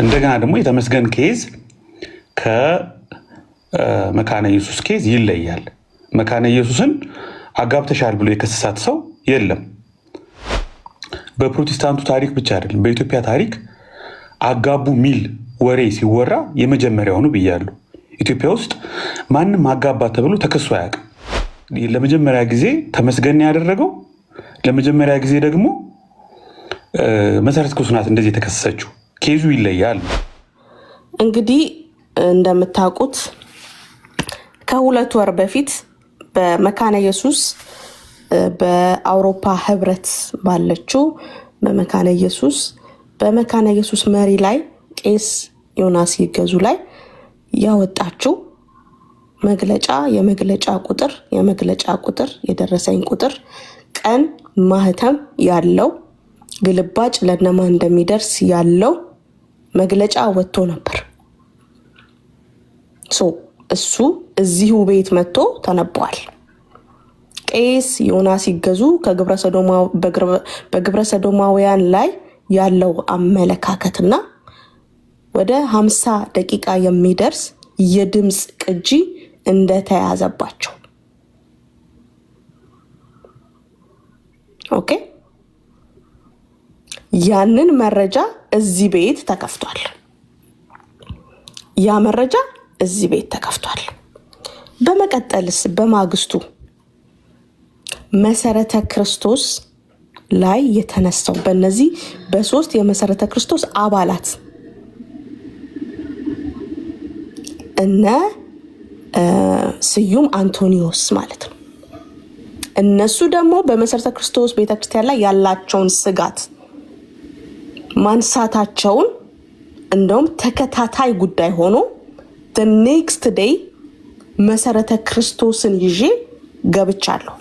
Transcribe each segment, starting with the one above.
እንደገና ደግሞ የተመስገን ኬዝ ከመካነ ኢየሱስ ኬዝ ይለያል። መካነ ኢየሱስን አጋብተሻል ብሎ የከሰሳት ሰው የለም። በፕሮቴስታንቱ ታሪክ ብቻ አይደለም፣ በኢትዮጵያ ታሪክ አጋቡ ሚል ወሬ ሲወራ የመጀመሪያው ነው ብያለሁ። ኢትዮጵያ ውስጥ ማንም አጋባ ተብሎ ተከሶ አያውቅም። ለመጀመሪያ ጊዜ ተመስገን ያደረገው፣ ለመጀመሪያ ጊዜ ደግሞ መሰረት ክርስቶስ ናት እንደዚህ የተከሰሰችው። ኬዙ ይለያል። እንግዲህ እንደምታውቁት ከ2 ወር በፊት በመካነ ኢየሱስ በአውሮፓ ህብረት ባለችው በመካነ ኢየሱስ መሪ ላይ ቄስ ዮናስ ይገዙ ላይ ያወጣችው የመግለጫ ቁጥር የደረሰኝ ቁጥር ቀን ማህተም ያለው ግልባጭ ለነማ እንደሚደርስ ያለው መግለጫ ወጥቶ ነበር። እሱ እዚሁ ቤት መጥቶ ተነቧል። ቄስ ዮናስ ይገዙ በግብረ ሰዶማውያን ላይ ያለው አመለካከትና ወደ 50 ደቂቃ የሚደርስ የድምፅ ቅጂ እንደተያዘባቸው ኦኬ። ያንን መረጃ እዚህ ቤት ተከፍቷል። ያ መረጃ እዚህ ቤት ተከፍቷል። በመቀጠልስ በማግስቱ መሰረተ ክርስቶስ ላይ የተነሳው በእነዚህ በ3 የመሰረተ ክርስቶስ አባላት እነ ስዩም አንቶኒዮስ ማለት ነው። እነሱ ደግሞ በመሰረተ ክርስቶስ ቤተክርስቲያን ላይ ያላቸውን ስጋት ማንሳታቸውን እንደውም ተከታታይ ጉዳይ ሆኖ the next day መሰረተ ክርስቶስን ይዤ ገብቻለሁ።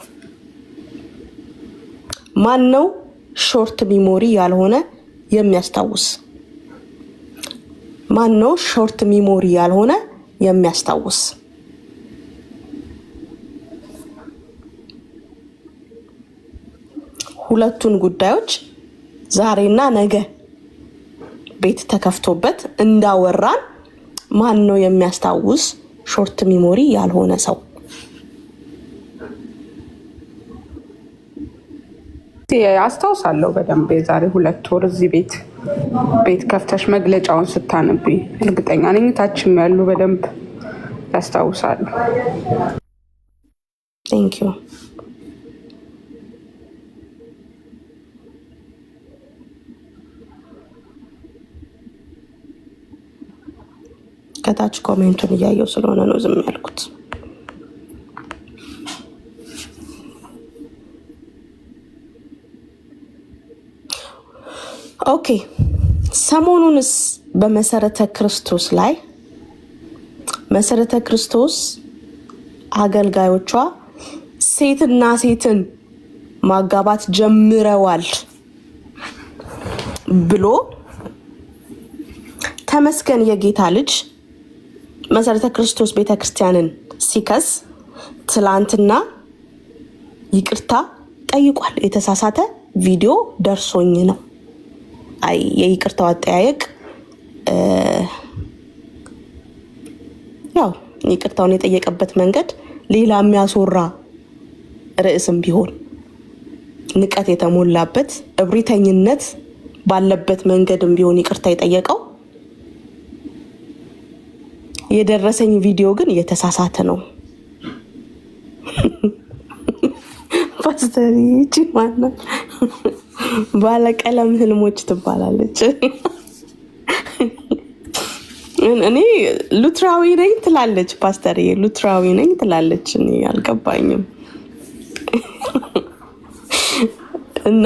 ማን ነው ሾርት ሚሞሪ ያልሆነ የሚያስታውስ? ማን ነው ሾርት ሚሞሪ ያልሆነ የሚያስታውስ? ሁለቱን ጉዳዮች ዛሬና ነገ ቤት ተከፍቶበት እንዳወራን ማን ነው የሚያስታውስ? ሾርት ሚሞሪ ያልሆነ ሰው አስታውሳለሁ በደንብ። የዛሬ 2 ወር እዚህ ቤት ከፍተሽ መግለጫውን ስታነቢ እርግጠኛ ነኝ ታችም ያሉ በደንብ ያስታውሳሉ። ቴንክ ዩ። ከታች ኮሜንቱን እያየው ስለሆነ ነው ዝም ያልኩት። ኦኬ፣ ሰሞኑንስ በመሰረተ ክርስቶስ ላይ መሰረተ ክርስቶስ አገልጋዮቿ ሴትና ሴትን ማጋባት ጀምረዋል ብሎ ተመስገን የጌታ ልጅ መሰረተ ክርስቶስ ቤተክርስቲያንን ሲከስ ትላንትና ይቅርታ ጠይቋል። የተሳሳተ ቪዲዮ ደርሶኝ ነው። አይ የይቅርታው አጠያየቅ ያው ይቅርታውን የጠየቀበት መንገድ ሌላ የሚያስወራ ርዕስም ቢሆን ንቀት የተሞላበት እብሪተኝነት ባለበት መንገድም ቢሆን ይቅርታ የጠየቀው የደረሰኝ ቪዲዮ ግን የተሳሳተ ነው። ፓስተር ይቺ ማነው? ባለቀለም ህልሞች ትባላለች። እኔ ሉትራዊ ነኝ ትላለች። ፓስተር ሉትራዊ ነኝ ትላለች። እኔ አልገባኝም። እና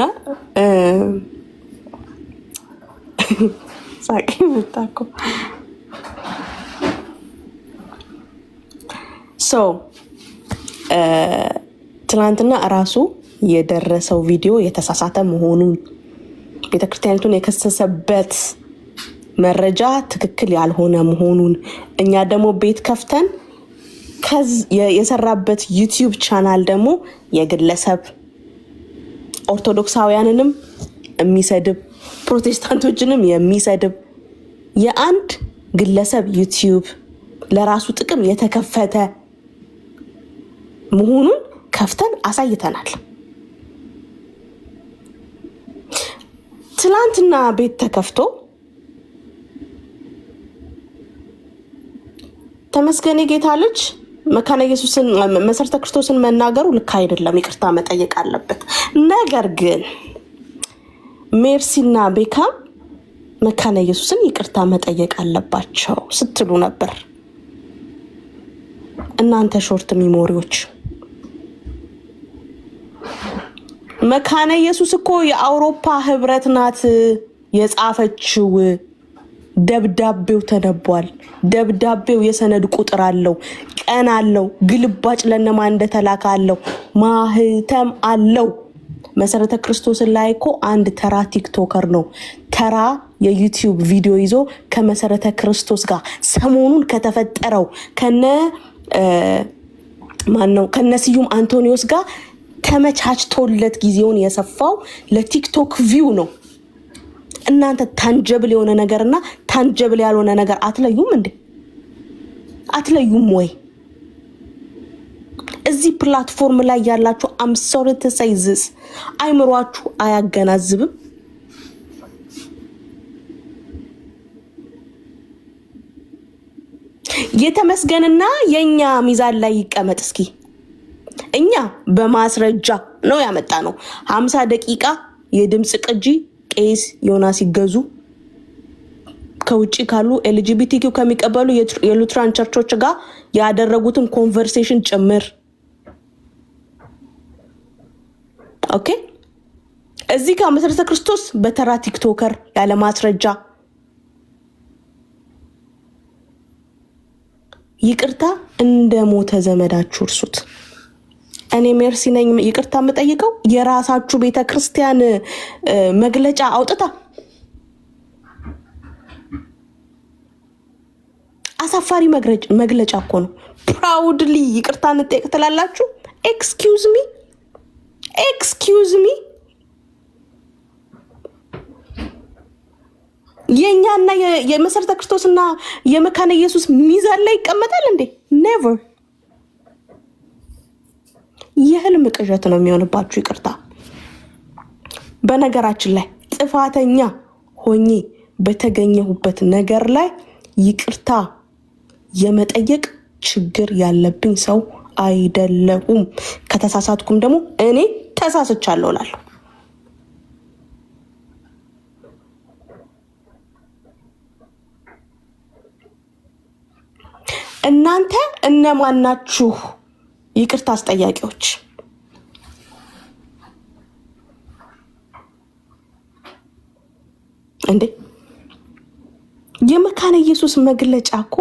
ሳቂ መጣኩ። ትላንትና እራሱ የደረሰው ቪዲዮ የተሳሳተ መሆኑን ቤተክርስቲያኒቱን የከሰሰበት መረጃ ትክክል ያልሆነ መሆኑን እኛ ደግሞ ቤት ከፍተን የሰራበት ዩቲዩብ ቻናል ደግሞ የግለሰብ ኦርቶዶክሳውያንንም የሚሰድብ ፕሮቴስታንቶችንም የሚሰድብ የአንድ ግለሰብ ዩቲዩብ ለራሱ ጥቅም የተከፈተ መሆኑን ከፍተን አሳይተናል። ትላንትና ቤት ተከፍቶ ተመስገን ጌታ ልጅ መካነ ኢየሱስን መሰረተ ክርስቶስን መናገሩ ልክ አይደለም፣ ይቅርታ መጠየቅ አለበት። ነገር ግን ሜርሲና ቤካም መካነ ኢየሱስን ይቅርታ መጠየቅ አለባቸው ስትሉ ነበር እናንተ ሾርት ሚሞሪዎች። መካነ ኢየሱስ እኮ የአውሮፓ ህብረት ናት የጻፈችው። ደብዳቤው ተነቧል። ደብዳቤው የሰነድ ቁጥር አለው፣ ቀን አለው፣ ግልባጭ ለነማ እንደተላከ አለው፣ ማህተም አለው። መሰረተ ክርስቶስን ላይ እኮ አንድ ተራ ቲክቶከር ነው ተራ የዩቲዩብ ቪዲዮ ይዞ ከመሰረተ ክርስቶስ ጋር ሰሞኑን ከተፈጠረው ከነ ስዩም አንቶኒዮስ ጋር ተመቻችቶለት ጊዜውን የሰፋው ለቲክቶክ ቪው ነው። እናንተ ታንጀብል የሆነ ነገርና ታንጀብል ያልሆነ ነገር አትለዩም እንዴ? አትለዩም ወይ? እዚህ ፕላትፎርም ላይ ያላችሁ አምሶርት ሳይዝስ አይምሯችሁ አያገናዝብም? የተመስገንና የኛ ሚዛን ላይ ይቀመጥ እስኪ። እኛ በማስረጃ ነው ያመጣ ነው። 50 ደቂቃ የድምጽ ቅጂ ቄስ ዮናስ ሲገዙ ከውጪ ካሉ ኤልጂቢቲኪው ከሚቀበሉ የሉትራን ቸርቾች ጋር ያደረጉትን ኮንቨርሴሽን ጭምር። ኦኬ እዚህ ጋር መሰረተ ክርስቶስ በተራ ቲክቶከር ያለ ማስረጃ ይቅርታ እንደ ሞተ ዘመዳችሁ እርሱት። እኔ ሜርሲ ነኝ ይቅርታ የምጠይቀው የራሳችሁ ቤተክርስቲያን መግለጫ አውጥታ አሳፋሪ መግለጫ እኮ ነው። ፕራውድሊ ይቅርታ እንጠይቅ ትላላችሁ። ኤክስኪውዝ ሚ የኛና የመሰረተ ክርስቶስና የመካነ ኢየሱስ ሚዛን ላይ ይቀመጣል እንዴ? ኔቨር። የህልም ቅዠት ነው የሚሆንባችሁ። ይቅርታ በነገራችን ላይ ጥፋተኛ ሆኜ በተገኘሁበት ነገር ላይ ይቅርታ የመጠየቅ ችግር ያለብኝ ሰው አይደለሁም። ከተሳሳትኩም ደግሞ እኔ ተሳስቻለሁ እላለሁ። እናንተ እነማን ናችሁ ይቅርታ አስጠያቂዎች? እንዴ የመካነ ኢየሱስ መግለጫ እኮ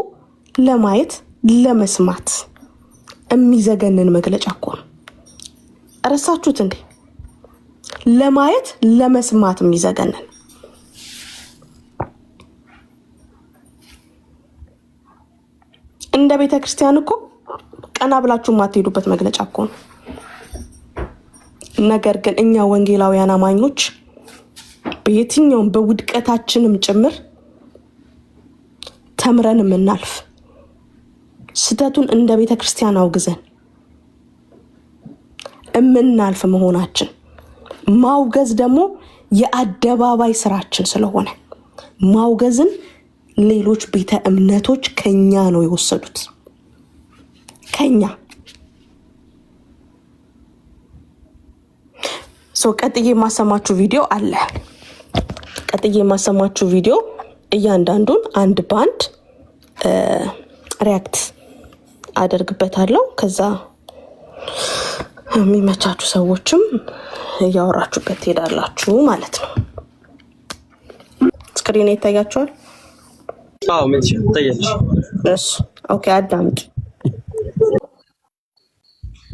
ለማየት ለመስማት የሚዘገንን መግለጫ እኮ ነው። ረሳችሁት እንዴ? ለማየት ለመስማት የሚዘገንን እንደ ቤተ ክርስቲያን እኮ ቀና ብላችሁ ማትሄዱበት መግለጫ እኮ ነው። ነገር ግን እኛ ወንጌላውያን አማኞች በየትኛውም በውድቀታችንም ጭምር ተምረን የምናልፍ ስተቱን እንደ ቤተ ክርስቲያን አውግዘን የምናልፍ መሆናችን ማውገዝ ደግሞ የአደባባይ ስራችን ስለሆነ ማውገዝን ሌሎች ቤተ እምነቶች ከኛ ነው የወሰዱት። ከኛ ቀጥዬ የማሰማችሁ ቪዲዮ አለ። ቀጥዬ የማሰማችሁ ቪዲዮ እያንዳንዱን አንድ ባንድ ሪያክት አደርግበታለሁ። ከዛ የሚመቻችሁ ሰዎችም እያወራችሁበት ትሄዳላችሁ ማለት ነው። ስክሪን ይታያችኋል? አዎ ምን ይታያች? እሺ ኦኬ፣ አዳምጡ።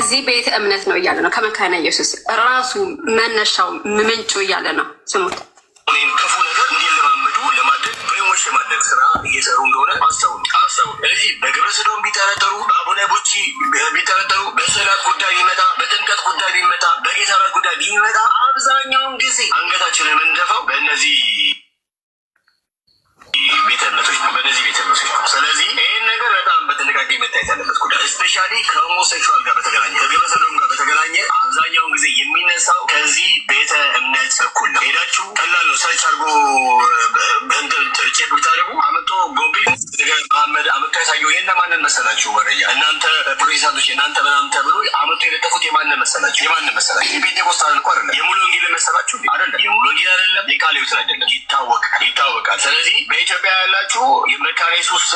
እዚህ ቤተ እምነት ነው እያለ ነው። ከመካነ ኢየሱስ ራሱ መነሻው ምንጩ እያለ ነው። ስሙት። እኔም ክፉ ነገር እንዲለማመዱ ለማድረግ ብሬሞች የማድረግ ስራ እየሰሩ እንደሆነ አስተውሉ። ስለዚህ በግብረ ሰዶም ቢጠረጠሩ፣ በአቡነ ቡቺ ቢጠረጠሩ፣ በስዕላት ጉዳይ ቢመጣ፣ በጥምቀት ጉዳይ ቢመጣ፣ በጌታ ራት ጉዳይ ቢመጣ አብዛኛውን ጊዜ አንገታችንን የምንደፋው በእነዚህ ቤተ ስፔሻሊ ከሆሞሴክሹዋል ጋር በተገናኘ ከግብረሰዶም ጋር በተገናኘ አብዛኛውን ጊዜ የሚነሳው ከዚህ ቤተ እምነት እኩል ነው። ሄዳችሁ ቀላል ነው። ሰርች አድርጎ ቼክ ብታደርጉ አመቶ ጎቢ መሐመድ አመቶ ያሳየው የእነማንን መሰላችሁ? መረጃ እናንተ ፕሮቴስታንቶች እናንተ ምናምን ተብሎ አመቶ የለጠፉት የማንን መሰላችሁ? የፔንቴኮስታል እኮ አይደለም። የሙሉ ወንጌል መሰላችሁ? አይደለም። የሙሉ ወንጌል አይደለም። የቃለ ሕይወት አይደለም። ይታወቃል። ስለዚህ በኢትዮጵያ ያላችሁ የመካነ ኢየሱስ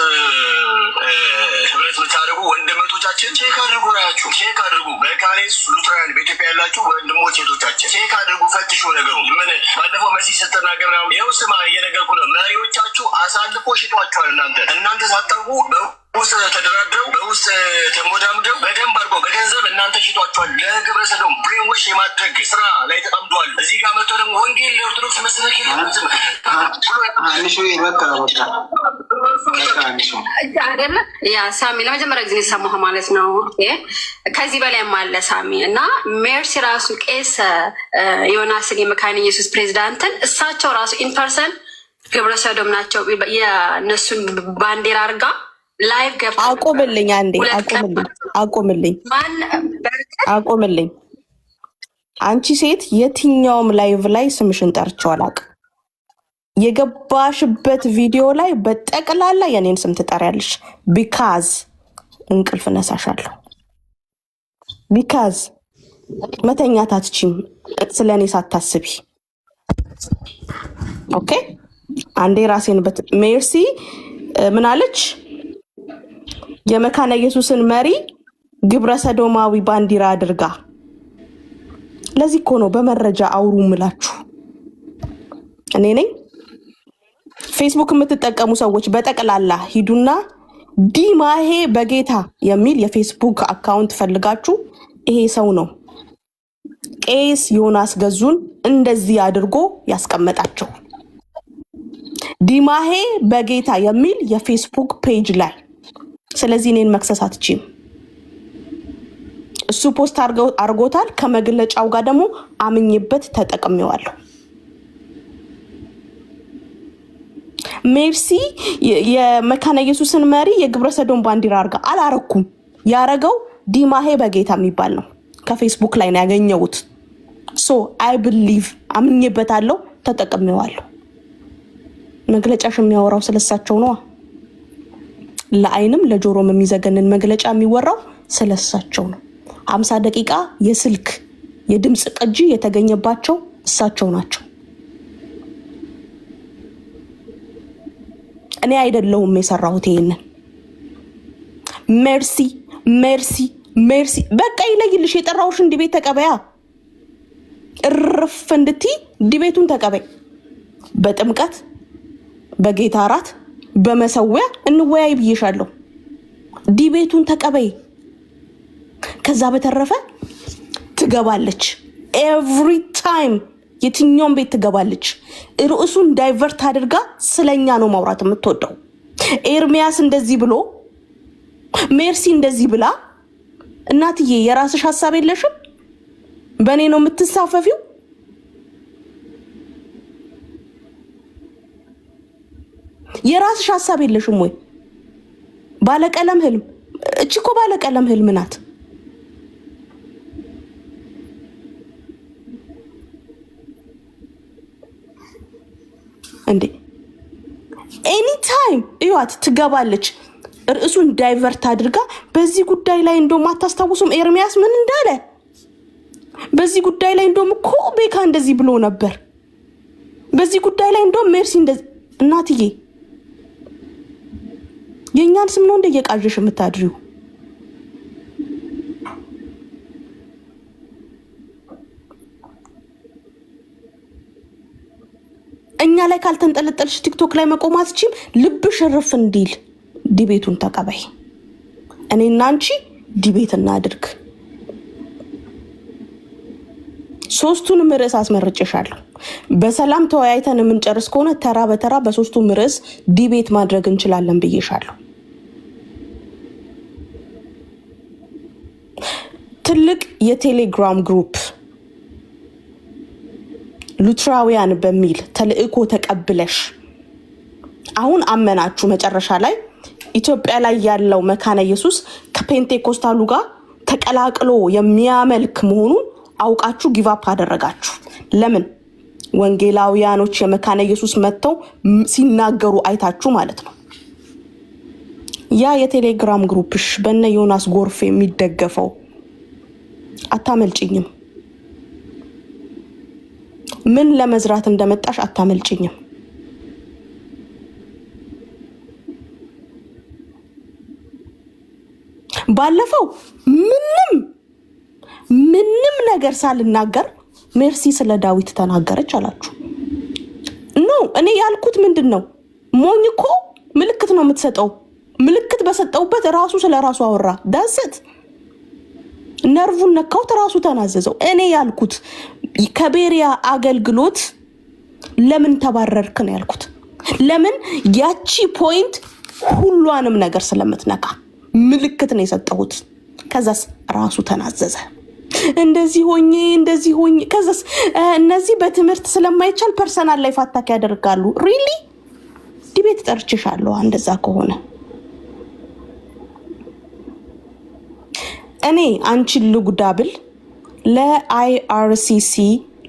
ህብረት የምታደርጉ ወንድሞቻችን ቼክ አድርጉ። ናያችሁ ቼክ አድርጉ። መካነ ኢየሱስ ሉትራውያን በኢትዮጵያ ያላችሁ ወንድሞች እህቶቻችን ቼክ አድርጉ፣ ፈትሹ ነገሩ። ምን ባለፈው መሲህ ስትናገር ምናምን ይኸው ስማ እየነገርኩ ነው። መሪዎቻችሁ አሳልፎ ሽጧችኋል። እናንተ ሳታውቁ በውስጥ ተደራድረው በውስጥ ተሞዳምደው በደንብ አድርገው በገንዘብ እናንተ ሽጧችኋል። ለግብረ ሰዶም ብሬንዎሽ የማድረግ ስራ ላይ ተጠምደዋል። እዚህ ጋር መጥቶ ደግሞ ወንጌል የኦርቶዶክስ መሰበክ ያ ሳሚ ለመጀመሪያ ጊዜ የሰማሁ ማለት ነው። ከዚህ በላይም አለ ሳሚ እና ሜርሲ ራሱ ቄስ ዮናስን የመካነ ኢየሱስ ፕሬዚዳንትን እሳቸው ራሱ ኢንፐርሰን ግብረ ሰዶም ናቸው። የእነሱን ባንዲራ አርጋ ላይቭ ገብታ አቁምልኝ፣ አንዴ አቁምልኝ። አንቺ ሴት የትኛውም ላይቭ ላይ ስምሽን ጠርቼው አላውቅም። የገባሽበት ቪዲዮ ላይ በጠቅላላ የኔን ስም ትጠሪያለሽ። ቢካዝ እንቅልፍ ነሳሻለሁ። ቢካዝ መተኛት አትችይም ስለ እኔ ሳታስቢ። ኦኬ አንዴ ራሴን ሜርሲ ምን አለች? የመካነ ኢየሱስን መሪ ግብረ ሰዶማዊ ባንዲራ አድርጋ። ለዚህ እኮ ነው በመረጃ አውሩ ምላችሁ። እኔ ነኝ። ፌስቡክ የምትጠቀሙ ሰዎች በጠቅላላ ሂዱና ዲማሄ በጌታ የሚል የፌስቡክ አካውንት ፈልጋችሁ ይሄ ሰው ነው ቄስ ዮናስ ገዙን እንደዚህ አድርጎ ያስቀመጣቸው። ዲማሄ በጌታ የሚል የፌስቡክ ፔጅ ላይ። ስለዚህ እኔን መክሰስ አትችይም። እሱ ፖስት አርጎታል። ከመግለጫው ጋር ደግሞ አምኜበት ተጠቅሜዋለሁ። ሜርሲ የመካነ ኢየሱስን መሪ የግብረ ሰዶም ባንዲራ አርጋ አላረኩም። ያረገው ዲማሄ በጌታ የሚባል ነው። ከፌስቡክ ላይ ነው ያገኘሁት። ሶ አይ ብሊቭ አምኜበታለሁ፣ ተጠቅሜዋለሁ። መግለጫሽ የሚያወራው ስለሳቸው ነው። ለአይንም ለጆሮም የሚዘገንን መግለጫ የሚወራው ስለሳቸው ነው። 50 ደቂቃ የስልክ የድምጽ ቅጂ የተገኘባቸው እሳቸው ናቸው። እኔ አይደለሁም የሰራሁት ይሄንን። ሜርሲ በቃ ይለይልሽ። የጠራውሽ ዲቤት ተቀበያ። እርፍ እንድትይ ዲቤቱን ተቀበይ። በጥምቀት በጌታ እራት በመሰዊያ እንወያይ ብዬሻለሁ። ዲቤቱን ተቀበይ። ከዛ በተረፈ ትገባለች። ኤቭሪ ታይም የትኛውም ቤት ትገባለች። ርዕሱን ዳይቨርት አድርጋ ስለኛ ነው ማውራት የምትወደው። ኤርሚያስ እንደዚህ ብሎ ሜርሲ እንደዚህ ብላ። እናትዬ የራስሽ ሀሳብ የለሽም? በእኔ ነው የምትሳፈፊው? የራስሽ ሀሳብ የለሽም ወይ? ባለቀለም ህልም። እቺ እኮ ባለቀለም ህልም ናት እንዴ! ኤኒ ታይም እዩት ትገባለች። ርዕሱን ዳይቨርት አድርጋ በዚህ ጉዳይ ላይ እንደውም አታስታውሱም ኤርሚያስ ምን እንዳለ? በዚህ ጉዳይ ላይ እንደውም እኮ ቤካ እንደዚህ ብሎ ነበር። በዚህ ጉዳይ ላይ እንደውም ሜርሲ እንደዚህ። እናትዬ የኛን ስም ነው እንደየቃዥሽ የምታድሪው? እኛ ላይ ካልተንጠለጠልሽ ቲክቶክ ላይ መቆም አትችይም። ልብሽ እርፍ እንዲል ዲቤቱን ተቀበይ። እኔና አንቺ ዲቤት እናድርግ። ሶስቱንም ርዕስ አስመርጬሻለሁ። በሰላም ተወያይተን የምንጨርስ ከሆነ ተራ በተራ በሶስቱም ርዕስ ዲቤት ማድረግ እንችላለን ብዬሻለሁ። ትልቅ የቴሌግራም ግሩፕ ሉትራውያን በሚል ተልእኮ ተቀብለሽ አሁን አመናችሁ። መጨረሻ ላይ ኢትዮጵያ ላይ ያለው መካነ ኢየሱስ ከፔንቴኮስታሉ ጋር ተቀላቅሎ የሚያመልክ መሆኑን አውቃችሁ ጊቫፕ አደረጋችሁ። ለምን? ወንጌላውያኖች የመካነ ኢየሱስ መጥተው ሲናገሩ አይታችሁ ማለት ነው። ያ የቴሌግራም ግሩፕሽ በነ ዮናስ ጎርፌ የሚደገፈው አታመልጭኝም። ምን ለመዝራት እንደመጣሽ አታመልጭኝም። ባለፈው ምንም ነገር ሳልናገር ሜርሲ ስለ ዳዊት ተናገረች አላችሁ። ኖ እኔ ያልኩት ምንድነው? ሞኝ እኮ ምልክት ነው የምትሰጠው። ምልክት በሰጠውበት ራሱ ስለ ራሱ አወራ። ዳስት ነርቡን ነካውት፣ ራሱ ተናዘዘው። እኔ ያልኩት ከቤሪያ አገልግሎት ለምን ተባረርክ ነው ያልኩት። ለምን? ያቺ ፖይንት ሁሉንም ነገር ስለምትነካ ምልክት ነው የሰጠሁት። ከዛስ ራሱ ተናዘዘ። እንደዚህ ሆኜ ከዛስ እነዚህ በትምህርት ስለማይቻል ፐርሰናል ላይፍ አታክ ያደርጋሉ። ሪሊ ዲቤት ጠርችሻለሁ። እንደዛ ከሆነ እኔ አንቺን ልጉዳብል ለአይአርሲሲ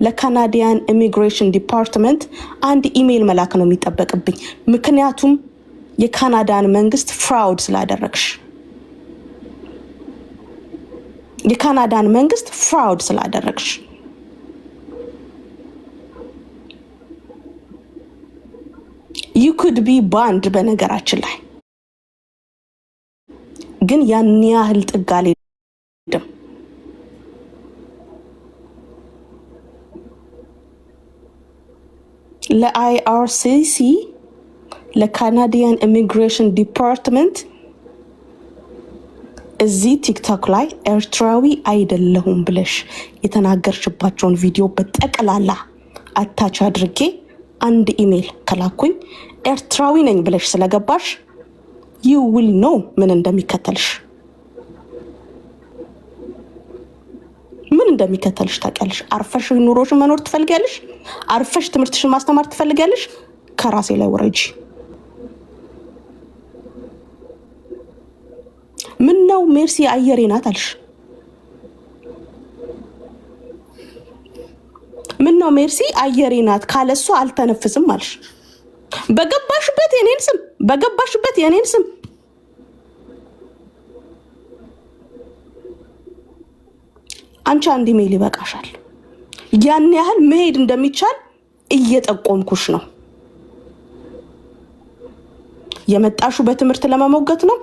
ለካናዲያን ኢሚግሬሽን ዲፓርትመንት አንድ ኢሜይል መላክ ነው የሚጠበቅብኝ። ምክንያቱም የካናዳን መንግስት ፍራውድ ስላደረግሽ የካናዳን መንግስት ፍራውድ ስላደረግሽ you could be banned። በነገራችን ላይ ግን ያን ያህል ጥጋሌ ደም ለአይአርሲሲ ለካናዲያን ኢሚግሬሽን ዲፓርትመንት እዚህ ቲክቶክ ላይ ኤርትራዊ አይደለሁም ብለሽ የተናገርሽባቸውን ቪዲዮ በጠቅላላ አታች አድርጌ አንድ ኢሜል ከላኩኝ ኤርትራዊ ነኝ ብለሽ ስለገባሽ you will know ምን እንደሚከተልሽ ታውቂያለሽ። አርፈሽ ኑሮሽን መኖር ትፈልጊያለሽ? አርፈሽ ትምህርትሽን ማስተማር ትፈልጊያለሽ? ከራሴ ላይ ወረጂ። ምን ነው ሜርሲ አየሬ ናት አልሽ? ምን ነው ሜርሲ አየሬ ናት ካለሷ አልተነፍስም አልሽ? በገባሽበት የኔን ስም አንቺ አንድ ኢሜል ይበቃሻል። ያን ያህል መሄድ እንደሚቻል እየጠቆምኩሽ ነው። የመጣሹ በትምህርት ለመሞገት ነው።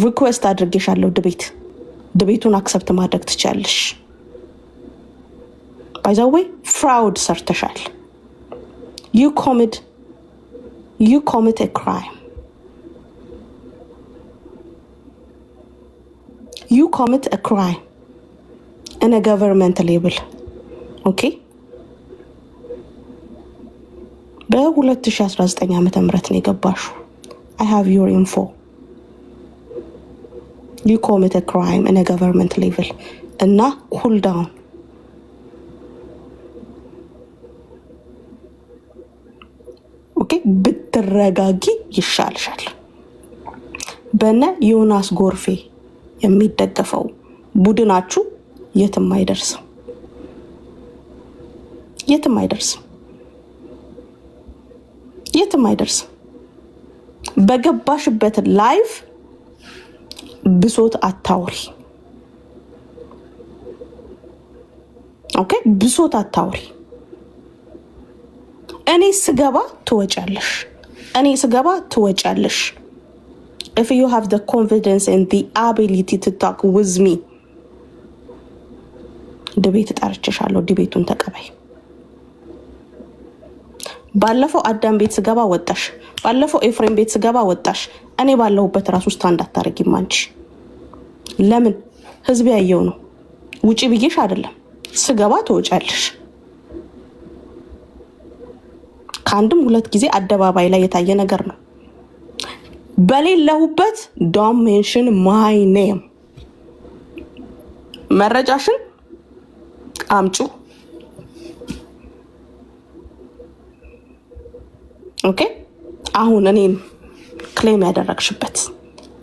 ሪኩዌስት አድርጌሻለሁ። ድቤቱን አክሰፕት ማድረግ ትችያለሽ። ባይ ዘ ዌይ ፍራውድ ሰርተሻል። you commit a crime. You commit a crime in a government label. Okay? በ2019 ዓመተ ምህረት ነው የገባሽው። I have your info. You commit a crime in a government label. እና cool down. Okay? ብትረጋጊ ይሻልሻል። በነ ዮናስ ጎርፌ የሚደገፈው ቡድናችሁ የትም አይደርስም። በገባሽበት ላይፍ ብሶት አታውሪ። ኦኬ? ብሶት አታውሪ። እኔ ስገባ ትወጫለሽ። If you have the confidence and the ability to talk with me, ድቤት ጠርቼሻለሁ። ድቤቱን ተቀበይ። ባለፈው አዳም ቤት ስገባ ወጣሽ። ባለፈው ኤፍሬም ቤት ስገባ ወጣሽ። እኔ ባለሁበት ራሱ ስታንድ አታረጊም አንቺ። ለምን? ህዝብ ያየው ነው። ውጪ ብዬሽ አይደለም። ስገባ ትወጫለሽ። ከአንድም ሁለት ጊዜ አደባባይ ላይ የታየ ነገር ነው። በሌለሁበት don't mention my name። መረጃሽን አምጩ። ኦኬ? አሁን እኔን ክሌም ያደረግሽበት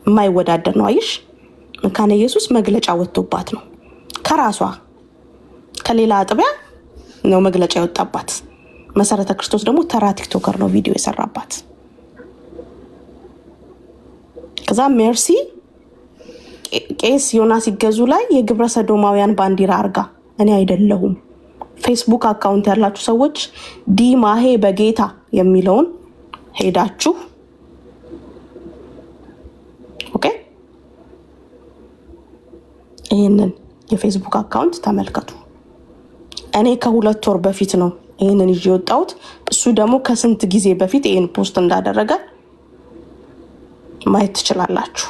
የማይወዳደር ነው። አይሽ መካነ ኢየሱስ መግለጫ ወጥቶባት ነው ከራሷ ከሌላ አጥቢያ ነው መግለጫ የወጣባት። መሰረተ ክርስቶስ ደግሞ ተራ ቲክቶከር ነው ቪዲዮ የሰራባት። ከዛ ሜርሲ ቄስ ዮናስ ይገዙ ላይ የግብረ ሰዶማውያን ባንዲራ አርጋ እኔ አይደለሁም። ፌስቡክ አካውንት ያላችሁ ሰዎች ዲማሄ በጌታ የሚለውን ሄዳችሁ ኦኬ ይህንን የፌስቡክ አካውንት ተመልከቱ። እኔ ከ2 ወር በፊት ነው ይህንን ይዤ የወጣሁት። እሱ ደግሞ ከስንት ጊዜ በፊት ይህን ፖስት እንዳደረገ ማየት ትችላላችሁ።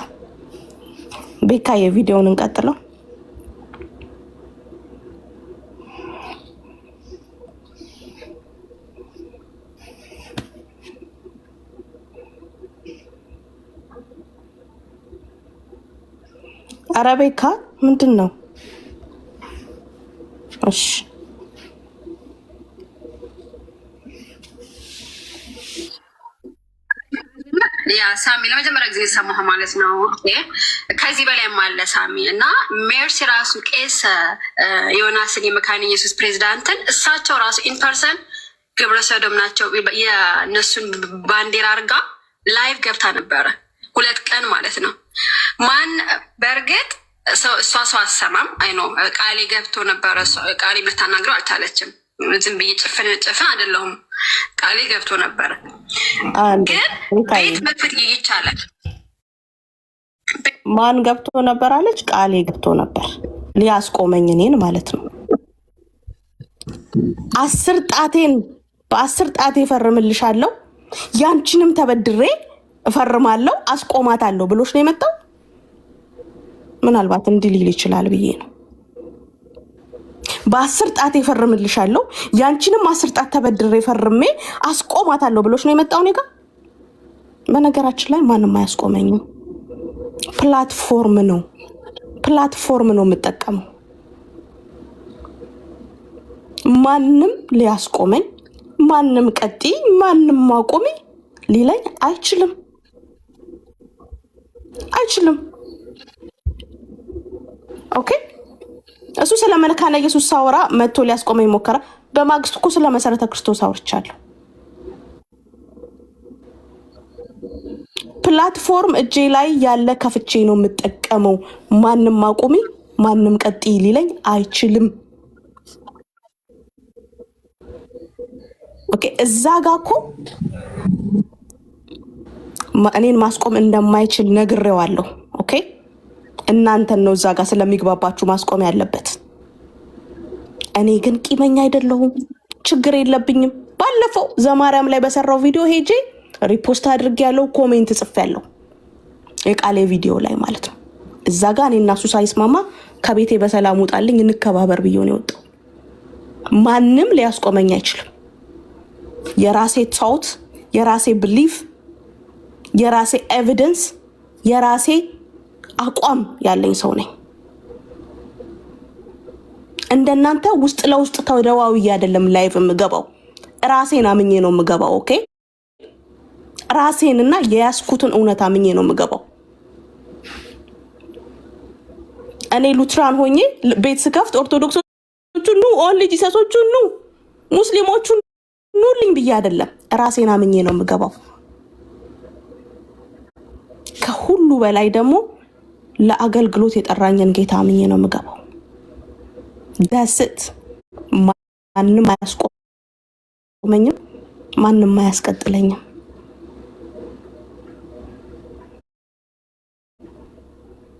ቤካ የቪዲዮውን እንቀጥለው። ኧረ ቤካ ምንድን ነው? እሺ ያ ሳሚ ለመጀመሪያ ጊዜ ሰማሁ ማለት ነው። ከዚህ በላይ አለ ሳሚ እና ሜርሲ ራሱ ቄስ ዮናስን የመካነ ኢየሱስ ፕሬዚዳንትን እሳቸው ራሱ ኢንፐርሰን ግብረ ሰዶም ናቸው የእነሱን ባንዲራ አርጋ ላይቭ ገብታ ነበረ 2 ቀን ማለት ነው። ማን በእርግጥ እሷ ሰው አሰማም አይኖ ቃሌ ገብቶ ነበረ። ቃሌ ልታናግረው አልቻለችም። ዝም ብዬ ጭፍን አይደለሁም። ቃሌ ገብቶ ነበረ። ግን ቤት መክፈት ይቻላል። ማን ገብቶ ነበር አለች? ቃሌ ገብቶ ነበር ሊያስቆመኝ እኔን ማለት ነው። 10 ጣቴን በ10 ጣቴ እፈርምልሻለሁ፣ ያንቺንም ተበድሬ እፈርማለሁ፣ አስቆማታለሁ ብሎሽ ነው የመጣው። ምናልባት እንዲህ ሊል ይችላል ብዬ ነው። በ10 ጣቴ እፈርምልሻለሁ፣ ያንቺንም 10 ጣት ተበድሬ ፈርሜ አስቆማታለሁ ብሎሽ ነው የመጣው እኔ ጋር። በነገራችን ላይ ማንም አያስቆመኝም። ፕላትፎርም ነው የምጠቀመው። ማንም ሊያስቆመኝ፣ ማንም ቀጢ፣ ማንም ማቆሚ ሊለኝ አይችልም። ኦኬ እሱ ስለ መካነ ኢየሱስ ሳወራ መጥቶ ሊያስቆመኝ ሞከረ። በማግስቱ እኮ ስለ መሰረተ ክርስቶስ አውርቻለሁ። ፕላትፎርም እጄ ላይ ያለ ከፍቼ ነው የምጠቀመው። ማንም ማቆሚ፣ ማንም ቀጢ ሊለኝ አይችልም። ኦኬ እዛ ጋ እኮ እኔን ማስቆም እንደማይችል ነግሬዋለሁ። ኦኬ እናንተን ነው እዛ ጋር ስለሚግባባችሁ ማስቆም ያለበት። እኔ ግን ቂመኛ አይደለሁም፣ ችግር የለብኝም። ባለፈው ዘማርያም ላይ በሰራው ቪዲዮ ሄጄ ሪፖስት አድርጌያለሁ፣ ኮሜንት ጽፌያለሁ፣ የቃሌ ቪዲዮ ላይ ማለት ነው። እዛ ጋር እኔ እና እሱ ሳይስማማ ከቤቴ በሰላም ውጣልኝ እንከባበር ብዬ ነው የወጣው። ማንም ሊያስቆመኝ አይችልም። የራሴ ታውት፣ የራሴ ብሊፍ፣ የራሴ ኤቪደንስ፣ የራሴ አቋም ያለኝ ሰው ነኝ። እንደናንተ ውስጥ ለውስጥ ተደዋዊ አይደለም ላይቭ የምገባው። ራሴን አምኜ ነው የምገባው። ኦኬ ራሴንና የያዝኩትን እውነት አምኜ ነው የምገባው። እኔ ሉትራን ሆኜ ቤት ስከፍት ኦርቶዶክሶቹ ኑ፣ ኦንሊ ጂሰሶቹ ኑ፣ ሙስሊሞቹ ኑልኝ ብዬ አይደለም፣ ራሴን አምኜ ነው የምገባው። ከሁሉ በላይ ደግሞ ለአገልግሎት የጠራኝን ጌታ አምኜ ነው የምገባው። ደስት ማንም አያስቆመኝም፣ ማንም አያስቀጥለኝም።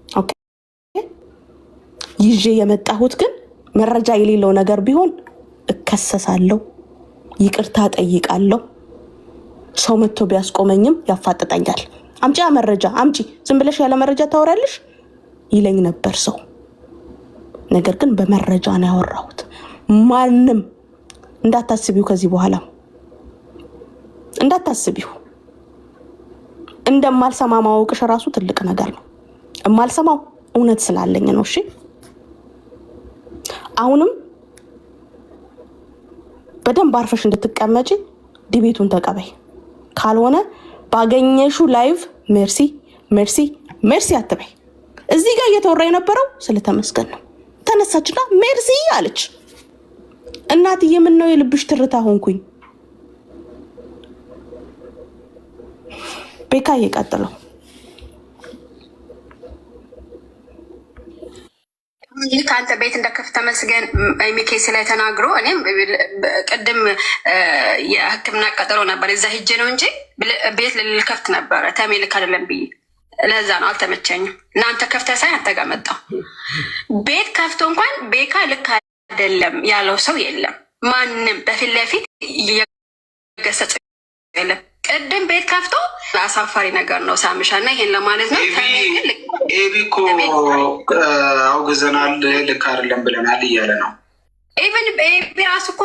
ኦኬ ይዤ የመጣሁት ግን መረጃ የሌለው ነገር ቢሆን እከሰሳለሁ፣ ይቅርታ ጠይቃለሁ። ሰው መጥቶ ቢያስቆመኝም ያፋጥጠኛል። አምጪ መረጃ አምጪ፣ ዝም ብለሽ ያለ መረጃ ታወራለሽ ይለኝ ነበር ሰው። ነገር ግን በመረጃ ነው ያወራሁት። ማንም እንዳታስቢው፣ ከዚህ በኋላ እንዳታስቢው። እንደማልሰማ ማወቅሽ ራሱ ትልቅ ነገር ነው። እማልሰማው እውነት ስላለኝ ነው። እሺ አሁንም በደንብ አርፈሽ እንድትቀመጪ ዲቤቱን ተቀበይ። ካልሆነ ባገኘሹ ላይቭ ሜርሲ ሜርሲ ሜርሲ አትበይ። እዚህ ጋር እየተወራ የነበረው ስለተመስገን ነው። ተነሳችና ሜርሲ አለች። እናትዬ ምን ነው የልብሽ ትርታ ሆንኩኝ። ቤካ እየቀጥለው ልክ አንተ ቤት እንደከፍት ተመስገን ሚኬ ላይ ተናግሮ እኔም ቅድም የሕክምና ቀጠሮ ነበር እዛ ሂጄ ነው እንጂ ቤት ልከፍት ነበረ። ተሜ ልክ አይደለም ብዬ ለዛ ነው አልተመቸኝም። እናንተ ከፍተህ ሳይ አንተ ጋር መጣሁ። ቤት ከፍቶ እንኳን ቤካ ልክ አይደለም ያለው ሰው የለም። ማንም በፊት ለፊት እየገሰጸ የለም። ቅድም ቤት ከፍቶ አሳፋሪ ነገር ነው ሳምሻ እና ይሄን ለማለት ነው። ኤቢ እኮ አውግዘናል፣ ልክ አይደለም ብለናል እያለ ነው። ኢቨን ኤቢ ራሱ እኮ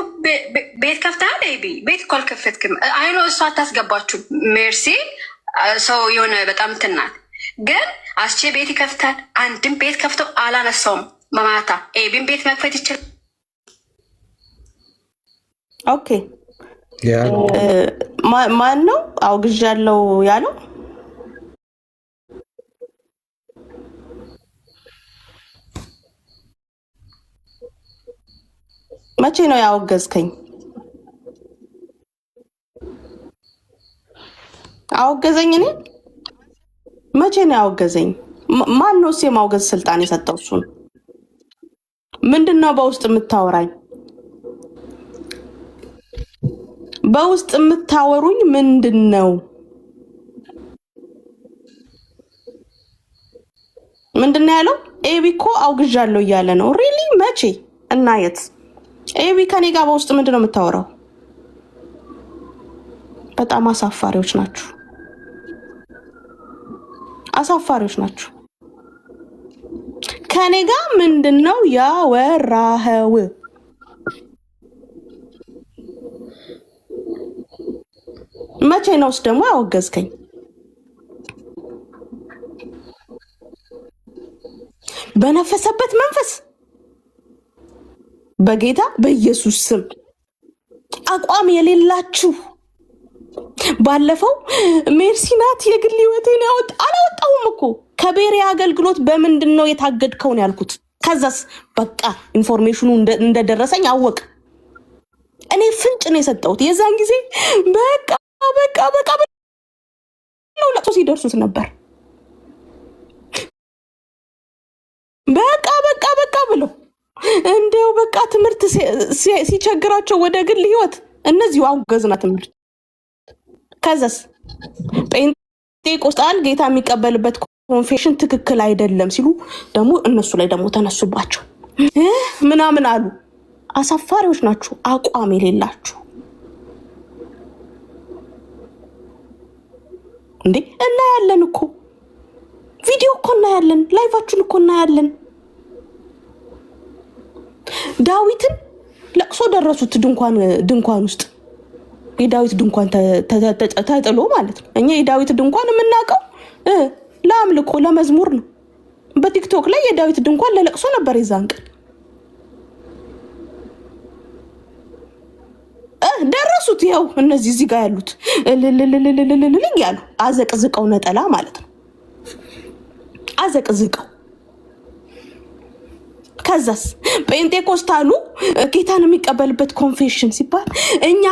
ቤት ከፍተሃል። ኤቢ ቤት እኮ አልከፈትክም። አይኖ እሷ አታስገባችሁ ሜርሲ ሰው የሆነ በጣም ትናት ግን አስቼ ቤት ይከፍታል። አንድም ቤት ከፍቶ አላነሳውም። ማማታ ኤቢን ቤት መክፈት ይችላል። ኦኬ ማን ነው አውግዣለሁ ያለው? መቼ ነው ያወገዝከኝ? አወገዘኝ? እኔ መቼ ነው ያወገዘኝ? ማን ነው የማውገዝ ስልጣን የሰጠው? እሱን ምንድነው በውስጥ የምታወራኝ? በውስጥ የምታወሩኝ ምንድነው? ምንድነው ያለው? ኤቢ እኮ አውግዣለሁ እያለ ነው። ሪሊ መቼ እና የት? ኤቢ ከኔ ጋር በውስጥ ምንድነው የምታወራው? በጣም አሳፋሪዎች ናችሁ። አሳፋሪዎች ናችሁ። ከኔ ጋር ምንድነው ያወራኸው? መቼ ነውስ ደግሞ ያወገዝከኝ? በነፈሰበት መንፈስ በጌታ በኢየሱስ ስም አቋም የሌላችሁ ባለፈው ሜርሲ ናት የግል ህይወቴን አላወጣሁም እኮ ከቤሬ አገልግሎት በምንድን ነው የታገድከው ነው ያልኩት። ከዛስ በቃ ኢንፎርሜሽኑ እንደደረሰኝ አወቅ። እኔ ፍንጭ ነው የሰጠሁት የዛን ጊዜ። በቃ ነው ለቅሶ ሲደርሱት ነበር። በቃ ብሎ እንደው በቃ ትምህርት ሲቸግራቸው ወደ ግል ህይወት እነዚሁ አውገዝና ትምህርት። ከዛስ ጴንጤቆስጣል ጌታ የሚቀበልበት ኮንፌሽን ትክክል አይደለም ሲሉ ደግሞ እነሱ ላይ ደግሞ ተነሱባቸው ምናምን አሉ። አሳፋሪዎች ናችሁ፣ አቋም የሌላችሁ እንዴ። እናያለን እኮ ቪዲዮ እኮ እናያለን፣ ላይቫችሁን እኮ እናያለን። ዳዊትን ለቅሶ ደረሱት ድንኳን ውስጥ የዳዊት ድንኳን ተጥሎ ማለት ነው። እኛ የዳዊት ድንኳን የምናውቀው ለአምልኮ ለመዝሙር ነው። በቲክቶክ ላይ የዳዊት ድንኳን ለለቅሶ ነበር የዛን ቀን። ደረሱት። ይኸው እነዚህ እዚህ ጋር ያሉት እልልልልልልልል ያሉ አዘቅዝቀው ነጠላ ማለት ነው። አዘቅዝቀው ከዛስ ጴንጤኮስታሉ ጌታን የሚቀበልበት ኮንፌሽን ሲባል እኛ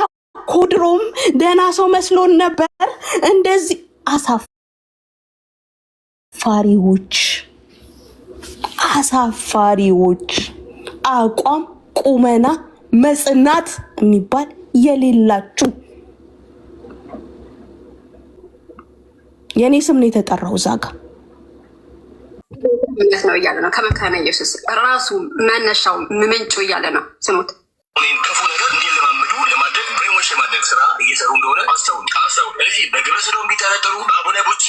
ኮድሮም ደህና ሰው መስሎን ነበር። እንደዚህ አሳፋሪዎች አቋም ቁመና መጽናት የሚባል የሌላችሁ። የኔ ስም ነው የተጠራው እዛ ጋ ነው እያለ ነው። ከመካነ ኢየሱስ ራሱ መነሻው ምንጩ እያለ ነው። ስሙት። ክፉ ነገር እንዲለማመዱ ለማድረግ ብሬሞሽ የማድረግ ስራ እየሰሩ እንደሆነ አስተውሉ። ስለዚህ በግብረ ሰዶም ቢጠረጠሩ፣ በአቡነ ቡቺ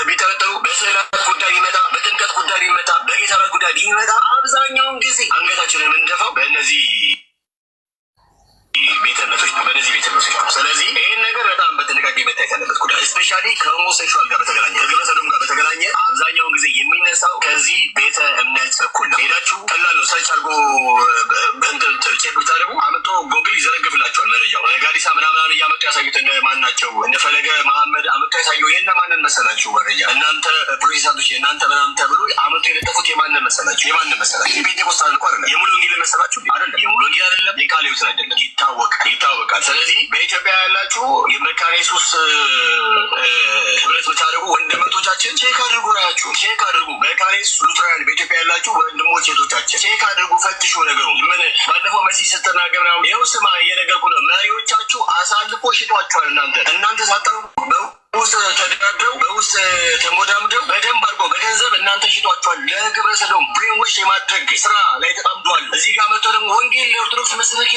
ቢጠረጠሩ፣ በስዕላት ጉዳይ ቢመጣ፣ በጥምቀት ጉዳይ ቢመጣ፣ በጌታ ጉዳይ ቢመጣ አብዛኛውን ጊዜ አንገታችንን የምንደፋው በእነዚህ ቤተ እምነቶች ነው። ስለዚህ ይህን ነገር በጣም በጥንቃቄ መታየት ያለበት ጉዳይ እስፔሻሊ ከሆሞሴክሹዋል ጋር በተገናኘ ከግብረ ሰዶም ጋር በተገናኘ አብዛኛውን ጊዜ የሚነሳው ከዚህ ቤተ እምነት በኩል ነው። ሄዳችሁ ቀላል ነው። ሰርች አድርጎ ቼክ ብታደርጉ አመቶ ጎግል ይዘረግፍላቸዋል መረጃው። ነጋዲሳ ምናምን እያመጡ ያሳዩት እነ ማን ናቸው? እነ ፈለገ መሐመድ አመጡ ያሳዩ። ይህን ማንን መሰላችሁ? ህብረት የምታደርጉ ወንድሞቻችን ቼክ አድርጉ፣ ናችሁ ቼክ አድርጉ። በካሌስ ሉትራን በኢትዮጵያ ያላችሁ ወንድሞች ሴቶቻችን ቼክ አድርጉ፣ ፈትሹ ነገሩ። ምን ባለፈው መሲ ስትናገር ምናምን ይኸው ስማ እየነገርኩ ነው። መሪዎቻችሁ አሳልፎ ሽጧችኋል። እናንተ ሳታውቁ በውስጥ ተደራድረው በውስጥ ተሞዳምደው በደንብ አድርገው በገንዘብ እናንተ ሽጧችኋል። ለግብረ ሰዶም ብሬንዎሽ የማድረግ ስራ ላይ ተጣምደዋል። እዚህ ጋር መጥቶ ደግሞ ወንጌል የኦርቶዶክስ መሰበክ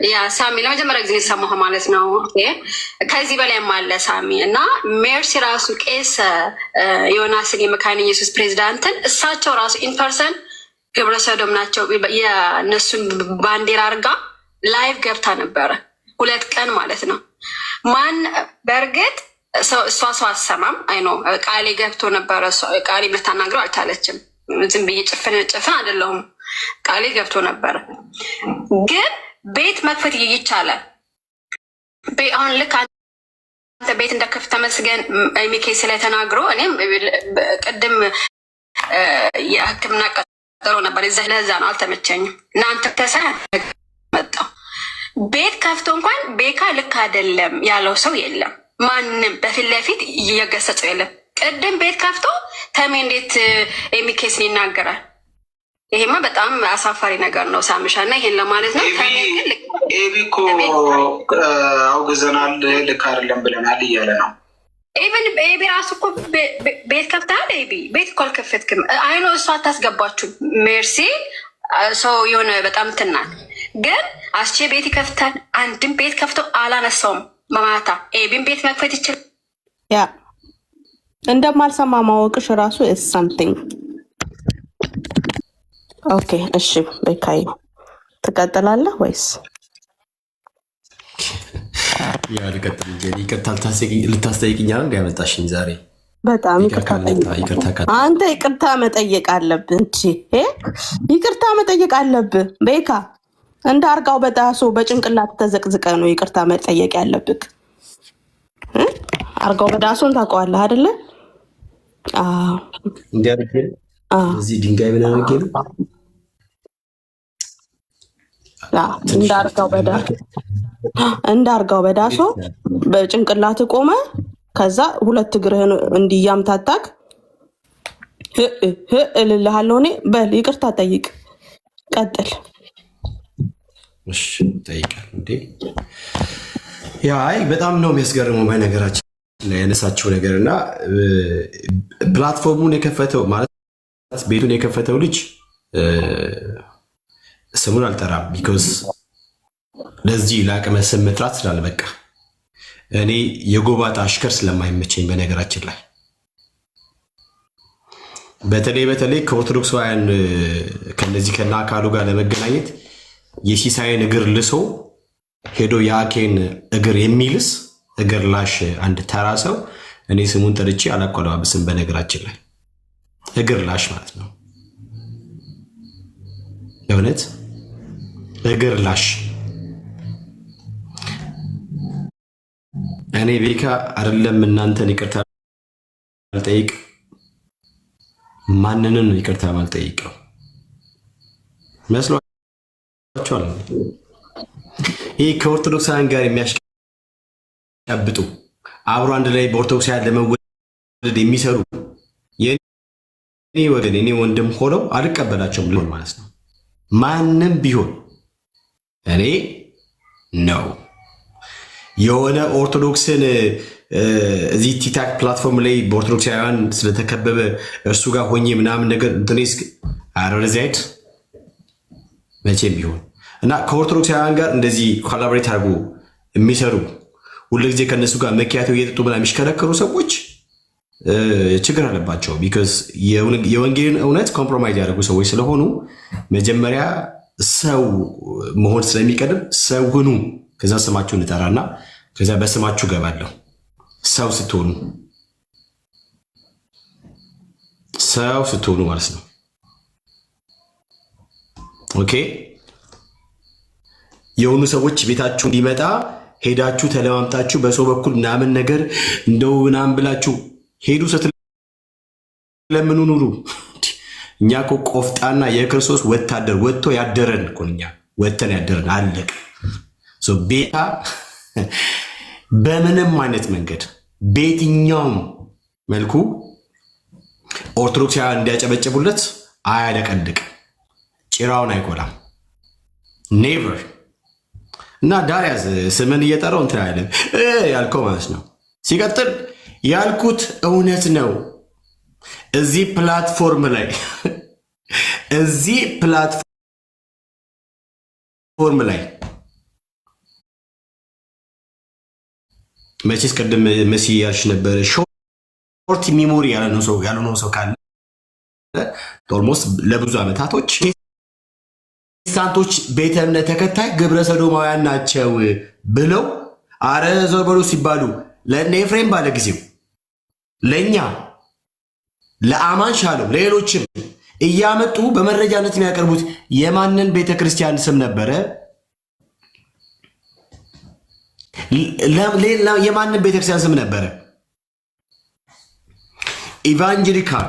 ያ ሳሚ ለመጀመሪያ ጊዜ የሰማሁ ማለት ነው። ከዚህ በላይ አለ ሳሚ እና ሜርሲ ራሱ ቄስ ዮናስን የመካነ ኢየሱስ ፕሬዚዳንትን እሳቸው ራሱ ኢንፐርሰን ግብረ ሰዶም ናቸው የእነሱን ባንዲራ አርጋ ላይቭ ገብታ ነበረ 2 ቀን ማለት ነው። ማን በእርግጥ እሷ ሰው አሰማም አይኖ ቃሌ ገብቶ ነበረ። ቃሌ ልታናግረው አልቻለችም። ዝም ብዬ ጭፍን አይደለሁም። ቃሌ ገብቶ ነበረ። ግን ቤት መክፈት ይቻላል። አሁን ልክ አንተ ቤት እንደከፍት ተመስገን ሚኬ ስለተናግሮ እኔም ቅድም የሕክምና ቀጠሮ ነበር። ለዛ ነው አልተመቸኝም። እናንተ ተሰ መጣው ቤት ከፍቶ እንኳን ቤካ ልክ አይደለም ያለው ሰው የለም። ማንም በፊት ለፊት እየገሰጸው የለም። ቅድም ቤት ከፍቶ ተሜ እንዴት ኤሚኬስን ይናገራል? ይሄማ በጣም አሳፋሪ ነገር ነው ሳምሻ። እና ይሄን ለማለት ነው። ኤቢ እኮ አውግዘናል፣ ልክ አይደለም ብለናል እያለ ነው። ኢቨን ኤቢ ራሱ እኮ ቤት ከፍተሃል። ኤቢ ቤት እኮ አልከፈትክም። አይኖ እሱ አታስገባችሁ ሜርሲ ሰው የሆነ በጣም ትናል። ግን አስቼ ቤት ይከፍታል። አንድም ቤት ከፍቶ አላነሳውም። ማማታ ኤቢን ቤት መክፈት ይችላል። ያ እንደማልሰማ ማወቅሽ ራሱ is something። ኦኬ እሺ፣ በካይ ትቀጥላለህ ወይስ? ያ ልቀጥል እንጂ ይቅርታ ልታስጠይቅኝ አይደል ያመጣሽኝ ዛሬ? በጣም ይቅርታ። አንተ ይቅርታ መጠየቅ አለብህ እንጂ ይቅርታ መጠየቅ አለብህ። ቤካ እንደ አርጋው በጣሶ በጭንቅላት ተዘቅዝቀ ነው ይቅርታ መጠየቅ ያለብህ። አርጋው በዳሶን ታውቀዋለህ አይደለ? እንዲያርገ እዚህ ድንጋይ ምን አድርጌ ነው እንዳርጋው በዳሶ በጭንቅላት ቆመ። ከዛ 2 እግርህን እንዲያምታታክ እልልሃለሁ እኔ። በል ይቅርታ ጠይቅ፣ ቀጥል። እሺ ጠይቃለሁ እንዴ። አይ በጣም ነው የሚያስገርመው በነገራችን ላይ ያነሳችው ነገር እና ፕላትፎርሙን የከፈተው ማለት ቤቱን የከፈተው ልጅ ስሙን አልጠራም፣ ቢኮዝ ለዚህ ለአቅመ ስም መጥራት ስላልበቃ እኔ የጎባጣ አሽከር ስለማይመቸኝ በነገራችን ላይ በተለይ ከኦርቶዶክሳውያን ከነዚህ ከና አካሉ ጋር ለመገናኘት የሲሳይን እግር ልሶ ሄዶ የአኬን እግር የሚልስ እግር ላሽ አንድ ተራ ሰው እኔ ስሙን ጠርቼ አላቆለባብስም። በነገራችን ላይ እግር ላሽ ማለት ነው የእውነት እግር ላሽ። እኔ ቤካ አይደለም እናንተን ይቅርታ አልጠይቅ፣ ማንንን ይቅርታ ማልጠይቀው መስሏችኋል? ይህ ከኦርቶዶክሳውያን ጋር የሚያሽቀብጡ አብሮ አንድ ላይ በኦርቶዶክሳውያን ለመወደድ የሚሰሩ የኔ ወገን የኔ ወንድም ሆነው አልቀበላቸውም ሊሆን ማለት ነው። ማንም ቢሆን እኔ ነው የሆነ ኦርቶዶክስን እዚህ ቲክታክ ፕላትፎርም ላይ በኦርቶዶክሳውያን ስለተከበበ እሱ ጋር ሆኜ ምናምን ነገር እንትኔስ አረረዚያድ መቼም ቢሆን እና ከኦርቶዶክሳውያን ጋር እንደዚህ ኮላቦሬት አድርጎ የሚሰሩ ሁልጊዜ ከነሱ ጋር መኪያተው እየጠጡ ምናምን የሚሽከረከሩ ሰዎች ችግር አለባቸው። ቢኮዝ የወንጌልን እውነት ኮምፕሮማይዝ ያደረጉ ሰዎች ስለሆኑ መጀመሪያ ሰው መሆን ስለሚቀድም ሰው ሁኑ። ከዛ ስማችሁን እንጠራና ከዛ በስማችሁ ገባለሁ። ሰው ስትሆኑ ማለት ነው። ኦኬ የሆኑ ሰዎች ቤታችሁ እንዲመጣ ሄዳችሁ ተለማምጣችሁ በሰው በኩል ምናምን ነገር እንደው ምናምን ብላችሁ ሄዱ ስትለምኑ ኑሩ። እኛ እኮ ቆፍጣና የክርስቶስ ወታደር ወጥቶ ያደረን እኮ እኛ ወተን ያደርን አለቅ ቤታ በምንም አይነት መንገድ በየትኛውም መልኩ ኦርቶዶክሳውያን እንዲያጨበጭቡለት አያደቀድቅ፣ ጭራውን አይቆላም። ኔቨር እና ዳርያዝ ስምን እየጠራው እንትን አይደለም ያልከው ማለት ነው። ሲቀጥል ያልኩት እውነት ነው። እዚህ ፕላትፎርም ላይ መቼስ ቅድም መሲ ያልሽ ነበር ሾርት ሚሞሪ ያልሆነው ሰው ካለ ኦልሞስት ለብዙ ዓመታቶች ፕሮቴስታንቶች ቤተ እምነት ተከታይ ግብረ ሰዶማውያን ናቸው ብለው አረ ዞር በሉ ሲባሉ ለእነ ኤፍሬም ባለ ጊዜው ለእኛ ለአማን ሻለው ለሌሎችም እያመጡ በመረጃነት የሚያቀርቡት የማንን ቤተክርስቲያን ስም ነበረ? የማንን ቤተክርስቲያን ስም ነበረ? ኢቫንጀሊካል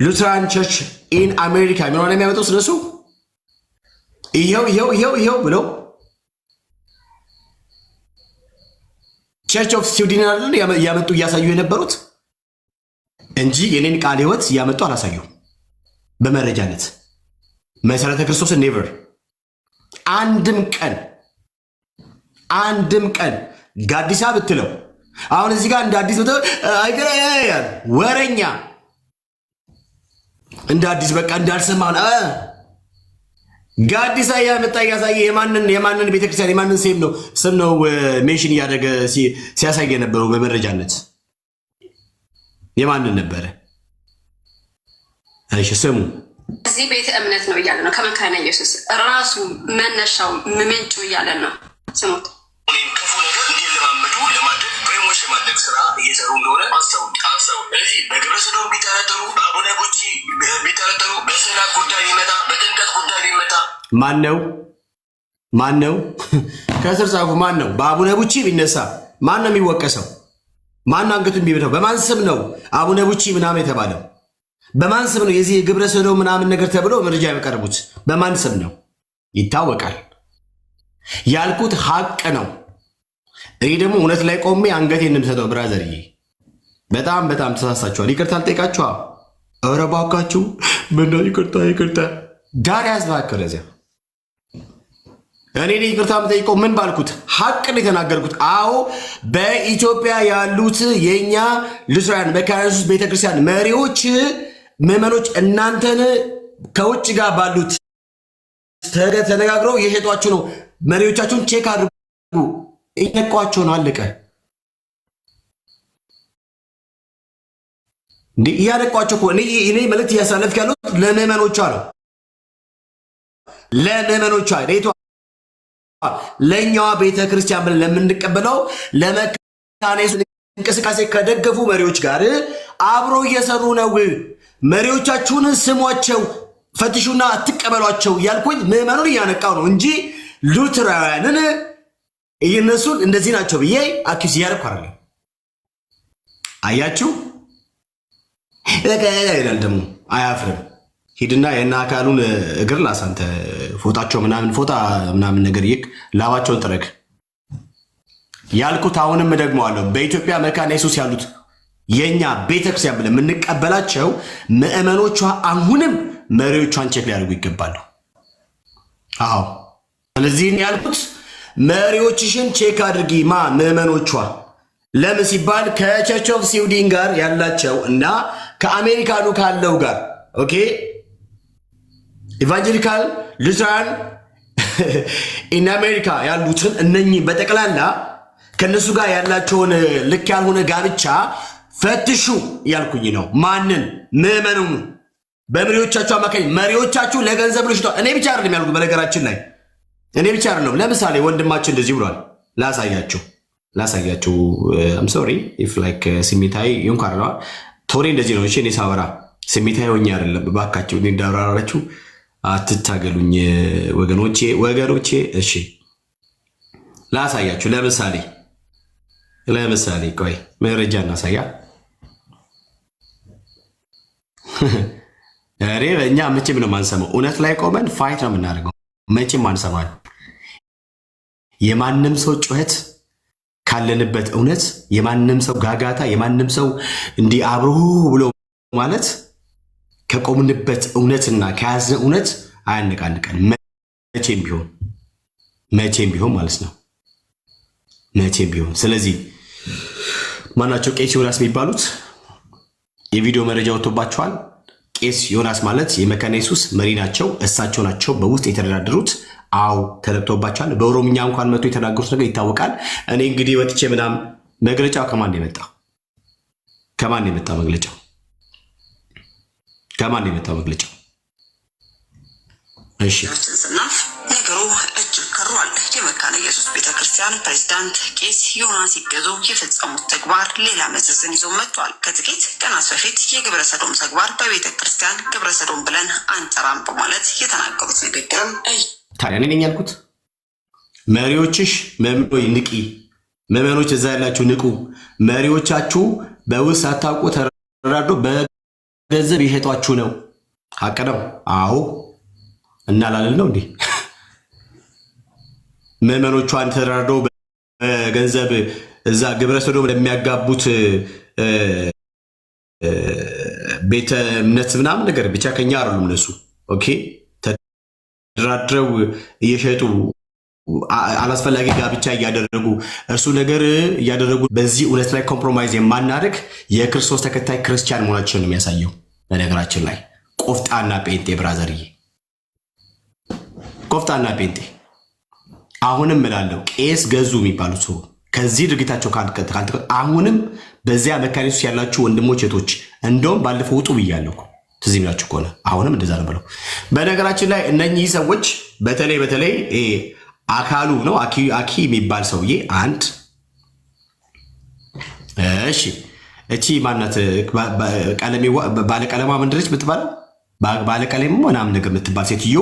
ሉትራን ቸርች ኢን አሜሪካ የሚሆነ የሚያመጡ ስለሱ ይኸው ብለው ቸርች ኦፍ ስዊድን አይደል እያመጡ እያሳዩ የነበሩት እንጂ የኔን ቃለ ሕይወት እያመጡ አላሳዩ። በመረጃነት መሰረተ ክርስቶስ ኔቨር አንድም ቀን ጋዲሳ ብትለው አሁን እዚህ ጋር እንደ አዲስ ወረኛ እንደ አዲስ በቃ እንዳልሰማ ጋዲሳ ያመጣ ያሳየ የማንን ቤተክርስቲያን የማንን ስም ነው ሜንሽን እያደረገ ሲያሳይ የነበረው በመረጃነት የማንን ነበረ? እሺ ስሙ እዚህ ቤተ እምነት ነው እያለ ነው። ከመካነ ኢየሱስ ራሱ መነሻው ምንጩ እያለ ነው። ስሙት። ክፉ ነገር እንዲለማመዱ ለማድረግ ብሬሞሽ የማድረግ ስራ እየሰሩ እንደሆነ አስተውል። ስለዚህ በግብረ ሰዶም ቢጠረጠሩ፣ በአቡነ ቡቺ ቢጠረጠሩ፣ በሰላት ጉዳይ ቢመጣ፣ በጥምቀት ጉዳይ ቢመጣ ማን ነው? ከስር ጻፉ። ማን ነው? በአቡነ ቡቺ ቢነሳ ማን ነው የሚወቀሰው? ማን አንገቱን ቢበታው? በማን ስም ነው አቡነ ቡቺ ምናምን የተባለው? በማን ስም ነው የዚህ ግብረ ሰዶም ምናምን ነገር ተብሎ መረጃ ያቀርቡት? በማን ስም ነው? ይታወቃል። ያልኩት ሀቅ ነው። እኔ ደግሞ እውነት ላይ ቆሜ አንገቴን የምሰጠው ብራዘርዬ፣ በጣም ተሳሳችኋል። ይቅርታ አልጠይቃችኋ። ኧረ እባካችሁ ምነው ይቅርታ ዳር ያዝባከረ እዚያ እኔ ይቅርታ የምጠይቀው ምን ባልኩት ሀቅ ነው የተናገርኩት። አዎ በኢትዮጵያ ያሉት የኛ ሉትራን መካነ ኢየሱስ ቤተክርስቲያን መሪዎች ምዕመኖች እናንተን ከውጭ ጋር ባሉት ተነጋግረው የሸጧችሁ ነው። መሪዎቻችሁን ቼክ አድርጉ። እየነቋቸው ነው። አለቀ እንዴ? እያነቋቸው እኮ እኔ መልእክት እያሳለፍክ ያሉት ለምዕመኖቿ ነው። ለምዕመኖቿ ለእኛዋ ቤተ ክርስቲያን ብለን ለምንቀበለው ለመካነ ኢየሱስ እንቅስቃሴ ከደገፉ መሪዎች ጋር አብረው እየሰሩ ነው። መሪዎቻችሁን ስሟቸው፣ ፈትሹና አትቀበሏቸው እያልኩኝ ምዕመኑን እያነቃው ነው እንጂ ሉትራውያንን እነሱን እንደዚህ ናቸው ብዬ አኪስ እያደረኩ አይደለም። አያችሁ ይላል ደግሞ አያፍርም። ሂድና የእነ አካሉን እግር ላሳንተ ፎጣቸው ምናምን ነገር ይክ ላባቸውን ጥረግ ያልኩት አሁንም ደግመዋለሁ። በኢትዮጵያ መካነ ኢየሱስ ያሉት የኛ ቤተክርስቲያን ብለን የምንቀበላቸው ምዕመኖቿ አሁንም መሪዎቿን ቼክ ሊያደርጉ ይገባሉ። አዎ ስለዚህ ያልኩት መሪዎችሽን ቼክ አድርጊ። ምዕመኖቿ ለምን ሲባል ከቸርች ኦፍ ስዊድን ጋር ያላቸው እና ከአሜሪካኑ ካለው ጋር ኦኬ ኢቫንጀሊካል ሉትራን ኢን አሜሪካ ያሉትን እነኚህ በጠቅላላ ከነሱ ጋር ያላቸውን ልክ ያልሆነ ጋብቻ ፈትሹ ያልኩኝ ነው። ማንን? ምዕመኑን በመሪዎቻቸው አማካኝ መሪዎቻችሁ ለገንዘብ ልሽቷ። እኔ ብቻ አይደለም ያልኩት፣ በነገራችን ላይ እኔ ብቻ አይደለም። ለምሳሌ ወንድማችን እንደዚህ ብሏል። ላሳያችሁ አም ሶሪ ኢፍ ላይክ ስሜታዊ ይንኳርላ ቶሬ እንደዚህ ነው። እሺ እኔ ሳወራ ስሜታዊ ሆኜ አይደለም። ባካችሁ እኔ እንዳብራራችሁ አትታገሉኝ ወገኖቼ። እሺ ላሳያችሁ። ለምሳሌ ቆይ መረጃ እናሳያ። እኔ በእኛ መቼም ነው የማንሰማው። እውነት ላይ ቆመን ፋይት ነው የምናደርገው። መቼም አንሰማል። የማንም ሰው ጩኸት ካለንበት እውነት፣ የማንም ሰው ጋጋታ፣ የማንም ሰው እንዲህ አብሮ ብሎ ማለት ከቆምንበት እውነትና ከያዝነ እውነት አያነቃንቀን መቼም ቢሆን ማለት ነው። መቼም ቢሆን። ስለዚህ ማናቸው ቄስ ዮናስ የሚባሉት የቪዲዮ መረጃ ወጥቶባቸዋል። ቄስ ዮናስ ማለት የመካነ ኢየሱስ መሪ ናቸው። እሳቸው ናቸው በውስጥ የተደራደሩት። አው ተለብቶባቸዋል። በኦሮምኛ እንኳን መጥቶ የተናገሩት ነገር ይታወቃል። እኔ እንግዲህ ወጥቼ ምናምን መግለጫው ከማን የመጣው መግለጫው ከማን የመጣው መግለጫው? እሺ ስናልፍ ነገሩ እጅግ ከሯል። የመካነ ኢየሱስ ቤተክርስቲያን ፕሬዝዳንት ቄስ ዮናስ ይገዙ የፈጸሙት ተግባር ሌላ መዘዝን ይዞ መጥቷል። ከጥቂት ቀናት በፊት የግብረ ሰዶም ተግባር በቤተ ክርስቲያን ግብረ ሰዶም ብለን አንጠራም በማለት የተናገሩት ንግግርም ታዲያ እኔ ነኝ ያልኩት? መሪዎችሽ መምኖይ ንቂ፣ መመኖች እዛ ያላችሁ ንቁ። መሪዎቻችሁ በውስጥ ሳታውቁ ተራዶ በገንዘብ ይሸጧችሁ ነው። ሀቅ ነው። አዎ እናላለን ነው እንዴ? ምዕመኖቿን ተራድረው በገንዘብ እዛ ግብረ ሰዶም ለሚያጋቡት ቤተ እምነት ምናምን ነገር ብቻ ከኛ አይደሉም እነሱ። ኦኬ ተደራድረው እየሸጡ አላስፈላጊ ጋብቻ እያደረጉ እርሱ ነገር እያደረጉ በዚህ እውነት ላይ ኮምፕሮማይዝ የማናደርግ የክርስቶስ ተከታይ ክርስቲያን መሆናቸውን የሚያሳየው። በነገራችን ላይ ቆፍጣና ጴንጤ ብራዘርዬ፣ ቆፍጣና ጴንጤ አሁንም እላለሁ ቄስ ገዙ የሚባሉት ሰው ከዚህ ድርጊታቸው ካልተቀጠሉ አሁንም በዚያ መካነ ኢየሱስ ያላችሁ ወንድሞች እህቶች፣ እንደውም ባለፈው ውጡ ብያለሁ። ትዝ ይላችሁ ከሆነ አሁንም እንደዛ ነው ብለው። በነገራችን ላይ እነኚህ ሰዎች በተለይ አካሉ ነው አኪ የሚባል ሰውዬ አንድ እሺ፣ እቺ ማናት ባለቀለማ ምንድነች የምትባለው? ባለቀለማ ምናምን ነገር የምትባል ሴትዮ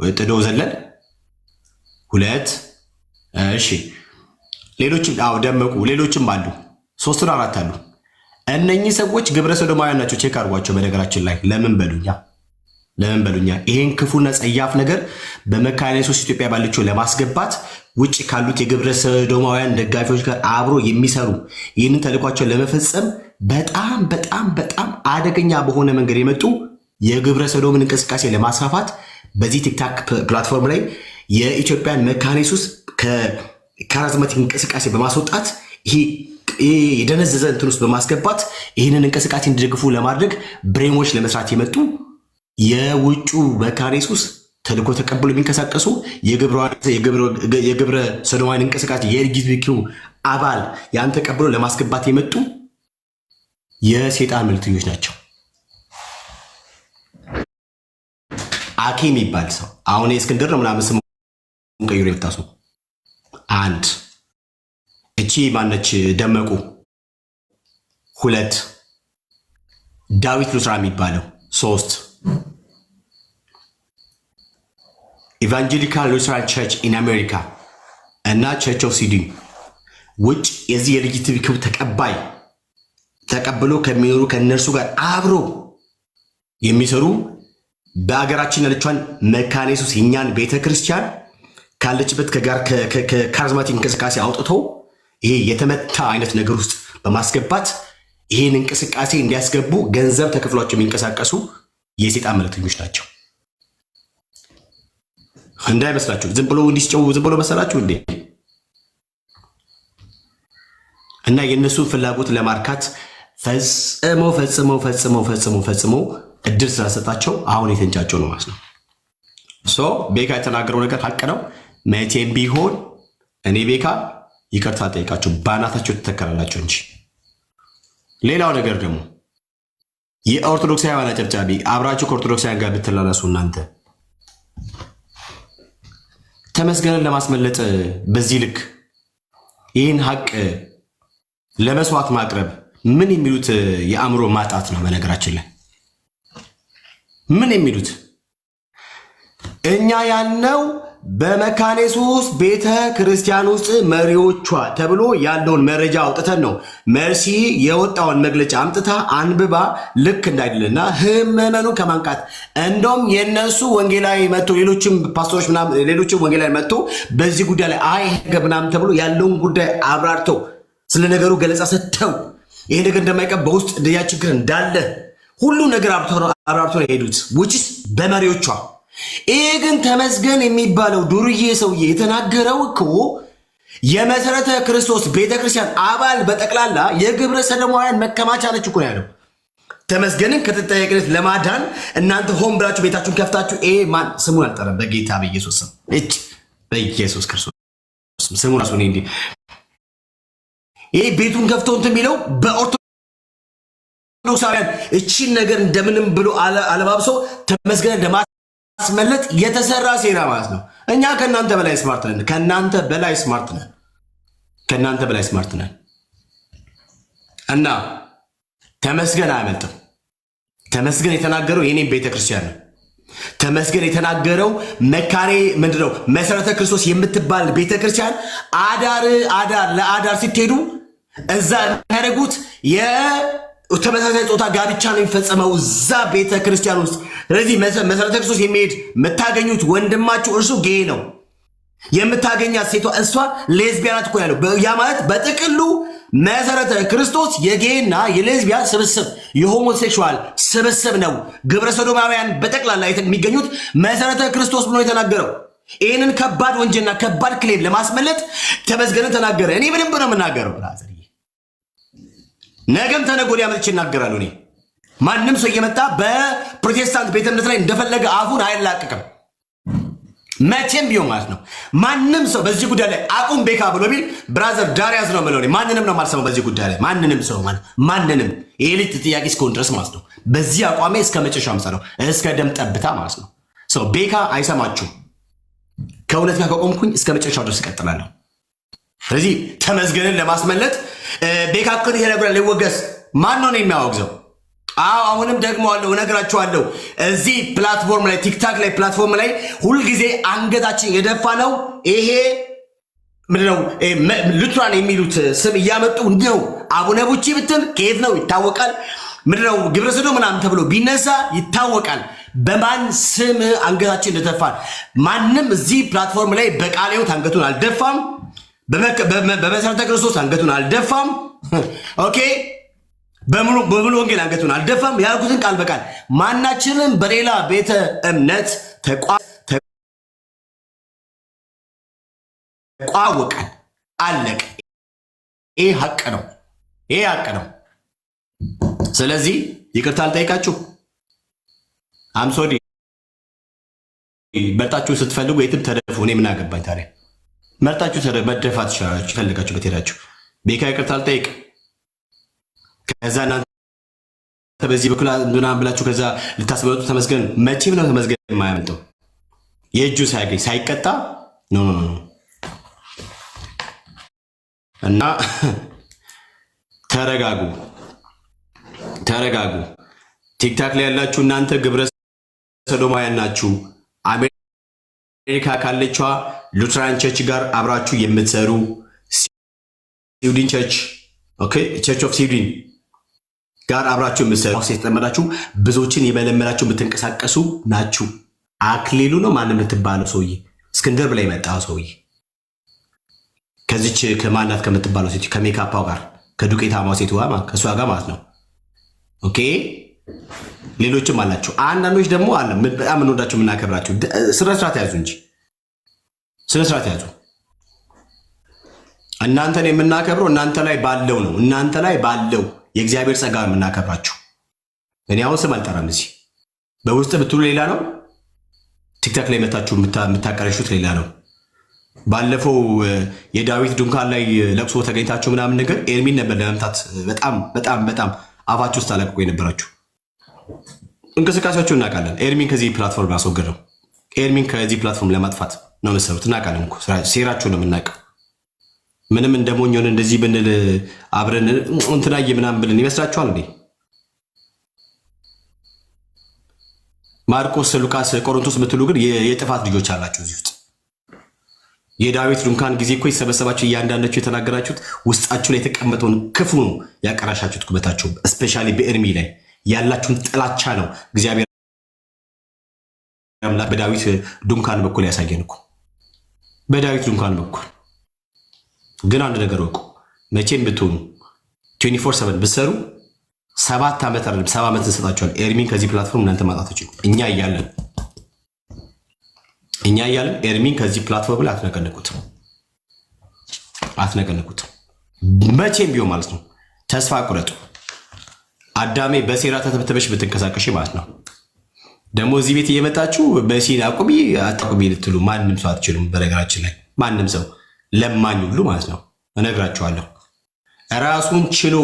ጥደው ዘለል ሁለት እሺ፣ ሌሎችም ደመቁ፣ ሌሎችም አሉ፣ 3 እና 4 አሉ። እነኚህ ሰዎች ግብረ ሰዶማውያን ናቸው። ቼክ አድርጓቸው። በነገራችን ላይ ለምን በሉኛ ይሄን ክፉና ጸያፍ ነገር በመካነ ኢየሱስ ኢትዮጵያ ባለችው ለማስገባት ውጭ ካሉት የግብረ ሰዶማውያን ደጋፊዎች ጋር አብሮ የሚሰሩ ይህንን ተልኳቸውን ለመፈጸም በጣም በጣም በጣም አደገኛ በሆነ መንገድ የመጡ የግብረ ሰዶምን እንቅስቃሴ ለማስፋፋት በዚህ ቲክታክ ፕላትፎርም ላይ የኢትዮጵያን መካነ ኢየሱስ ከካሪዝማቲክ እንቅስቃሴ በማስወጣት ይሄ የደነዘዘ እንትን ውስጥ በማስገባት ይህንን እንቅስቃሴ እንዲደግፉ ለማድረግ ብሬሞች ለመስራት የመጡ የውጩ መካነ ኢየሱስ ተልኮ ተቀብሎ የሚንቀሳቀሱ የግብረ ሰዶማውያን እንቅስቃሴ የኤልጂቢቲኪው አባል ያን ተቀብሎ ለማስገባት የመጡ የሴጣን መልእክተኞች ናቸው። አኬ የሚባል ሰው አሁን የእስክንድር ነው ምናምን ስሙ ቀይሮ የምታሱ አንድ እቺ ማነች ደመቁ ሁለት ዳዊት ሉትራ የሚባለው 3 ኢቫንጀሊካል ሉትራን ቸርች ኢን አሜሪካ እና ቸርች ኦፍ ሲድኒ ውጭ የዚህ የሌጂቲቪቲው ተቀብሎ ከሚኖሩ ከእነርሱ ጋር አብሮ የሚሰሩ በአገራችን ያለቿን መካነ ኢየሱስ የኛን ቤተክርስቲያን ካለችበት ከካሪዝማቲክ እንቅስቃሴ አውጥቶ ይሄ የተመታ አይነት ነገር ውስጥ በማስገባት ይሄን እንቅስቃሴ እንዲያስገቡ ገንዘብ ተከፍሏቸው የሚንቀሳቀሱ የሴጣን መልእክተኞች ናቸው። እንዳይመስላችሁ ዝም ብሎ እንዲስጨው ዝም ብሎ መሰላችሁ እንዴ? እና የእነሱን ፍላጎት ለማርካት ፈጽሞ እድል ስላሰጣቸው አሁን የተንጫቸው ነው ማለት ነው። ቤካ የተናገረው ነገር ሀቅ ነው። መቼም ቢሆን እኔ ቤካ ይቅርታ ጠይቃቸው ባናታቸው ትተከላላቸው እንጂ። ሌላው ነገር ደግሞ የኦርቶዶክሳውያን አጨብጫቢ አብራችሁ ከኦርቶዶክሳውያን ጋር ብትላላሱ እናንተ ተመስገንን ለማስመለጥ በዚህ ልክ ይህን ሀቅ ለመስዋዕት ማቅረብ ምን የሚሉት የአእምሮ ማጣት ነው። በነገራችን ላይ ምን የሚሉት እኛ ያልነው በመካነ ኢየሱስ ቤተ ክርስቲያን ውስጥ መሪዎቿ ተብሎ ያለውን መረጃ አውጥተን ነው መርሲ የወጣውን መግለጫ አምጥታ አንብባ ልክ እንዳይደለና ህመመኑ ከማንቃት እንደውም የነሱ ወንጌላዊ መጥቶ ሌሎችም ፓስተሮች ምናምን ሌሎችም ወንጌላዊ መጥቶ በዚህ ጉዳይ ላይ አይ ገብናም ተብሎ ያለውን ጉዳይ አብራርተው ስለ ነገሩ ገለጻ ሰጥተው ይሄ ነገር እንደማይቀር በውስጥ እንደያ ችግር እንዳለ ሁሉ ነገር አብራርተው ነው የሄዱት ውጭስ በመሪዎቿ። ይሄ ግን ተመስገን የሚባለው ዱርዬ ሰውዬ የተናገረው እኮ የመሰረተ ክርስቶስ ቤተክርስቲያን አባል በጠቅላላ የግብረ ሰዶማውያን መከማቻ ነች እኮ ያለው። ተመስገንን ከተጠያቂነት ለማዳን እናንተ ሆን ብላችሁ ቤታችሁን ከፍታችሁ ይሄ ማን ስሙን አልጠራም። በጌታ በኢየሱስ ስም በኢየሱስ ክርስቶስ ስሙን ራሱ እንዴ ይሄ ቤቱን ከፍቶ እንትን የሚለው በኦርቶዶክሳውያን እቺን ነገር እንደምንም ብሎ አለባብሶ ተመስገን ለማስመለጥ የተሰራ ሴራ ማለት ነው። እኛ ከናንተ በላይ ስማርት ነን። ከናንተ በላይ ስማርት ነን እና ተመስገን አያመልጥም። ተመስገን የተናገረው የኔም ቤተክርስቲያን ነው። ተመስገን የተናገረው መካሬ ምንድነው መሰረተ ክርስቶስ የምትባል ቤተክርስቲያን ለአዳር ስትሄዱ እዛ የሚያደርጉት የተመሳሳይ ጾታ ጋብቻ ነው የሚፈጸመው እዛ ቤተክርስቲያን ውስጥ። ስለዚህ መሰረተ ክርስቶስ የሚሄድ የምታገኙት ወንድማችሁ እርሱ ጌ ነው። የምታገኛት ሴቷ እሷ ሌዝቢያናት እኮ ያለው ያ ማለት በጥቅሉ መሰረተ ክርስቶስ የጌና የሌዝቢያን ስብስብ የሆሞሴክሹዋል ስብስብ ነው። ግብረ ሰዶማውያን በጠቅላላ የሚገኙት መሰረተ ክርስቶስ ብሎ የተናገረው ይህንን ከባድ ወንጀልና ከባድ ክሌም ለማስመለጥ ተመስገን ተናገረ። እኔ ምንም ብለው የምናገረው ብራዘር ነገም ተነገ ወዲያ መጥቼ እናገራለሁ። እኔ ማንም ሰው እየመጣ በፕሮቴስታንት ቤተ እምነት ላይ እንደፈለገ አፉን አይላቀቅም መቼም ቢሆን ማለት ነው። ማንም ሰው በዚህ ጉዳይ ላይ አቁም ቤካ ብሎ ቢል ብራዘር ዳሪያዝ ነው የምለው። ማንንም ነው የማልሰማው በዚህ ጉዳይ ላይ ማንንም ሰው ማንንም ይሄ ልጅ ጥያቄ እስከሆን ድረስ ማለት ነው። በዚህ አቋሜ እስከ መጨረሻ ምሰለው እስከ ደም ጠብታ ማለት ነው። ሰው ቤካ አይሰማችሁም። ከእውነት ጋር ከቆምኩኝ እስከ መጨረሻው ድረስ እቀጥላለሁ። ስለዚህ ተመስገንን ለማስመለጥ ቤካ እኮ ይሄ ነገር ሊወገስ ማን ነው የሚያወግዘው? አሁንም ደግሞ አለው እነግራችኋለሁ። እዚህ ፕላትፎርም ላይ ቲክታክ ላይ ፕላትፎርም ላይ ሁልጊዜ አንገታችን የደፋ ነው። ይሄ ምንድነው ሉትራን የሚሉት ስም እያመጡ ነው። አቡነ ቡቺ ብትል ከየት ነው ይታወቃል። ምንድነው ግብረ ሰዶም ምናምን ተብሎ ቢነሳ ይታወቃል። በማን ስም አንገታችን እንደተፋን ማንም እዚህ ፕላትፎርም ላይ በቃለ ሕይወት አንገቱን አልደፋም። በመሰረተ ክርስቶስ አንገቱን አልደፋም። ኦኬ በሙሉ ወንጌል አንገቱን አልደፋም። ያልኩትን ቃል በቃል ማናችንም በሌላ ቤተ እምነት ተቋወቀን አለቅ። ይሄ ሀቅ ነው። ስለዚህ ይቅርታ አልጠይቃችሁ። አምሶዲ መርጣችሁ ስትፈልጉ የትም ተደፉ። እኔ ምን አገባኝ ታዲያ? መርጣችሁ መደፋት ትችላላችሁ። ፈልጋችሁ በትሄዳችሁ ቤካ ይቅርታ አልጠይቅ። ከዛ እናንተ በዚህ በኩል ምናምን ብላችሁ ከዛ ልታስበጡ ተመስገን። መቼም ነው ተመስገን የማያመልጠው የእጁ ሳያገኝ ሳይቀጣ ኖ እና ተረጋጉ። ቲክታክ ላይ ያላችሁ እናንተ ግብረ ሰዶማውያን ናችሁ። አሜሪካ ካለችዋ ሉትራን ቸርች ጋር አብራችሁ የምትሰሩ ስዊድን ቸርች ቸርች ኦፍ ስዊድን ጋር አብራችሁ የምትሰሩ የተጠመዳችሁ ብዙዎችን የመለመላችሁ የምትንቀሳቀሱ ናችሁ። አክሊሉ ነው ማንም የምትባለው ሰውዬ እስክንድር ብላ የመጣው ሰውዬ ከዚች ከማናት ከምትባለው ሴት ከሜካፓው ጋር ከዱቄታማ ሴት ከእሷ ጋር ማለት ነው። ኦኬ ሌሎችም አላችሁ። አንዳንዶች ደግሞ አለ በጣም እንወዳችሁ የምናከብራችሁ። ስነስርዓት ያዙ እንጂ ስነስርዓት ያዙ። እናንተን የምናከብረው እናንተ ላይ ባለው ነው። እናንተ ላይ ባለው የእግዚአብሔር ጸጋ የምናከብራችሁ። እኔ አሁን ስም አልጠራም። እዚህ በውስጥ ብትሉ ሌላ ነው። ቲክታክ ላይ መታችሁ የምታቀረሹት ሌላ ነው። ባለፈው የዳዊት ድንኳን ላይ ለቅሶ ተገኝታችሁ ምናምን ነገር ኤርሚን ነበር ለመምታት በጣም አፋችሁ ውስጥ አለቅቆ የነበራችሁ። እንቅስቃሴያችሁ እናውቃለን። ኤርሚን ከዚህ ፕላትፎርም ያስወገደው ኤርሚን ከዚህ ፕላትፎርም ለማጥፋት ነው መሰሩት። እናውቃለን እኮ ሴራችሁ ነው የምናውቀው። ምንም እንደሞኝ ሆነ እንደዚህ ብንል አብረን እንትናየ ምናምን ብልን ይመስላችኋል እንዴ? ማርቆስ፣ ሉቃስ፣ ቆሮንቶስ የምትሉ ግን የጥፋት ልጆች አላችሁ እዚህ ውስጥ የዳዊት ድንኳን ጊዜ እኮ የሰበሰባችሁ እያንዳንዳችሁ የተናገራችሁት ውስጣችሁ ላይ የተቀመጠውን ክፉ ነው ያቀራሻችሁት። ኩበታችሁ እስፔሻሊ በኤርሚ ላይ ያላችሁን ጥላቻ ነው እግዚአብሔር አምላክ በዳዊት ድንኳን በኩል ያሳየን እኮ። በዳዊት ድንኳን በኩል ግን አንድ ነገር ወቁ፣ መቼም ብትሆኑ 24/7 ብትሰሩ 7 ዓመት አይደለም 7 ዓመት እንሰጣችኋል። ኤርሚን ከዚህ ፕላትፎርም እናንተ ማጣት ትችሉ። እኛ እያለን ኤርሚን ከዚህ ፕላትፎርም ላይ አትነቀንቁትም መቼም ቢሆን ማለት ነው። ተስፋ ቁረጡ። አዳሜ በሴራ ተተበተበሽ ብትንቀሳቀሽ ማለት ነው። ደግሞ እዚህ ቤት እየመጣችሁ በሲን አቁሚ አጥቁሚ ልትሉ ማንም ሰው አትችሉም። በነገራችን ላይ ማንም ሰው ለማኝ ሁሉ ማለት ነው እነግራችኋለሁ። ራሱን ችሎ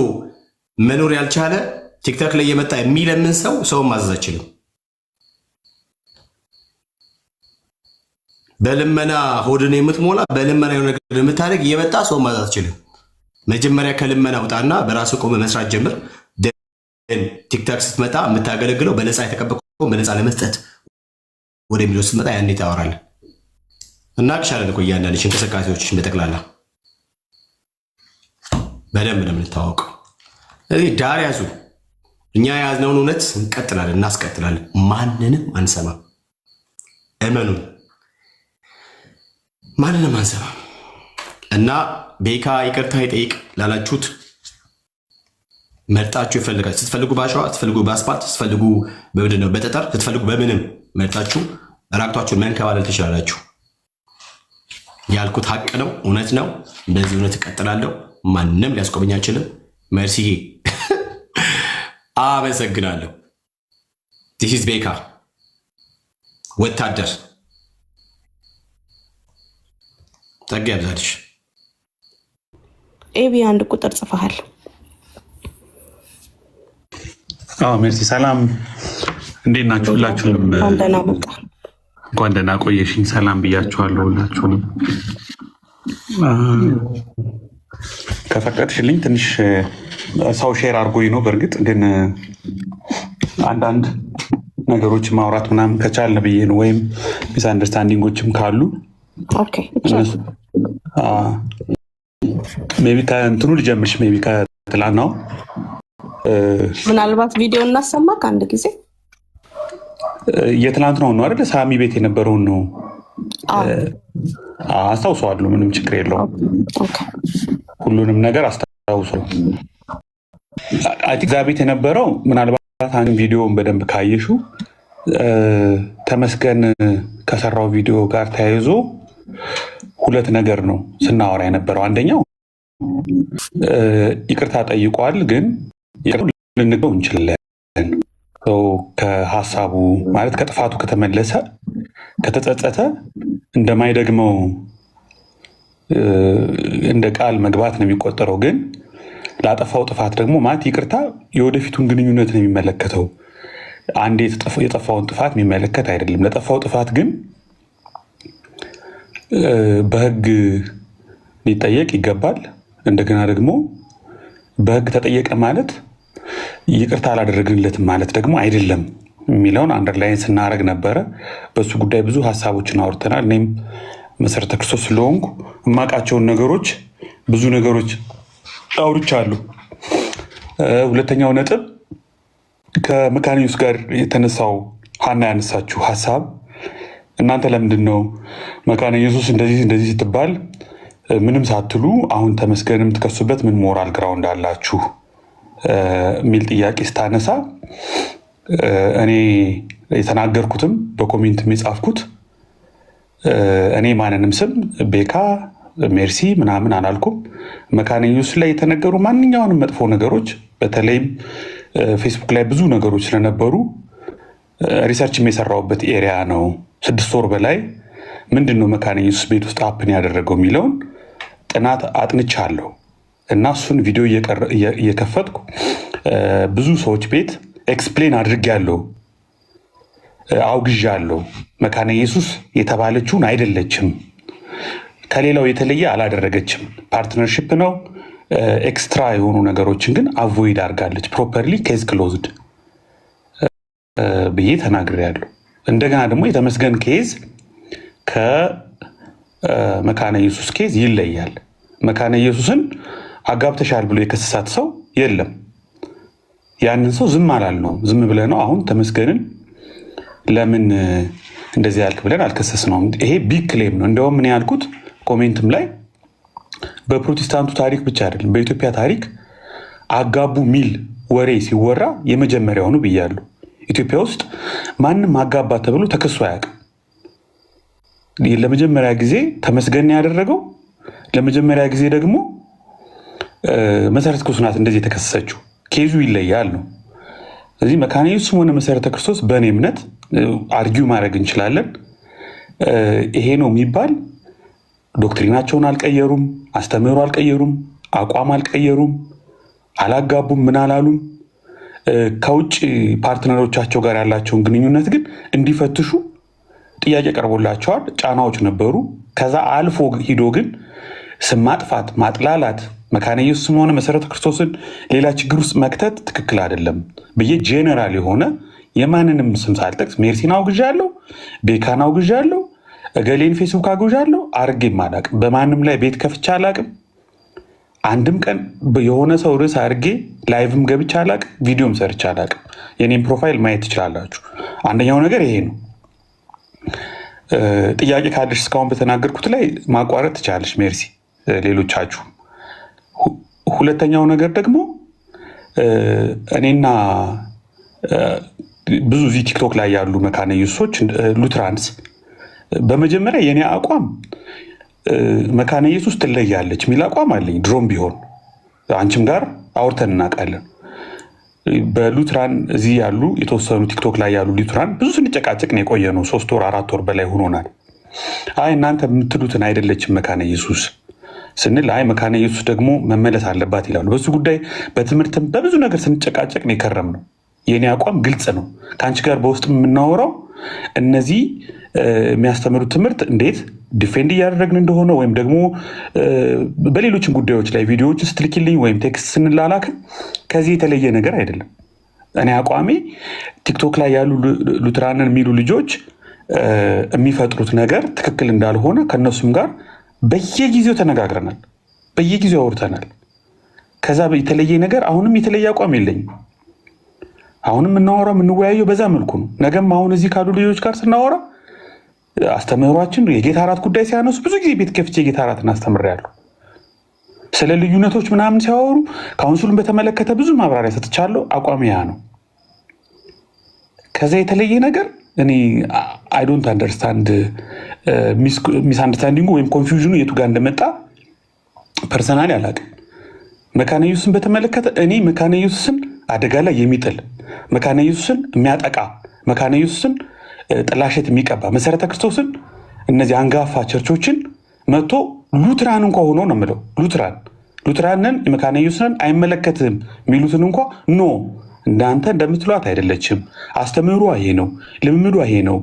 መኖር ያልቻለ ቲክቶክ ላይ እየመጣ የሚለምን ሰውን ማዘዝ አይችልም። በልመና ሆድን የምትሞላ በልመና የሆነ ነገር የምታደርግ እየመጣ ሰውን ማዘዝ አትችልም። መጀመሪያ ከልመና ውጣና በራሱ ቆመ መስራት ጀምር። ቲክቶክ ስትመጣ የምታገለግለው በነፃ የተቀበቀው በነፃ ለመስጠት ወደሚለው ስትመጣ ያኔ ታወራለህ። እናቅሻለን እኮ እያንዳንድሽ እንቅስቃሴዎች በጠቅላላ በደንብ ነው የምንታወቀው። እዚህ ዳር ያዙ። እኛ የያዝነውን እውነት እንቀጥላለን፣ እናስቀጥላለን። ማንንም አንሰማም። እመኑን፣ ማንንም አንሰማም። እና ቤካ ይቅርታ ይጠይቅ ላላችሁት መርጣችሁ ይፈልጋል። ስትፈልጉ ባሸዋ፣ ስትፈልጉ በአስፓልት፣ ስትፈልጉ በምንድን ነው በጠጠር፣ ስትፈልጉ በምንም መርጣችሁ ራቅቷችሁን መንከባለል ትችላላችሁ። ያልኩት ሀቅ ነው፣ እውነት ነው። በዚህ እውነት እቀጥላለሁ። ማንም ሊያስቆመኝ አይችልም። መርሲዬ አመሰግናለሁ። ዲስ ኢዝ ቤካ ወታደር ጸጋ ያብዛልሽ። ኤቢ አንድ ቁጥር ጽፈሃል። ሜርሲ ሰላም፣ እንዴት ናችሁ? ሁላችሁንም እንኳን ደህና ቆየሽኝ። ሰላም ብያችኋለሁ ሁላችሁንም። ከፈቀድሽልኝ ትንሽ ሰው ሼር አድርጎኝ ነው። በእርግጥ ግን አንዳንድ ነገሮች ማውራት ምናምን ከቻልን ብዬ ነው። ወይም ሚስ አንደርስታንዲንጎችም ካሉ ሜይ ቢ ከእንትኑ ልጀምርሽ። ሜይ ቢ ከትላንትናው ምናልባት ቪዲዮ እናሰማ ከአንድ ጊዜ የትላንትናው ነው አይደል? ሳሚ ቤት የነበረውን ነው አስታውሰዋለሁ። ምንም ችግር የለውም። ሁሉንም ነገር አስታውሰው። አይ ቲንክ እዛ ቤት የነበረው ምናልባት አንድ ቪዲዮን በደንብ ካየሹ ተመስገን ከሰራው ቪዲዮ ጋር ተያይዞ ሁለት ነገር ነው ስናወራ የነበረው። አንደኛው ይቅርታ ጠይቋል፣ ግን ልንገው እንችላለን። ከሀሳቡ ማለት ከጥፋቱ ከተመለሰ ከተጸጸተ እንደማይደግመው እንደ ቃል መግባት ነው የሚቆጠረው። ግን ላጠፋው ጥፋት ደግሞ ማለት ይቅርታ የወደፊቱን ግንኙነት ነው የሚመለከተው። አንዴ የጠፋውን ጥፋት የሚመለከት አይደለም። ለጠፋው ጥፋት ግን በሕግ ሊጠየቅ ይገባል። እንደገና ደግሞ በሕግ ተጠየቀ ማለት ይቅርታ አላደረግንለትም ማለት ደግሞ አይደለም የሚለውን አንደርላይን ስናደርግ ነበረ። በሱ ጉዳይ ብዙ ሀሳቦችን አውርተናል። እኔም መሰረተ ክርስቶስ ስለሆንኩ የማውቃቸውን ነገሮች ብዙ ነገሮች አውርቻለሁ። ሁለተኛው ነጥብ ከመካነ ኢየሱስ ጋር የተነሳው ሀና ያነሳችው ሀሳብ እናንተ ለምንድን ነው መካነ ኢየሱስ እንደዚህ ስትባል ምንም ሳትሉ አሁን ተመስገን የምትከሱበት ምን ሞራል ግራውንድ አላችሁ የሚል ጥያቄ ስታነሳ እኔ የተናገርኩትም በኮሜንትም የጻፍኩት እኔ ማንንም ስም ቤካ ሜርሲ ምናምን አላልኩም። መካነ ኢየሱስ ላይ የተነገሩ ማንኛውንም መጥፎ ነገሮች በተለይም ፌስቡክ ላይ ብዙ ነገሮች ስለነበሩ ሪሰርችም የሰራሁበት ኤሪያ ነው። 6 ወር በላይ ምንድን ነው መካነ ኢየሱስ ቤት ውስጥ አፕን ያደረገው የሚለውን ጥናት አጥንቻለሁ እና እሱን ቪዲዮ እየከፈትኩ ብዙ ሰዎች ቤት ኤክስፕሌን አድርጌያለሁ፣ አውግዣለሁ። መካነ ኢየሱስ የተባለችውን አይደለችም፣ ከሌላው የተለየ አላደረገችም፣ ፓርትነርሽፕ ነው። ኤክስትራ የሆኑ ነገሮችን ግን አቮይድ አድርጋለች። ፕሮፐርሊ ኬዝ ክሎዝድ ብዬ ተናግሬያለሁ። እንደገና ደግሞ የተመስገን ኬዝ መካነ ኢየሱስ ኬዝ ይለያል። መካነ ኢየሱስን አጋብተሻል ብሎ የከሰሳት ሰው የለም። ያንን ሰው ዝም አላልነውም። ዝም ብለህ ነው አሁን ተመስገንን ለምን እንደዚህ ያልክ ብለን አልከሰስነውም። ይሄ ቢግ ክሌም ነው። እንደውም ምን ያልኩት ኮሜንትም ላይ በፕሮቴስታንቱ ታሪክ ብቻ አይደለም በኢትዮጵያ ታሪክ አጋቡ ሚል ወሬ ሲወራ የመጀመሪያው ነው ብያለሁ። ኢትዮጵያ ውስጥ ማንም አጋባ ተብሎ ተከሶ አያውቅም። ለመጀመሪያ ጊዜ ተመስገን ያደረገው፣ ለመጀመሪያ ጊዜ ደግሞ መሰረተ ክርስቶስ ናት እንደዚህ የተከሰሰችው። ኬዙ ይለያል ነው። ስለዚህ መካነ ኢየሱስም ሆነ መሰረተ ክርስቶስ በእኔ እምነት አርጊው ማድረግ እንችላለን። ይሄ ነው የሚባል ዶክትሪናቸውን አልቀየሩም፣ አስተምህሮ አልቀየሩም፣ አቋም አልቀየሩም፣ አላጋቡም፣ ምን አላሉም። ከውጭ ፓርትነሮቻቸው ጋር ያላቸውን ግንኙነት ግን እንዲፈትሹ ጥያቄ ቀርቦላቸዋል። ጫናዎች ነበሩ። ከዛ አልፎ ሂዶ ግን ስም ማጥፋት፣ ማጥላላት፣ መካነ ኢየሱስም ሆነ መሰረተ ክርስቶስን ሌላ ችግር ውስጥ መክተት ትክክል አይደለም ብዬ ጄኔራል የሆነ የማንንም ስም ሳልጠቅስ ሜርሲን አውግዣለሁ፣ ቤካን አውግዣለሁ፣ እገሌን ፌስቡክ አውግዣለሁ። አርጌም አላቅም። በማንም ላይ ቤት ከፍቻ አላቅም። አንድም ቀን የሆነ ሰው ርዕስ አርጌ ላይቭም ገብቻ አላቅም፣ ቪዲዮም ሰርቻ አላቅም። የኔም ፕሮፋይል ማየት ትችላላችሁ። አንደኛው ነገር ይሄ ነው። ጥያቄ ካለሽ እስካሁን በተናገርኩት ላይ ማቋረጥ ትችላለሽ ሜርሲ፣ ሌሎቻችሁ። ሁለተኛው ነገር ደግሞ እኔና ብዙ እዚህ ቲክቶክ ላይ ያሉ መካነ ኢየሱሶች ሉትራንስ፣ በመጀመሪያ የኔ አቋም መካነ ኢየሱስ ትለያለች የሚል አቋም አለኝ። ድሮም ቢሆን አንቺም ጋር አውርተን እናውቃለን። በሉትራን እዚህ ያሉ የተወሰኑ ቲክቶክ ላይ ያሉ ሉትራን ብዙ ስንጨቃጨቅ ነው የቆየ ነው። 3 ወር 4 ወር በላይ ሆኖናል። አይ እናንተ የምትሉትን አይደለችም መካነ ኢየሱስ ስንል፣ አይ መካነ ኢየሱስ ደግሞ መመለስ አለባት ይላሉ። በሱ ጉዳይ በትምህርትም በብዙ ነገር ስንጨቃጨቅ ነው የከረም ነው። የኔ አቋም ግልጽ ነው። ከአንቺ ጋር በውስጥ የምናወራው እነዚህ የሚያስተምሩት ትምህርት እንዴት ዲፌንድ እያደረግን እንደሆነ ወይም ደግሞ በሌሎችም ጉዳዮች ላይ ቪዲዮዎችን ስትልኪልኝ ወይም ቴክስት ስንላላክን ከዚህ የተለየ ነገር አይደለም። እኔ አቋሜ ቲክቶክ ላይ ያሉ ሉትራንን የሚሉ ልጆች የሚፈጥሩት ነገር ትክክል እንዳልሆነ ከእነሱም ጋር በየጊዜው ተነጋግረናል፣ በየጊዜው አውርተናል። ከዛ የተለየ ነገር አሁንም የተለየ አቋም የለኝም። አሁንም የምናወራው የምንወያየው በዛ መልኩ ነው። ነገም አሁን እዚህ ካሉ ልጆች ጋር ስናወራ አስተምህሯችን የጌታ እራት ጉዳይ ሲያነሱ ብዙ ጊዜ ቤት ከፍቼ የጌታ እራትን አስተምሬያለሁ። ስለ ልዩነቶች ምናምን ሲያወሩ ካውንስሉን በተመለከተ ብዙ ማብራሪያ ሰጥቻለሁ። አቋም ያ ነው። ከዛ የተለየ ነገር እኔ አይ ዶንት አንደርስታንድ ሚስ አንደርስታንዲንጉ ወይም ኮንፊውዥኑ የቱ ጋር እንደመጣ ፐርሰናሊ አላውቅም። መካነ ኢየሱስን በተመለከተ እኔ መካነ ኢየሱስን አደጋ ላይ የሚጥል መካነ ኢየሱስን የሚያጠቃ መካነ ኢየሱስን ጥላሸት የሚቀባ መሰረተ ክርስቶስን እነዚህ አንጋፋ ቸርቾችን መጥቶ ሉትራን እንኳ ሆኖ ነው የምለው ሉትራንን መካነ ኢየሱስን አይመለከትም የሚሉትን እንኳ ኖ እናንተ እንደምትሏት አይደለችም፣ አስተምህሯ ይሄ ነው፣ ልምምዷ ይሄ ነው፣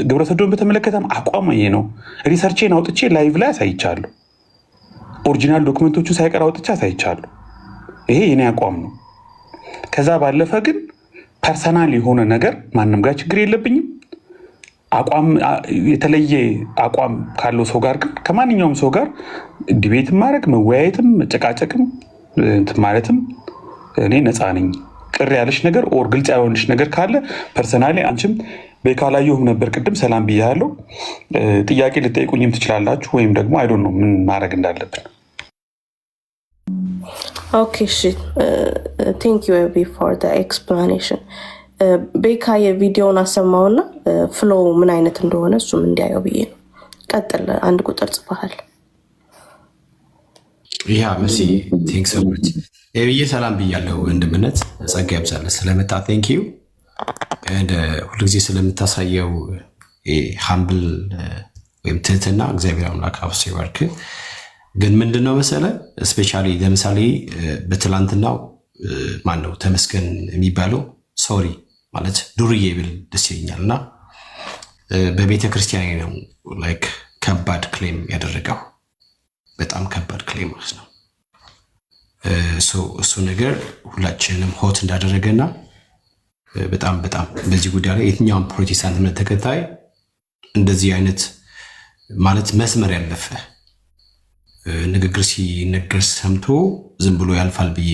ግብረ ሰዶምን በተመለከተም አቋም ይሄ ነው። ሪሰርቼን አውጥቼ ላይቭ ላይ አሳይቻለሁ። ኦሪጂናል ዶክመንቶቹን ሳይቀር አውጥቼ አሳይቻለሁ። ይሄ የኔ አቋም ነው። ከዛ ባለፈ ግን ፐርሰናል የሆነ ነገር ማንም ጋር ችግር የለብኝም። አቋም የተለየ አቋም ካለው ሰው ጋር ግን ከማንኛውም ሰው ጋር ዲቤትም ማድረግ መወያየትም መጨቃጨቅም ማለትም እኔ ነፃ ነኝ። ቅር ያለሽ ነገር ኦር ግልጽ ያልሆነሽ ነገር ካለ ፐርሰናሊ አንቺም በካላየሁም ነበር ቅድም ሰላም ብያለሁ። ጥያቄ ልጠይቁኝም ትችላላችሁ፣ ወይም ደግሞ አይ ዶንት ኖ ምን ማድረግ እንዳለብን። ኦኬ እሺ፣ ቴንክ ዩ ኤቢ ፎር ዘ ኤክስፕላኔሽን። ቤካ የቪዲዮውን አሰማውና ፍሎው ምን አይነት እንደሆነ እሱም እንዲያየው ብዬ ነው። ቀጥል። 1 ቁጥር ጽፈሃል። ያ መሲ ቴንክ ሶ ማች ኤብዬ ሰላም ብያለሁ። ወንድምነት ጸጋ ያብዛልህ ስለመጣ ቴንክ ዩ እንደ ሁልጊዜ ስለምታሳየው ሃምብል ወይም ትህትና እግዚአብሔር አምላክ አብዝቶ ይባርክ። ግን ምንድነው መሰለ ስፔሻሊ ለምሳሌ በትላንትናው ማነው ተመስገን የሚባለው ሶሪ ማለት ዱርዬ ብል ደስ ይለኛል። እና በቤተ ክርስቲያን ነው ላይክ ከባድ ክሌም ያደረገው፣ በጣም ከባድ ክሌም ማለት ነው። እሱ ነገር ሁላችንም ሆት እንዳደረገና በጣም በዚህ ጉዳይ ላይ የትኛውም ፕሮቴስታንት እምነት ተከታይ እንደዚህ አይነት ማለት መስመር ያለፈ ንግግር ሲነገር ሰምቶ ዝም ብሎ ያልፋል ብዬ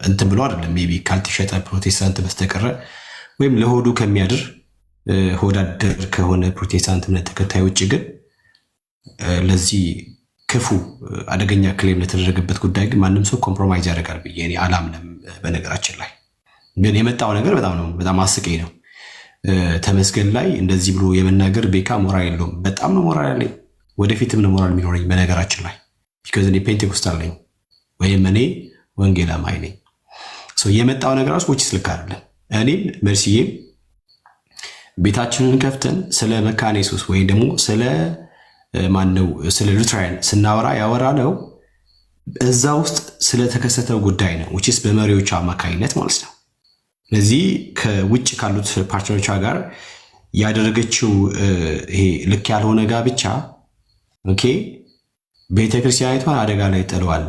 እንትን ብሎ አይደለም። ሜይ ቢ ካልተሸጠ ፕሮቴስታንት በስተቀረ ወይም ለሆዱ ከሚያድር ሆዳደር ከሆነ ፕሮቴስታንት እምነት ተከታይ ውጭ ግን ለዚህ ክፉ አደገኛ ክሌም ለተደረገበት ጉዳይ ግን ማንም ሰው ኮምፕሮማይዝ ያደርጋል ብዬ እኔ አላምንም። በነገራችን ላይ ግን የመጣው ነገር በጣም አስቀኝ ነው። ተመስገን ላይ እንደዚህ ብሎ የመናገር ቤካ ሞራል የለውም። በጣም ነው ሞራል ያለኝ፣ ወደፊትም ነው ሞራል የሚኖረኝ በነገራችን ላይ ቢኮዝ እኔ ፔንቴኮስታል ነኝ ወይም እኔ ወንጌል አማኝ ነኝ። የመጣው ነገር ራሱ ወጪ ስልክ አይደለም። እኔም መርሲዬም ቤታችንን ከፍተን ስለ መካነ ኢየሱስ ወይም ደግሞ ስለ ማነው ስለ ሉትራን ስናወራ ያወራ ነው እዛ ውስጥ ስለተከሰተው ጉዳይ ነው which በመሪዎቹ አማካኝነት ማለት ነው። ስለዚህ ከውጭ ካሉት ፓርትነሮቿ ጋር ያደረገችው ይሄ ልክ ያልሆነ ጋብቻ ኦኬ ቤተክርስቲያኒቷን አደጋ ላይ ጥለዋል።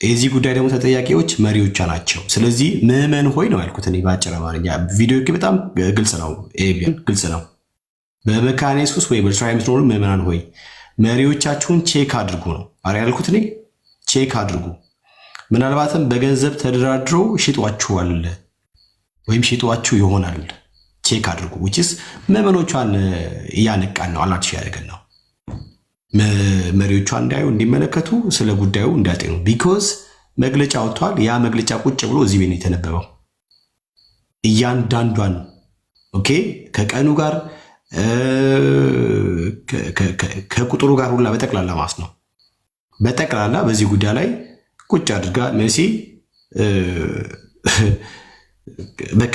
የዚህ ጉዳይ ደግሞ ተጠያቂዎች መሪዎቿ ናቸው። ስለዚህ ምዕመን ሆይ ነው ያልኩት እኔ በአጭር አማርኛ። ቪዲዮ በጣም ግልጽ ነው፣ ግልጽ ነው። በመካነ ኢየሱስ ወይ በሉትራን የምትኖሩ ምዕመናን ሆይ መሪዎቻችሁን ቼክ አድርጉ ነው አረ ያልኩት እኔ። ቼክ አድርጉ። ምናልባትም በገንዘብ ተደራድረው ሽጧችኋል ወይም ሽጧችሁ ይሆናል። ቼክ አድርጉ። which ምዕመኖቿን እያነቃን ነው፣ አላርት ያደረገን ነው። መሪዎቿን እንዳዩ እንዲመለከቱ ስለ ጉዳዩ እንዲያጤኑ ቢኮዝ መግለጫ ወጥቷል። ያ መግለጫ ቁጭ ብሎ እዚህ ቤት ነው የተነበበው። እያንዳንዷን ኦኬ ከቀኑ ጋር ከቁጥሩ ጋር ሁላ በጠቅላላ ማስ ነው። በጠቅላላ በዚህ ጉዳይ ላይ ቁጭ አድርጋ መሲ በቃ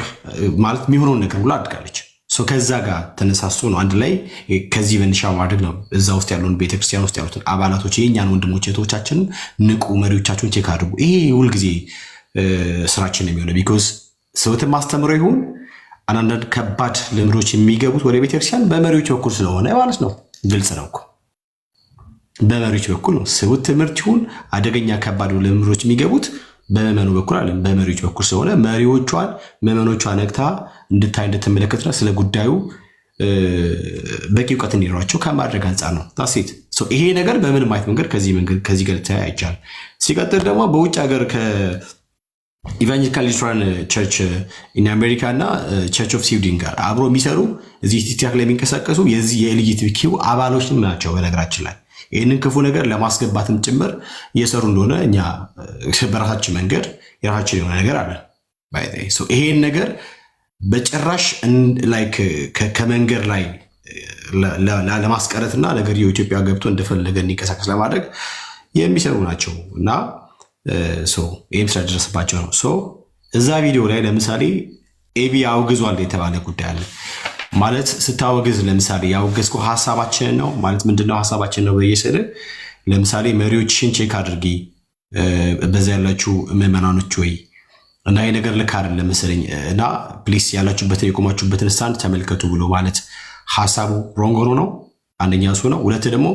ማለት የሚሆነውን ነገር ሁላ አድርጋለች። ከዛ ጋር ተነሳስቶ ነው አንድ ላይ ከዚህ በንሻ ማድረግ ነው። እዛ ውስጥ ያሉን ቤተክርስቲያን ውስጥ ያሉትን አባላቶች የእኛን ወንድሞች እህቶቻችንን ንቁ፣ መሪዎቻችሁን ቼክ አድርጉ። ይሄ ሁልጊዜ ስራችን ነው የሚሆነው። ቢኮዝ ሰውትን ማስተምረው ይሁን አንዳንድ ከባድ ልምዶች የሚገቡት ወደ ቤተክርስቲያን በመሪዎች በኩል ስለሆነ ማለት ነው። ግልጽ ነው እኮ በመሪዎች በኩል ነው። ስውት ትምህርት ይሁን አደገኛ ከባድ ልምዶች የሚገቡት በመመኑ በኩል አለ በመሪዎች በኩል ስለሆነ መሪዎቿን መመኖቿ ነግታ እንድታይ እንድትመለከት ስለ ጉዳዩ በቂ እውቀት እንዲኖራቸው ከማድረግ አንጻር ነው። ታሴት ይሄ ነገር በምንም አይነት መንገድ ከዚህ ጋር ተያይ አይቻል። ሲቀጥል ደግሞ በውጭ ሀገር ከኢቫንጀሊካል ሉትራን ቸርች ኢን አሜሪካ እና ቸርች ኦፍ ስዊድን ጋር አብሮ የሚሰሩ እዚህ ቲክታክ ላይ የሚንቀሳቀሱ የዚህ የኤልጂቢቲኪው አባሎችም ናቸው። በነገራችን ላይ ይህንን ክፉ ነገር ለማስገባትም ጭምር እየሰሩ እንደሆነ እኛ በራሳችን መንገድ የራሳችን የሆነ ነገር አለ። ይሄን ነገር በጭራሽ ከመንገድ ላይ ለማስቀረትና ነገር የኢትዮጵያ ገብቶ እንደፈለገ እንዲንቀሳቀስ ለማድረግ የሚሰሩ ናቸው እና ይህም ስለደረሰባቸው ነው። እዛ ቪዲዮ ላይ ለምሳሌ ኤቢ አውግዟል የተባለ ጉዳይ አለ። ማለት ስታወግዝ ለምሳሌ ያወገዝከው ሀሳባችንን ነው ማለት ምንድነው ሀሳባችን ነው በየስል ለምሳሌ መሪዎችሽን ቼክ አድርጊ በዛ ያላችሁ ምዕመናኖች ወይ እና ይሄ ነገር ልክ አይደለም መሰለኝ እና ፕሊስ ያላችሁበትን የቆማችሁበትን ስታንድ ተመልከቱ ብሎ ማለት ሀሳቡ ሮንግ ሆኖ ነው። አንደኛ እሱ ነው። ሁለት ደግሞ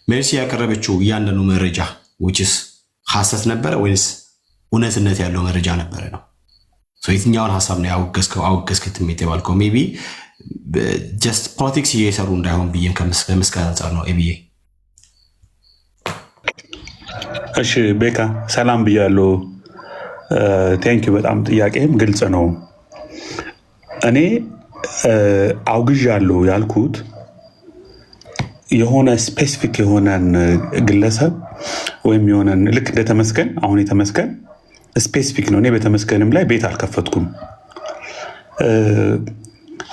ሜርሲ ያቀረበችው እያንዳንዱ መረጃ which is ሐሰት ነበረ ወይስ እውነትነት ያለው መረጃ ነበረ ነው። የትኛውን ሀሳብ ነው ያወገዝከው? አወገዝክትም የተባልከው ሜቢ ጀስት ፖለቲክስ እየሰሩ እንዳይሆን ብዬም ከምስጋና አንጻር ነው። ኤቢኤ እሺ ቤካ ሰላም ብያለሁ። ቴንኪው በጣም ጥያቄም ግልጽ ነው። እኔ አውግዣለሁ ያልኩት የሆነ ስፔሲፊክ የሆነን ግለሰብ ወይም የሆነን ልክ እንደተመስገን አሁን የተመስገን ስፔሲፊክ ነው። እኔ በተመስገንም ላይ ቤት አልከፈትኩም።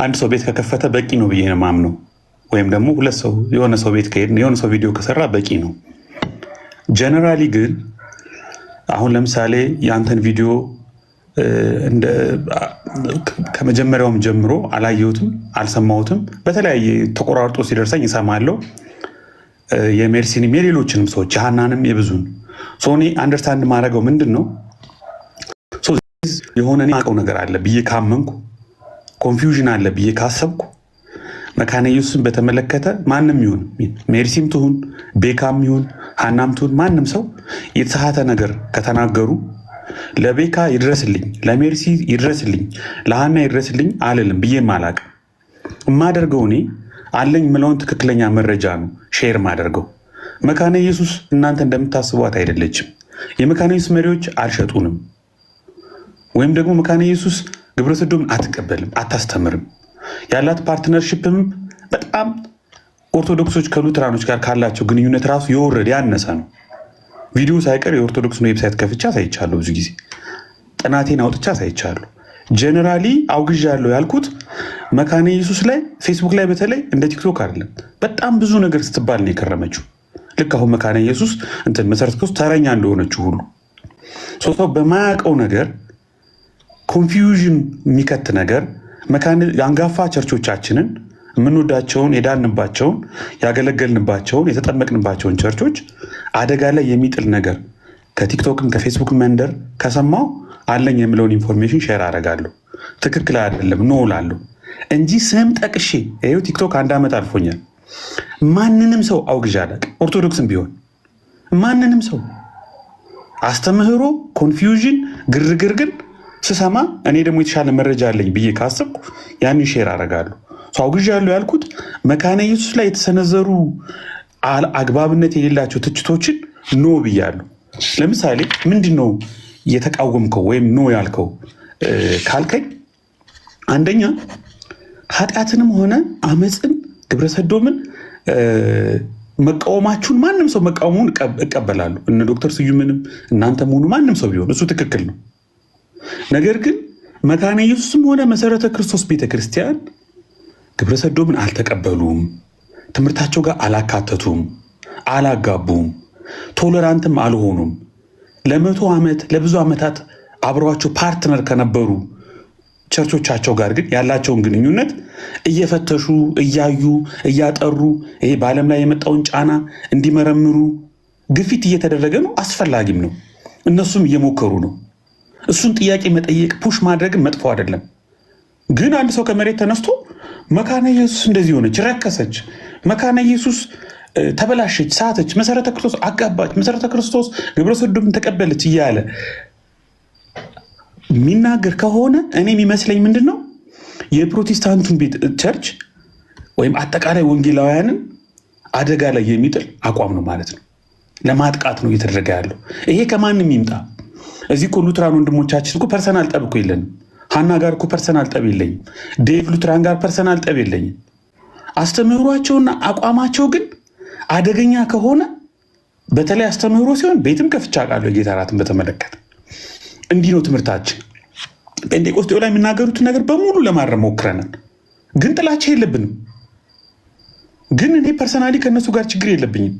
አንድ ሰው ቤት ከከፈተ በቂ ነው ብዬ ነው የማምነው። ወይም ደግሞ ሁለት ሰው የሆነ ሰው ቤት ከሄድን የሆነ ሰው ቪዲዮ ከሰራ በቂ ነው። ጀነራሊ ግን አሁን ለምሳሌ የአንተን ቪዲዮ ከመጀመሪያውም ጀምሮ አላየሁትም፣ አልሰማሁትም። በተለያየ ተቆራርጦ ሲደርሰኝ እሰማለሁ። የሜርሲንም የሌሎችንም ሰዎች የሃናንም የብዙን እኔ አንደርስታንድ ማድረገው ምንድን ነው የሆነ የማውቀው ነገር አለ ብዬ ካመንኩ ኮንፊውዥን አለ ብዬ ካሰብኩ መካነ ኢየሱስን በተመለከተ ማንም ይሁን ሜርሲም ትሁን ቤካም ይሁን ሃናም ትሁን ማንም ሰው የተሳሳተ ነገር ከተናገሩ ለቤካ ይድረስልኝ፣ ለሜርሲ ይድረስልኝ፣ ለሃና ይድረስልኝ አልልም ብዬ ማላቅ የማደርገው እኔ አለኝ ምለውን ትክክለኛ መረጃ ነው ሼር ማደርገው። መካነ ኢየሱስ እናንተ እንደምታስቧት አይደለችም። የመካነ ኢየሱስ መሪዎች አልሸጡንም፣ ወይም ደግሞ መካነ ኢየሱስ ግብረ ሰዶምን አትቀበልም፣ አታስተምርም። ያላት ፓርትነርሽፕም በጣም ኦርቶዶክሶች ከሉትራኖች ጋር ካላቸው ግንኙነት ራሱ የወረደ ያነሰ ነው። ቪዲዮ ሳይቀር የኦርቶዶክስን ዌብሳይት ከፍቻ ሳይቻለሁ፣ ብዙ ጊዜ ጥናቴን አውጥቻ ሳይቻለሁ። ጀነራሊ አውግዣለሁ ያልኩት መካነ ኢየሱስ ላይ ፌስቡክ ላይ በተለይ እንደ ቲክቶክ አይደለም፣ በጣም ብዙ ነገር ስትባል ነው የከረመችው። ልክ አሁን መካነ ኢየሱስ እንትን መሰረት ክርስቶስ ተረኛ እንደሆነችው ሁሉ ሰው በማያውቀው ነገር ኮንፊውዥን የሚከት ነገር የአንጋፋ ቸርቾቻችንን የምንወዳቸውን የዳንባቸውን ያገለገልንባቸውን የተጠመቅንባቸውን ቸርቾች አደጋ ላይ የሚጥል ነገር ከቲክቶክን ከፌስቡክ መንደር ከሰማው አለኝ የምለውን ኢንፎርሜሽን ሼር አደርጋለሁ። ትክክል አይደለም ኖ እላለሁ እንጂ ስም ጠቅሼ ይኸው ቲክቶክ 1 ዓመት አልፎኛል። ማንንም ሰው አውግዣ አላውቅም። ኦርቶዶክስም ቢሆን ማንንም ሰው አስተምህሮ ኮንፊውዥን ግርግር ግን ስሰማ እኔ ደግሞ የተሻለ መረጃ አለኝ ብዬ ካሰብኩ ያንን ሼር አደርጋለሁ። አውግዣለሁ ያልኩት መካነ ኢየሱስ ላይ የተሰነዘሩ አግባብነት የሌላቸው ትችቶችን ኖ ብያለሁ። ለምሳሌ ምንድን ነው የተቃወምከው ወይም ኖ ያልከው ካልከኝ፣ አንደኛ ኃጢአትንም ሆነ አመፅን ግብረሰዶምን መቃወማችሁን ማንም ሰው መቃወሙን እቀበላለሁ። እነ ዶክተር ስዩምንም እናንተም ሆኑ ማንም ሰው ቢሆን እሱ ትክክል ነው። ነገር ግን መካነ ኢየሱስም ሆነ መሰረተ ክርስቶስ ቤተክርስቲያን ግብረሰዶምን አልተቀበሉም፣ ትምህርታቸው ጋር አላካተቱም፣ አላጋቡም፣ ቶለራንትም አልሆኑም። ለ100 ዓመት ለብዙ ዓመታት አብረዋቸው ፓርትነር ከነበሩ ቸርቾቻቸው ጋር ግን ያላቸውን ግንኙነት እየፈተሹ እያዩ እያጠሩ ይሄ በዓለም ላይ የመጣውን ጫና እንዲመረምሩ ግፊት እየተደረገ ነው። አስፈላጊም ነው። እነሱም እየሞከሩ ነው። እሱን ጥያቄ መጠየቅ ፑሽ ማድረግን መጥፎ አይደለም። ግን አንድ ሰው ከመሬት ተነስቶ መካነ ኢየሱስ እንደዚህ ሆነች፣ ረከሰች፣ መካነ ኢየሱስ ተበላሸች፣ ሳተች፣ መሰረተ ክርስቶስ አጋባች፣ መሰረተ ክርስቶስ ግብረ ሰዶምን ተቀበለች እያለ የሚናገር ከሆነ እኔ የሚመስለኝ ምንድን ነው የፕሮቴስታንቱን ቤት ቸርች ወይም አጠቃላይ ወንጌላውያንን አደጋ ላይ የሚጥል አቋም ነው ማለት ነው። ለማጥቃት ነው እየተደረገ ያለው። ይሄ ከማንም ይምጣ። እዚህ እኮ ሉትራን ወንድሞቻችን እኮ ፐርሰናል ጠብ እኮ የለንም። ሀና ጋር እኮ ፐርሰናል ጠብ የለኝም። ዴቭ ሉትራን ጋር ፐርሰናል ጠብ የለኝም። አስተምህሯቸውና አቋማቸው ግን አደገኛ ከሆነ በተለይ አስተምህሮ ሲሆን ቤትም ከፍቻ ቃለሁ የጌታ እራትን በተመለከተ እንዲህ ነው ትምህርታችን። ጴንጤቆስጤው ላይ የሚናገሩትን ነገር በሙሉ ለማረም ሞክረናል። ግን ጥላቻ የለብንም። ግን እኔ ፐርሰናሊ ከነሱ ጋር ችግር የለብኝም።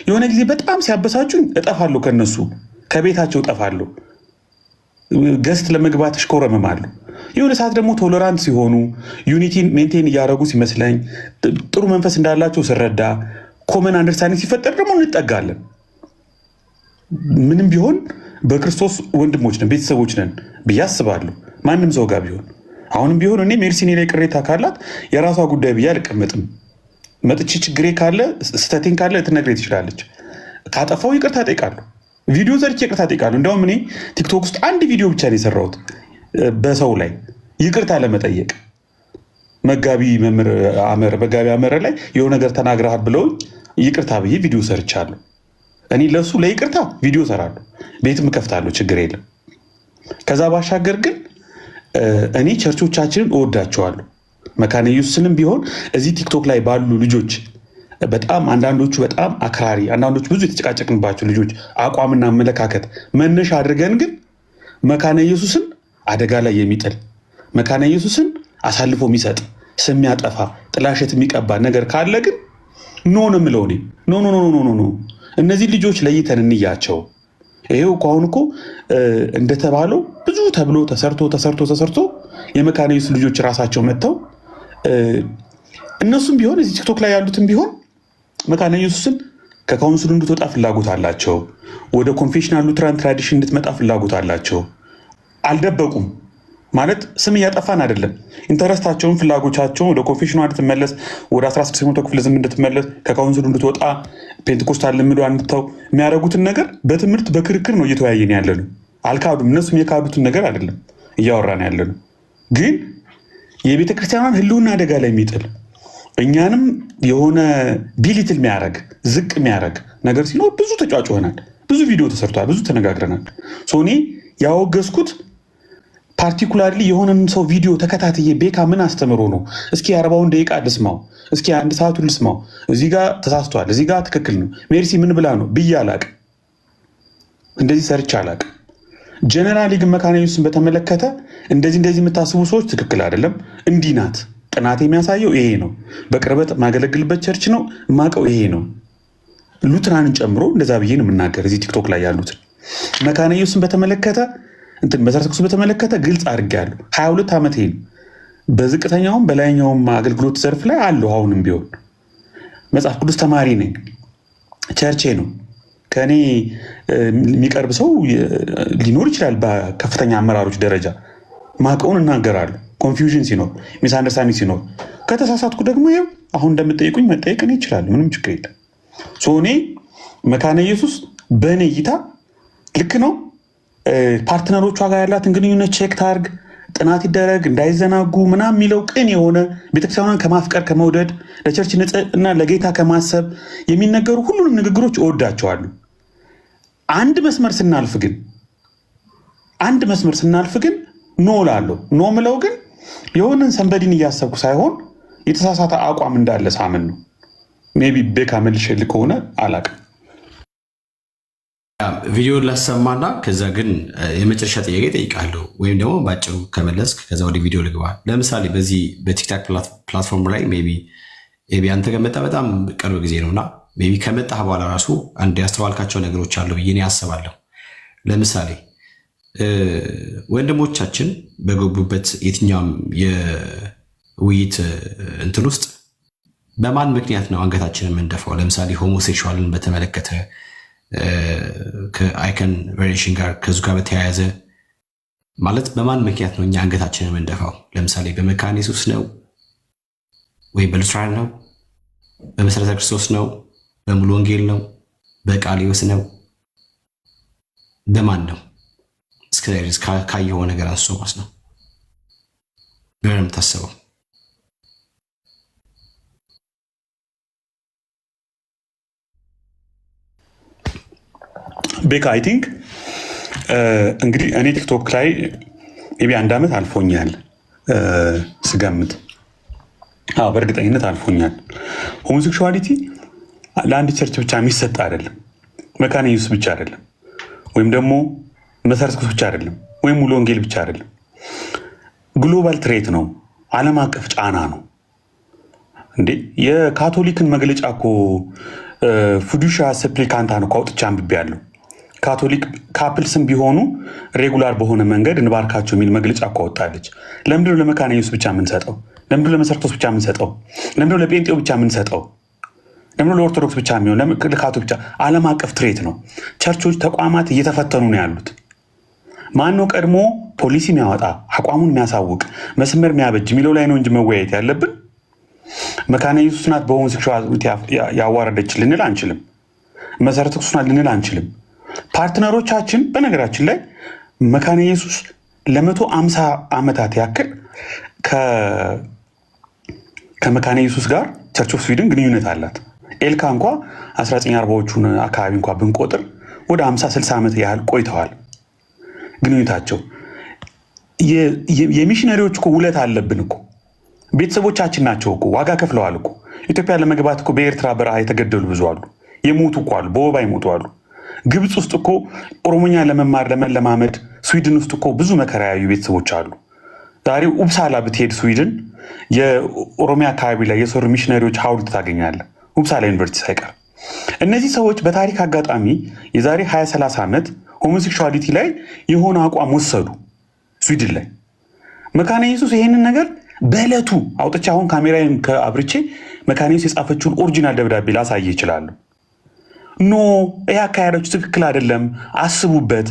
የሆነ ጊዜ በጣም ሲያበሳጩኝ እጠፋለሁ፣ ከነሱ ከቤታቸው እጠፋለሁ፣ ገስት ለመግባት እሽኮረመማለሁ። የሆነ ሰዓት ደግሞ ቶለራንት ሲሆኑ ዩኒቲን ሜንቴን እያደረጉ ሲመስለኝ ጥሩ መንፈስ እንዳላቸው ስረዳ ኮመን አንደርስታንዲንግ ሲፈጠር ደግሞ እንጠጋለን። ምንም ቢሆን በክርስቶስ ወንድሞች ነን፣ ቤተሰቦች ነን ብዬ አስባለሁ። ማንም ሰው ጋር ቢሆን አሁንም ቢሆን እኔ ሜርሲኔ ላይ ቅሬታ ካላት የራሷ ጉዳይ ብዬ አልቀመጥም። መጥቼ ችግሬ ካለ ስተቴን ካለ ልትነግረኝ ትችላለች። ካጠፋው ይቅርታ ጠይቃለሁ። ቪዲዮ ዘርቼ ይቅርታ ጠይቃለሁ። እንዲያውም እኔ ቲክቶክ ውስጥ አንድ ቪዲዮ ብቻ ነው የሰራሁት በሰው ላይ ይቅርታ ለመጠየቅ። መጋቢ አመረ ላይ የሆነ ነገር ተናግረሃል ብለውኝ ይቅርታ ብዬ ቪዲዮ ሰርቻለሁ። እኔ ለሱ ለይቅርታ ቪዲዮ ሰራለሁ፣ ቤትም እከፍታለሁ፣ ችግር የለም። ከዛ ባሻገር ግን እኔ ቸርቾቻችንን እወዳቸዋለሁ። መካነ ኢየሱስንም ቢሆን እዚህ ቲክቶክ ላይ ባሉ ልጆች በጣም አንዳንዶቹ በጣም አክራሪ፣ አንዳንዶቹ ብዙ የተጨቃጨቅንባቸው ልጆች አቋምና አመለካከት መነሻ አድርገን ግን መካነ ኢየሱስን አደጋ ላይ የሚጥል መካነ ኢየሱስን አሳልፎ የሚሰጥ ስም ያጠፋ ጥላሸት የሚቀባ ነገር ካለ ግን ኖ ነው የምለው እኔ። ኖ እነዚህ ልጆች ለይተን እንያቸው። ይሄው አሁን እኮ እንደተባለው ብዙ ተብሎ ተሰርቶ የመካነ ኢየሱስ ልጆች ራሳቸው መጥተው እነሱም ቢሆን እዚህ ቲክቶክ ላይ ያሉትም ቢሆን መካነ ኢየሱስን ከካውንስሉ እንድትወጣ ፍላጎት አላቸው። ወደ ኮንፌሽናል ሉትራን ትራዲሽን እንድትመጣ ፍላጎት አላቸው። አልደበቁም ማለት ስም እያጠፋን አይደለም። ኢንተረስታቸውን ፍላጎቻቸውን ወደ ኮንፌሽኗ እንድትመለስ፣ ወደ 16ኛው ክፍለ ዘመን እንድትመለስ፣ ከካውንስሉ እንድትወጣ፣ ፔንቴኮስታል ልምዷ እንድትተው የሚያደርጉትን ነገር በትምህርት በክርክር ነው እየተወያየን ያለ ነው። አልካዱም። እነሱም የካዱትን ነገር አይደለም እያወራን ያለ ነው። ግን የቤተክርስቲያኗን ሕልውና አደጋ ላይ የሚጥል እኛንም የሆነ ዲሊትል የሚያደርግ ዝቅ የሚያደርግ ነገር ሲኖር ብዙ ተጫጭሆናል፣ ብዙ ቪዲዮ ተሰርቷል፣ ብዙ ተነጋግረናል። እኔ ያወገዝኩት ፓርቲኩላርሊ የሆነን ሰው ቪዲዮ ተከታትዬ ቤካ ምን አስተምሮ ነው እስኪ 40 ደቂቃ ልስማው፣ እስኪ 1 ሰዓቱን ልስማው፣ እዚህ ጋር ተሳስቷል፣ እዚህ ጋር ትክክል ነው፣ ሜርሲ ምን ብላ ነው ብዬ አላቅም። እንደዚህ ሰርቼ አላቅም። ጀነራሊ ግን መካነ ኢየሱስን በተመለከተ እንደዚህ የምታስቡ ሰዎች ትክክል አይደለም። እንዲህ ናት። ጥናት የሚያሳየው ይሄ ነው። በቅርበት ማገለግልበት ቸርች ነው ማቀው ይሄ ነው። ሉትራንን ጨምሮ እንደዛ ብዬ ነው የምናገር እዚህ ቲክቶክ ላይ ያሉትን። መካነ ኢየሱስን በተመለከተ መሰረተ ክርስቶስ በተመለከተ ግልጽ አድርጌያለሁ። 22 ዓመት ነው። በዝቅተኛውም በላይኛውም አገልግሎት ዘርፍ ላይ አለሁ። አሁንም ቢሆን መጽሐፍ ቅዱስ ተማሪ ነኝ። ቸርቼ ነው። ከእኔ የሚቀርብ ሰው ሊኖር ይችላል። በከፍተኛ አመራሮች ደረጃ ማቀውን እናገራለሁ። ኮንፊውዥን ሲኖር፣ ሚስ አንደርስታንዲንግ ሲኖር፣ ከተሳሳትኩ ደግሞ ይኸው አሁን እንደምጠይቁኝ መጠየቅ እኔ ይችላል። ምንም ችግር የለም። እኔ መካነ ኢየሱስ በእኔ እይታ ልክ ነው። ፓርትነሮቿ ጋር ያላትን ግንኙነት ቼክ ታርግ፣ ጥናት ይደረግ፣ እንዳይዘናጉ ምናምን የሚለው ቅን የሆነ ቤተክርስቲያኗን ከማፍቀር ከመውደድ፣ ለቸርች ንጽሕና ለጌታ ከማሰብ የሚነገሩ ሁሉንም ንግግሮች እወዳቸዋለሁ። አንድ መስመር ስናልፍ ግን ኖ እላለሁ። ኖ ምለው ግን የሆነን ሰንበዲን እያሰብኩ ሳይሆን የተሳሳተ አቋም እንዳለ ሳምን ነው። ሜይ ቢ ቤካ መልሼልህ ከሆነ አላቅም። ቪዲዮን ላሰማና ከዛ ግን የመጨረሻ ጥያቄ ጠይቃለሁ፣ ወይም ደግሞ በአጭሩ ከመለስክ ከዛ ወደ ቪዲዮ ልግባ። ለምሳሌ በዚህ በቲክታክ ፕላትፎርም ላይ ሜይ ቢ አንተ ከመጣ በጣም ቅርብ ጊዜ ነውና ሜይ ቢ ከመጣህ በኋላ ራሱ አንድ ያስተዋልካቸው ነገሮች አሉ ብዬ እኔ አስባለሁ። ለምሳሌ ወንድሞቻችን በገቡበት የትኛውም የውይይት እንትን ውስጥ በማን ምክንያት ነው አንገታችንን የምንደፋው? ለምሳሌ ሆሞሴክሹዋልን በተመለከተ ከአይከን ቬሪዬሽን ጋር ከዙ ጋር በተያያዘ ማለት በማን ምክንያት ነው እኛ አንገታችንን የምንደፋው? ለምሳሌ በመካነ ኢየሱስ ነው ወይ በሉትራን ነው? በመሰረተ ክርስቶስ ነው? በሙሉ ወንጌል ነው? በቃለ ሕይወት ነው? በማን ነው? እስከ ካየኸው ነገር አንስቶ ማለት ነው ምን የምታስበው? ቤካ አይ ቲንክ እንግዲህ እኔ ቲክቶክ ላይ ቢ 1 ዓመት አልፎኛል ስገምት። በእርግጠኝነት አልፎኛል። ሆሞሴክሹዋሊቲ ለአንድ ቸርች ብቻ የሚሰጥ አይደለም፣ መካነ ኢየሱስ ብቻ አይደለም፣ ወይም ደግሞ መሰረተ ክርስቶስ ብቻ አይደለም፣ ወይም ሙሉ ወንጌል ብቻ አይደለም። ግሎባል ትሬት ነው፣ ዓለም አቀፍ ጫና ነው። እንዴ የካቶሊክን መግለጫ እኮ ፊዱሻ ሰፕሊካንታ ነው አውጥቼ አንብቤያለሁ። ካቶሊክ ካፕልስም ቢሆኑ ሬጉላር በሆነ መንገድ እንባርካቸው የሚል መግለጫ እኮ አወጣለች። ለምንድነው ለመካነ ኢየሱስ ብቻ የምንሰጠው? ለምንድነው ለመሰረተ ክርስቶስ ብቻ የምንሰጠው? ለምንድነው ለጴንጤው ብቻ የምንሰጠው? ለምንድነው ለኦርቶዶክስ ብቻ የሚሆን? ለካቶ ብቻ? ዓለም አቀፍ ትሬት ነው። ቸርቾች፣ ተቋማት እየተፈተኑ ነው ያሉት። ማነው ቀድሞ ፖሊሲ የሚያወጣ አቋሙን የሚያሳውቅ መስመር የሚያበጅ የሚለው ላይ ነው እንጂ መወያየት ያለብን መካነ ኢየሱስ ናት በሆሞሴክሹዋሊቲ ያዋረደች ልንል አንችልም። መሰረተ ክርስቶስ ናት ልንል አንችልም። ፓርትነሮቻችን በነገራችን ላይ መካነ ኢየሱስ ለ150 ዓመታት ያክል ከመካነ ኢየሱስ ጋር ቸርች ኦፍ ስዊድን ግንኙነት አላት። ኤልካ እንኳ 1940ዎቹን አካባቢ እንኳ ብንቆጥር ወደ 50-60 ዓመት ያህል ቆይተዋል ግንኙነታቸው። የሚሽነሪዎች እኮ ውለት አለብን እኮ ቤተሰቦቻችን ናቸው እኮ ዋጋ ከፍለዋል እኮ። ኢትዮጵያ ለመግባት እኮ በኤርትራ በረሃ የተገደሉ ብዙ አሉ፣ የሞቱ እኮ አሉ፣ በወባ የሞቱ አሉ። ግብፅ ውስጥ እኮ ኦሮሞኛ ለመማር ለመለማመድ ስዊድን ውስጥ እኮ ብዙ መከራ ያዩ ቤተሰቦች አሉ። ዛሬ ኡብሳላ ብትሄድ ስዊድን የኦሮሚያ አካባቢ ላይ የሰሩ ሚሽነሪዎች ሐውልት ታገኛለህ፣ ኡብሳላ ዩኒቨርሲቲ ሳይቀር። እነዚህ ሰዎች በታሪክ አጋጣሚ የዛሬ 20-30 ዓመት ሆሞሴክሹዋሊቲ ላይ የሆነ አቋም ወሰዱ ስዊድን ላይ። መካነ ኢየሱስ ይሄንን ነገር በዕለቱ አውጥቼ አሁን ካሜራዬን ከአብርቼ መካነ ኢየሱስ የጻፈችውን ኦሪጂናል ደብዳቤ ላሳየ ይችላሉ። ኖ ይህ አካሄዳችሁ ትክክል አይደለም አስቡበት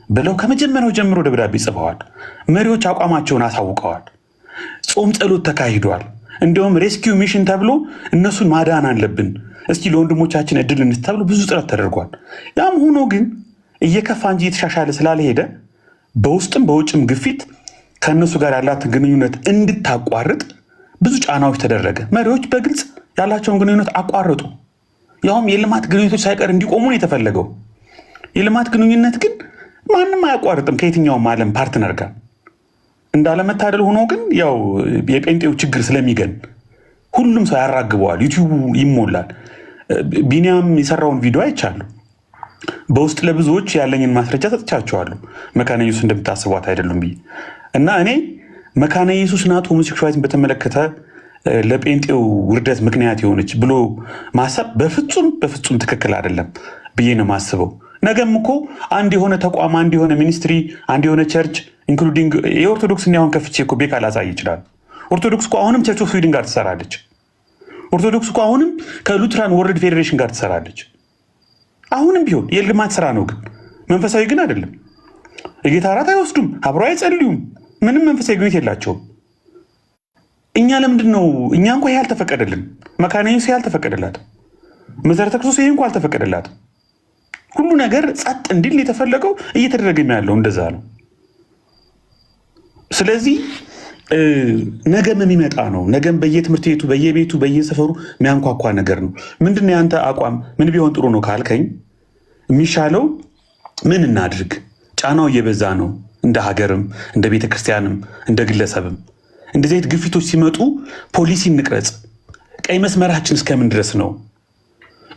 ብለው ከመጀመሪያው ጀምሮ ደብዳቤ ጽፈዋል። መሪዎች አቋማቸውን አሳውቀዋል። ጾም ጸሎት ተካሂዷል። እንዲሁም ሬስኪው ሚሽን ተብሎ እነሱን ማዳን አለብን፣ እስኪ ለወንድሞቻችን እድል እንስጥ ተብሎ ብዙ ጥረት ተደርጓል። ያም ሆኖ ግን እየከፋ እንጂ እየተሻሻለ ስላልሄደ በውስጥም በውጭም ግፊት ከእነሱ ጋር ያላትን ግንኙነት እንድታቋርጥ ብዙ ጫናዎች ተደረገ። መሪዎች በግልጽ ያላቸውን ግንኙነት አቋረጡ። ያውም የልማት ግንኙነቶች ሳይቀር እንዲቆሙ ነው የተፈለገው። የልማት ግንኙነት ግን ማንም አያቋርጥም ከየትኛውም ዓለም ፓርትነር ጋር። እንዳለመታደል ሆኖ ግን ያው የጴንጤው ችግር ስለሚገን ሁሉም ሰው ያራግበዋል፣ ዩቲዩቡ ይሞላል። ቢኒያም የሰራውን ቪዲዮ አይቻለሁ። በውስጥ ለብዙዎች ያለኝን ማስረጃ ሰጥቻቸዋለሁ። መካነ ኢየሱስ እንደምታስቧት አይደሉም ብዬ እና እኔ መካነ ኢየሱስ ናት ሆሞሴክሹዋሊቲን በተመለከተ ለጴንጤው ውርደት ምክንያት የሆነች ብሎ ማሰብ በፍጹም ትክክል አይደለም ብዬ ነው ማስበው። ነገም እኮ አንድ የሆነ ተቋም፣ አንድ የሆነ ሚኒስትሪ፣ አንድ የሆነ ቸርች ኢንክሉዲንግ የኦርቶዶክስ እና አሁን ከፍቼ እኮ ቤካ ላሳይ ይችላል። ኦርቶዶክስ እኮ አሁንም ቸርች ኦፍ ስዊድን ጋር ትሰራለች። ኦርቶዶክስ እኮ አሁንም ከሉትራን ወርልድ ፌዴሬሽን ጋር ትሰራለች። አሁንም ቢሆን የልማት ስራ ነው፣ ግን መንፈሳዊ ግን አይደለም። የጌታ እራት አይወስዱም፣ አብረው አይጸልዩም፣ ምንም መንፈሳዊ ግንኙነት የላቸውም። እኛ ለምንድን ነው እኛ እንኳ ይሄ አልተፈቀደልን? መካነ ኢየሱስ ይሄ አልተፈቀደላትም። መሰረተ ክርስቶስ ይሄ እንኳ አልተፈቀደላትም። ሁሉ ነገር ጸጥ እንዲል የተፈለገው እየተደረገ ያለው እንደዛ ነው። ስለዚህ ነገም የሚመጣ ነው። ነገም በየትምህርት ቤቱ በየቤቱ በየሰፈሩ የሚያንኳኳ ነገር ነው። ምንድነው ያንተ አቋም? ምን ቢሆን ጥሩ ነው ካልከኝ የሚሻለው ምን እናድርግ? ጫናው እየበዛ ነው። እንደ ሀገርም እንደ ቤተክርስቲያንም እንደ ግለሰብም እንደዚህ አይነት ግፊቶች ሲመጡ ፖሊሲ እንቅረጽ። ቀይ መስመራችን እስከምን ድረስ ነው?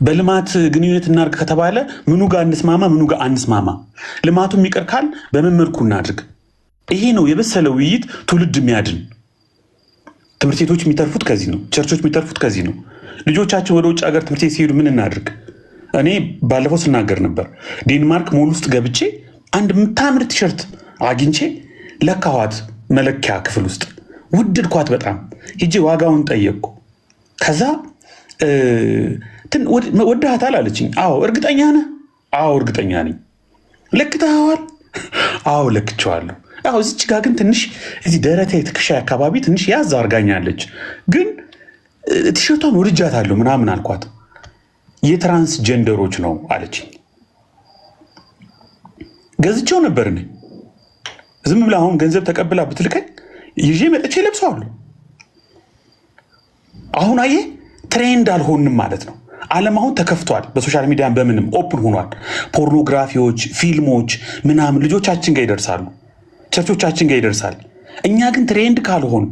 በልማት ግንኙነት እናድርግ ከተባለ ምኑ ጋር እንስማማ፣ ምኑ ጋር አንስማማ? ልማቱ የሚቀር ካል በምን መልኩ እናድርግ? ይሄ ነው የበሰለ ውይይት ትውልድ የሚያድን። ትምህርት ቤቶች የሚተርፉት ከዚህ ነው። ቸርቾች የሚተርፉት ከዚህ ነው። ልጆቻችን ወደ ውጭ ሀገር ትምህርት ቤት ሲሄዱ ምን እናድርግ? እኔ ባለፈው ስናገር ነበር። ዴንማርክ ሞል ውስጥ ገብቼ አንድ የምታምር ቲሸርት አግኝቼ ለካኋት። መለኪያ ክፍል ውስጥ ውድድኳት በጣም ሂጄ ዋጋውን ጠየቅኩ። ከዛ ወድሃታል አለችኝ። አዎ እርግጠኛ ነህ? አዎ እርግጠኛ ነኝ። ለክተኸዋል? አዎ ለክቼዋለሁ። አዎ እዚች ጋር ግን ትንሽ እዚህ ደረቴ ትከሻ አካባቢ ትንሽ ያዝ አርጋኛለች፣ ግን ቲሸርቷን ወድጃታለሁ ምናምን አልኳት። የትራንስ ጀንደሮች ነው አለችኝ። ገዝቼው ነበር እኔ። ዝም ብላ አሁን ገንዘብ ተቀብላ ብትልከኝ ይዤ መጥቼ ለብሰዋለሁ። አሁን አየህ ትሬንድ አልሆንም ማለት ነው። ዓለም አሁን ተከፍቷል። በሶሻል ሚዲያ በምንም ኦፕን ሆኗል። ፖርኖግራፊዎች፣ ፊልሞች ምናምን ልጆቻችን ጋር ይደርሳሉ፣ ቸርቾቻችን ጋር ይደርሳል። እኛ ግን ትሬንድ ካልሆን፣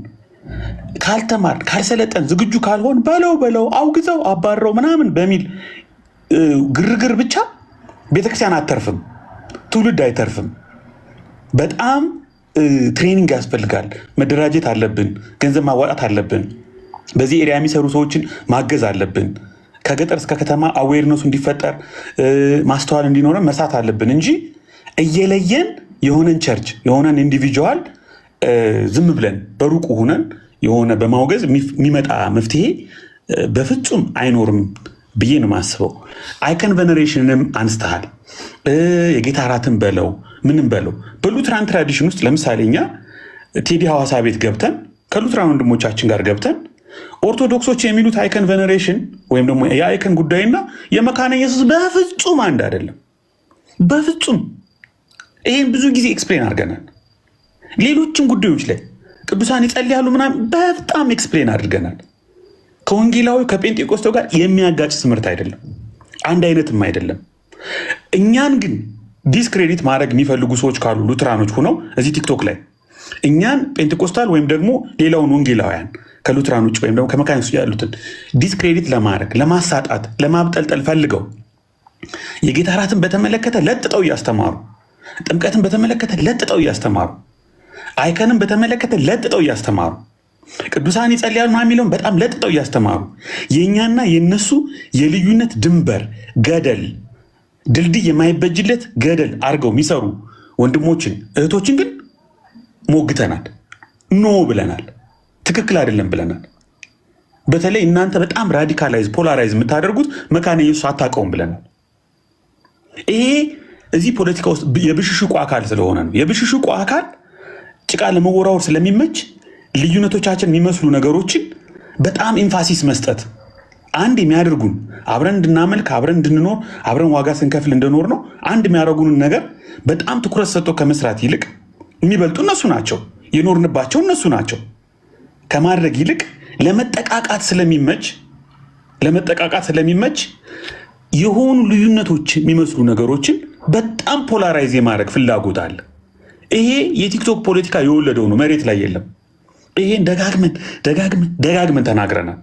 ካልተማር፣ ካልሰለጠን፣ ዝግጁ ካልሆን በለው አውግዘው አባረው ምናምን በሚል ግርግር ብቻ ቤተክርስቲያን አተርፍም፣ ትውልድ አይተርፍም። በጣም ትሬኒንግ ያስፈልጋል። መደራጀት አለብን። ገንዘብ ማዋጣት አለብን። በዚህ ኤሪያ የሚሰሩ ሰዎችን ማገዝ አለብን። ከገጠር እስከ ከተማ አዌርነሱ እንዲፈጠር ማስተዋል እንዲኖረን መስራት አለብን እንጂ እየለየን የሆነን ቸርች የሆነን ኢንዲቪጁዋል ዝም ብለን በሩቁ ሁነን የሆነ በማውገዝ የሚመጣ መፍትሄ በፍጹም አይኖርም ብዬ ነው የማስበው። አይከን ቬነሬሽንንም አንስተሃል። የጌታ እራትን በለው ምንም በለው በሉትራን ትራዲሽን ውስጥ ለምሳሌ እኛ ቴዲ ሐዋሳ ቤት ገብተን ከሉትራን ወንድሞቻችን ጋር ገብተን ኦርቶዶክሶች የሚሉት አይከን ቬነሬሽን ወይም ደግሞ የአይከን ጉዳይና የመካነ ኢየሱስ በፍጹም አንድ አይደለም። በፍጹም ይህን ብዙ ጊዜ ኤክስፕሌን አድርገናል። ሌሎችም ጉዳዮች ላይ ቅዱሳን ይጸልያሉ ምናምን በጣም ኤክስፕሌን አድርገናል። ከወንጌላዊ ከጴንጤቆስጤው ጋር የሚያጋጭ ትምህርት አይደለም፣ አንድ አይነትም አይደለም። እኛን ግን ዲስክሬዲት ማድረግ የሚፈልጉ ሰዎች ካሉ ሉትራኖች ሆነው እዚህ ቲክቶክ ላይ እኛን ጴንጤቆስታል ወይም ደግሞ ሌላውን ወንጌላውያን ከሉትራን ውጭ ወይም ደግሞ ከመካነ ኢየሱስ ያሉትን ዲስክሬዲት ለማድረግ ለማሳጣት፣ ለማብጠልጠል ፈልገው የጌታ እራትን በተመለከተ ለጥጠው እያስተማሩ፣ ጥምቀትን በተመለከተ ለጥጠው እያስተማሩ፣ አይከንን በተመለከተ ለጥጠው እያስተማሩ፣ ቅዱሳን ይጸልያሉ የሚለውን በጣም ለጥጠው እያስተማሩ የእኛና የነሱ የልዩነት ድንበር ገደል ድልድይ የማይበጅለት ገደል አድርገው የሚሰሩ ወንድሞችን እህቶችን ግን ሞግተናል፣ ኖ ብለናል፣ ትክክል አይደለም ብለናል። በተለይ እናንተ በጣም ራዲካላይዝ ፖላራይዝ የምታደርጉት መካነ ኢየሱስ አታውቀውም ብለናል። ይሄ እዚህ ፖለቲካ ውስጥ የብሽሽቁ አካል ስለሆነ ነው። የብሽሽቁ አካል ጭቃ ለመወራወር ስለሚመች ልዩነቶቻችን የሚመስሉ ነገሮችን በጣም ኤምፋሲስ መስጠት አንድ የሚያደርጉን አብረን እንድናመልክ አብረን እንድንኖር አብረን ዋጋ ስንከፍል እንደኖር ነው። አንድ የሚያደርጉንን ነገር በጣም ትኩረት ሰጥቶ ከመስራት ይልቅ የሚበልጡ እነሱ ናቸው፣ የኖርንባቸው እነሱ ናቸው። ከማድረግ ይልቅ ለመጠቃቃት ስለሚመች የሆኑ ልዩነቶች የሚመስሉ ነገሮችን በጣም ፖላራይዝ የማድረግ ፍላጎት አለ። ይሄ የቲክቶክ ፖለቲካ የወለደው ነው፣ መሬት ላይ የለም። ይሄን ደጋግመን ተናግረናል።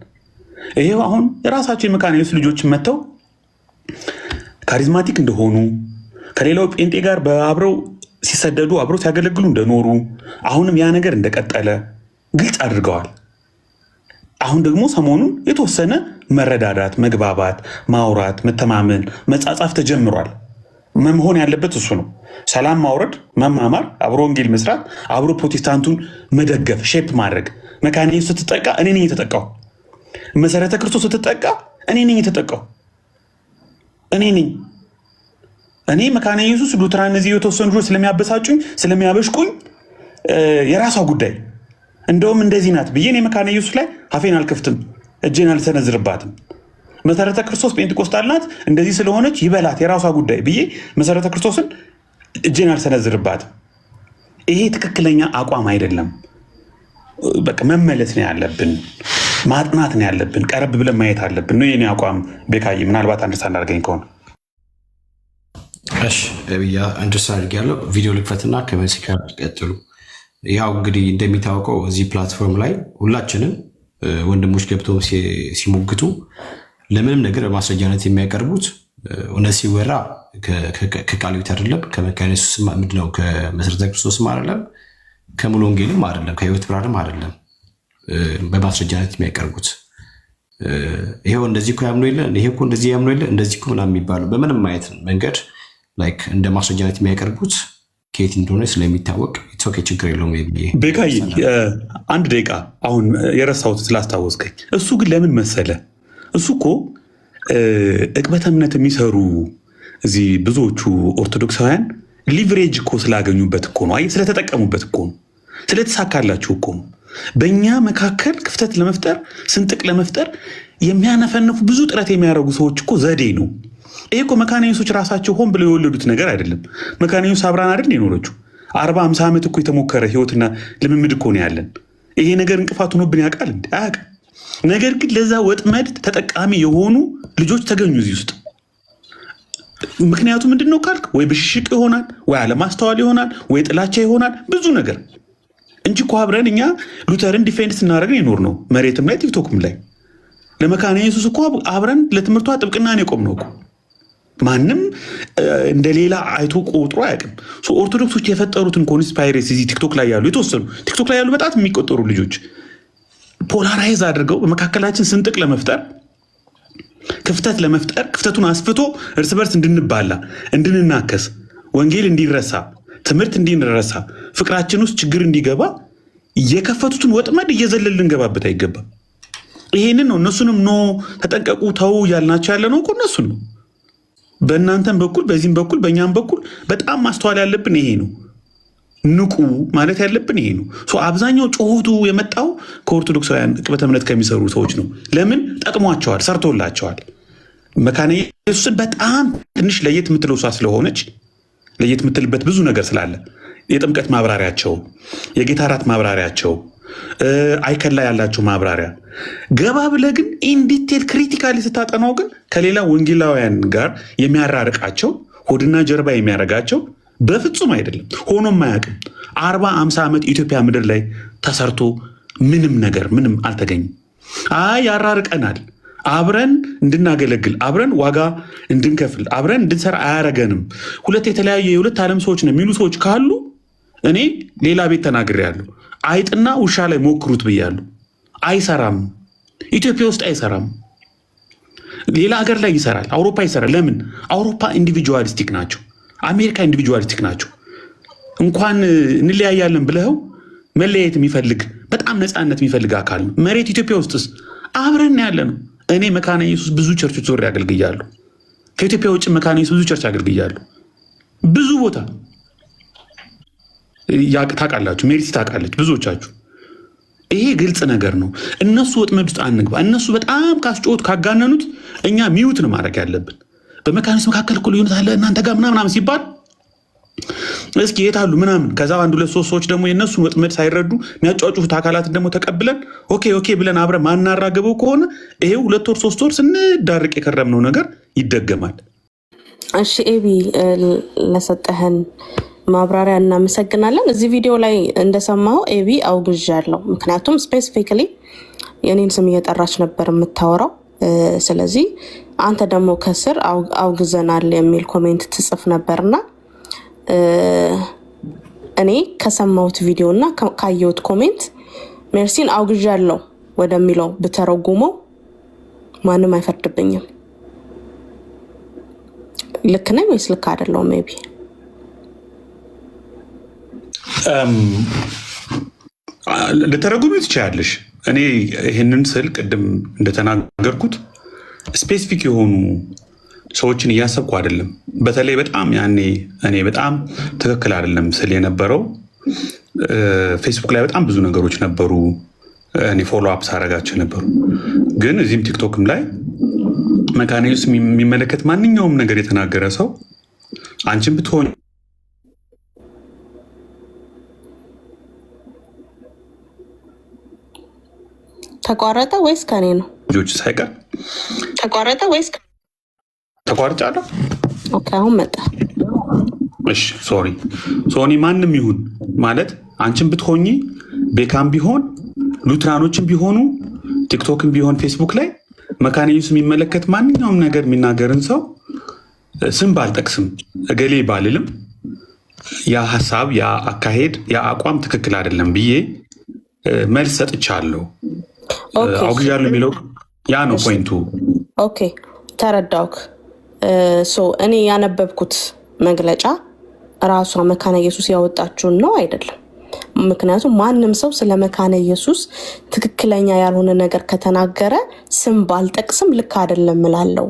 ይሄው አሁን የራሳቸው የመካነ ኢየሱስ ልጆች መጥተው ካሪዝማቲክ እንደሆኑ ከሌላው ጴንጤ ጋር በአብረው ሲሰደዱ አብረው ሲያገለግሉ እንደኖሩ አሁንም ያ ነገር እንደቀጠለ ግልጽ አድርገዋል። አሁን ደግሞ ሰሞኑን የተወሰነ መረዳዳት፣ መግባባት፣ ማውራት፣ መተማመን፣ መጻጻፍ ተጀምሯል። መሆን ያለበት እሱ ነው። ሰላም ማውረድ፣ መማማር፣ አብሮ ወንጌል መስራት፣ አብሮ ፕሮቴስታንቱን መደገፍ፣ ሼፕ ማድረግ። መካነ ኢየሱስ ስትጠቃ እኔ ነኝ የተጠቃው። መሰረተ ክርስቶስ ስትጠቃ እኔ ነኝ የተጠቃው። እኔ መካነ ኢየሱስ ሉትራን እዚህ የተወሰኑ ልጆች ስለሚያበሳጩኝ ስለሚያበሽቁኝ የራሷ ጉዳይ፣ እንደውም እንደዚህ ናት ብዬ እኔ መካነ ኢየሱስ ላይ አፌን አልከፍትም፣ እጄን አልሰነዝርባትም። መሰረተ ክርስቶስ ጴንጤቆስጣል ናት እንደዚህ ስለሆነች ይበላት የራሷ ጉዳይ ብዬ መሰረተ ክርስቶስን እጄን አልሰነዝርባትም። ይሄ ትክክለኛ አቋም አይደለም። በቃ መመለስ ነው ያለብን፣ ማጥናት ነው ያለብን፣ ቀረብ ብለን ማየት አለብን ነው የኔ አቋም። ቤካዬ ምናልባት አንደርስታንድ አድርገኝ ከሆነ እሺ ብያ አንደርስታንድ አድርጌያለሁ። ቪዲዮ ልክፈትና ከመሲ ጋር ቀጥሉ። ያው እንግዲህ እንደሚታወቀው እዚህ ፕላትፎርም ላይ ሁላችንም ወንድሞች ገብተው ሲሞግቱ ለምንም ነገር በማስረጃነት የሚያቀርቡት እውነት ሲወራ ከቃል ቤት አይደለም፣ ከመካነ ኢየሱስ ምንድነው ከመሰረተ ክርስቶስም አይደለም፣ ከሙሉ ወንጌልም አይደለም፣ ከህይወት ብርሃንም አይደለም በማስረጃነት የሚያቀርቡት። ይሄው እንደዚህ እኮ ያምኑ የለ ይሄ እኮ እንደዚህ ያምኑ የለ እንደዚህ እኮ ምናምን የሚባለው በምንም አይነት መንገድ ላይክ እንደ ማስረጃነት የሚያቀርቡት ከየት እንደሆነ ስለሚታወቅ ኦኬ ችግር የለውም። ቤካዬ አንድ ደቂቃ አሁን የረሳሁት ስላስታወስከኝ፣ እሱ ግን ለምን መሰለ እሱ እኮ ዕቅበተ እምነት የሚሰሩ እዚህ ብዙዎቹ ኦርቶዶክሳውያን ሊቨሬጅ እኮ ስላገኙበት እኮ ነው። አየህ ስለተጠቀሙበት እኮ ነው፣ ስለተሳካላችሁ እኮ ነው። በእኛ መካከል ክፍተት ለመፍጠር ስንጥቅ ለመፍጠር የሚያነፈንፉ ብዙ ጥረት የሚያደርጉ ሰዎች እኮ ዘዴ ነው። ይሄ እኮ መካነ ኢየሱሶች ራሳቸው ሆን ብለው የወለዱት ነገር አይደለም። መካነ ኢየሱስ አብራን አይደል የኖረችው 40-50 ዓመት እኮ የተሞከረ ህይወትና ልምምድ እኮ ነው ያለን። ይሄ ነገር እንቅፋት ሆኖብን ያውቃል እንዴ? አያውቅም። ነገር ግን ለዛ ወጥመድ ተጠቃሚ የሆኑ ልጆች ተገኙ እዚህ ውስጥ። ምክንያቱ ምንድን ነው ካልክ፣ ወይ ብሽሽቅ ይሆናል፣ ወይ አለማስተዋል ይሆናል፣ ወይ ጥላቻ ይሆናል፣ ብዙ ነገር እንጂ እኮ አብረን እኛ ሉተርን ዲፌንድ ስናደርግ የኖር ነው፣ መሬትም ላይ ቲክቶክም ላይ። ለመካነ ኢየሱስ እኮ አብረን ለትምህርቷ ጥብቅናን የቆም ነው እኮ። ማንም እንደሌላ አይቶ ቆጥሮ አያውቅም። ኦርቶዶክሶች የፈጠሩትን ኮንስፓይሬሲ እዚህ ቲክቶክ ላይ ያሉ የተወሰኑ ቲክቶክ ላይ ያሉ በጣም የሚቆጠሩ ልጆች ፖላራይዝ አድርገው በመካከላችን ስንጥቅ ለመፍጠር ክፍተት ለመፍጠር ክፍተቱን አስፍቶ እርስ በርስ እንድንባላ እንድንናከስ ወንጌል እንዲረሳ ትምህርት እንዲረሳ ፍቅራችን ውስጥ ችግር እንዲገባ የከፈቱትን ወጥመድ እየዘለል ልንገባበት አይገባም። ይሄንን ነው እነሱንም ኖ ተጠንቀቁ ተው ያልናቸው ያለ ነው እኮ እነሱን ነው። በእናንተም በኩል በዚህም በኩል በእኛም በኩል በጣም ማስተዋል ያለብን ይሄ ነው። ንቁ ማለት ያለብን ይሄ ነው። አብዛኛው ጩኸቱ የመጣው ከኦርቶዶክሳውያን ዕቅበተ እምነት ከሚሰሩ ሰዎች ነው። ለምን ጠቅሟቸዋል፣ ሰርቶላቸዋል። መካነ ኢየሱስን በጣም ትንሽ ለየት የምትለው እሷ ስለሆነች ለየት የምትልበት ብዙ ነገር ስላለ የጥምቀት ማብራሪያቸው፣ የጌታ እራት ማብራሪያቸው፣ አይከን ላይ ያላቸው ማብራሪያ ገባ ብለህ ግን ኢንዲቴል ክሪቲካሊ ስታጠናው ግን ከሌላ ወንጌላውያን ጋር የሚያራርቃቸው ሆድና ጀርባ የሚያደርጋቸው በፍጹም አይደለም። ሆኖም አያውቅም። 40-50 ዓመት ኢትዮጵያ ምድር ላይ ተሰርቶ ምንም ነገር ምንም አልተገኘም። ያራርቀናል። አብረን እንድናገለግል አብረን ዋጋ እንድንከፍል አብረን እንድንሰራ አያረገንም። ሁለት የተለያየ የሁለት ዓለም ሰዎች ነው የሚሉ ሰዎች ካሉ እኔ ሌላ ቤት ተናግሬያለሁ። አይጥና ውሻ ላይ ሞክሩት ብያለሁ። አይሰራም። ኢትዮጵያ ውስጥ አይሰራም። ሌላ ሀገር ላይ ይሰራል። አውሮፓ ይሰራል። ለምን? አውሮፓ ኢንዲቪጁዋሊስቲክ ናቸው። አሜሪካ ኢንዲቪጁዋሊስቲክ ናቸው። እንኳን እንለያያለን ብለው መለያየት የሚፈልግ በጣም ነፃነት የሚፈልግ አካል ነው። መሬት ኢትዮጵያ ውስጥስ አብረን ያለ ነው። እኔ መካነ ኢየሱስ ብዙ ቸርቾች ዞሬ አገልግያለሁ። ከኢትዮጵያ ውጭ መካነ ኢየሱስ ብዙ ቸርች አገልግያለሁ። ብዙ ቦታ ታውቃላችሁ፣ ሜሪሲ ታውቃለች ብዙዎቻችሁ። ይሄ ግልጽ ነገር ነው። እነሱ ወጥመድ ውስጥ አንግባ። እነሱ በጣም ካስጮት ካጋነኑት እኛ ሚዩት ነው ማድረግ ያለብን። በመካነ ኢየሱስ መካከል እኮ ልዩነት አለ እናንተ ጋር ምናምን ሲባል እስኪ የታሉ ምናምን። ከዛ አንድ ሁለት ሶስት ሰዎች ደግሞ የእነሱን ወጥመድ ሳይረዱ የሚያጫጩት አካላትን ደግሞ ተቀብለን ኦኬ ብለን አብረን ማናራገበው ከሆነ ይሄው 2 ወር 3 ወር ስንዳርቅ የከረምነው ነገር ይደገማል። እሺ ኤቢ ለሰጠህን ማብራሪያ እናመሰግናለን። እዚህ ቪዲዮ ላይ እንደሰማው ኤቢ አውግዣለሁ። ምክንያቱም ስፔሲፊካሊ የኔን ስም እየጠራች ነበር የምታወራው። ስለዚህ አንተ ደግሞ ከስር አውግዘናል የሚል ኮሜንት ትጽፍ ነበርና እኔ ከሰማሁት ቪዲዮ እና ካየሁት ኮሜንት ሜርሲን አውግዣለሁ ወደሚለው ብተረጉመው ማንም አይፈርድብኝም። ልክ ነኝ ወይስ ልክ አይደለሁም? ሜቢ ልተረጉሚ ትችያለሽ። እኔ ይህንን ስል ቅድም እንደተናገርኩት ስፔሲፊክ የሆኑ ሰዎችን እያሰብኩ አይደለም። በተለይ በጣም ያኔ እኔ በጣም ትክክል አይደለም ስል የነበረው ፌስቡክ ላይ በጣም ብዙ ነገሮች ነበሩ፣ እኔ ፎሎ አፕ ሳረጋቸው ነበሩ። ግን እዚህም ቲክቶክም ላይ መካነ ኢየሱስ የሚመለከት ማንኛውም ነገር የተናገረ ሰው አንቺን ብትሆን ተቋረጠ ወይስ ከኔ ነው? ልጆች ሳይቀር ተቋረጠ ወይስ ተቋርጫለሁ? ኦኬ አሁን መጣ። እሺ ሶሪ ሶኒ ማንም ይሁን ማለት አንቺን ብትሆኚ ቤካም ቢሆን ሉትራኖችን ቢሆኑ ቲክቶክም ቢሆን ፌስቡክ ላይ መካነ ኢየሱስ የሚመለከት ማንኛውም ነገር የሚናገርን ሰው ስም ባልጠቅስም እገሌ ባልልም ያ ሀሳብ ያ አካሄድ ያ አቋም ትክክል አይደለም ብዬ መልስ ሰጥቻለሁ። አውግዣለሁ የሚለው ያ ነው ፖይንቱ። ኦኬ ተረዳውክ። እኔ ያነበብኩት መግለጫ ራሷ መካነ ኢየሱስ ያወጣችውን ነው አይደለም? ምክንያቱም ማንም ሰው ስለ መካነ ኢየሱስ ትክክለኛ ያልሆነ ነገር ከተናገረ ስም ባልጠቅስም ልክ አይደለም እላለሁ።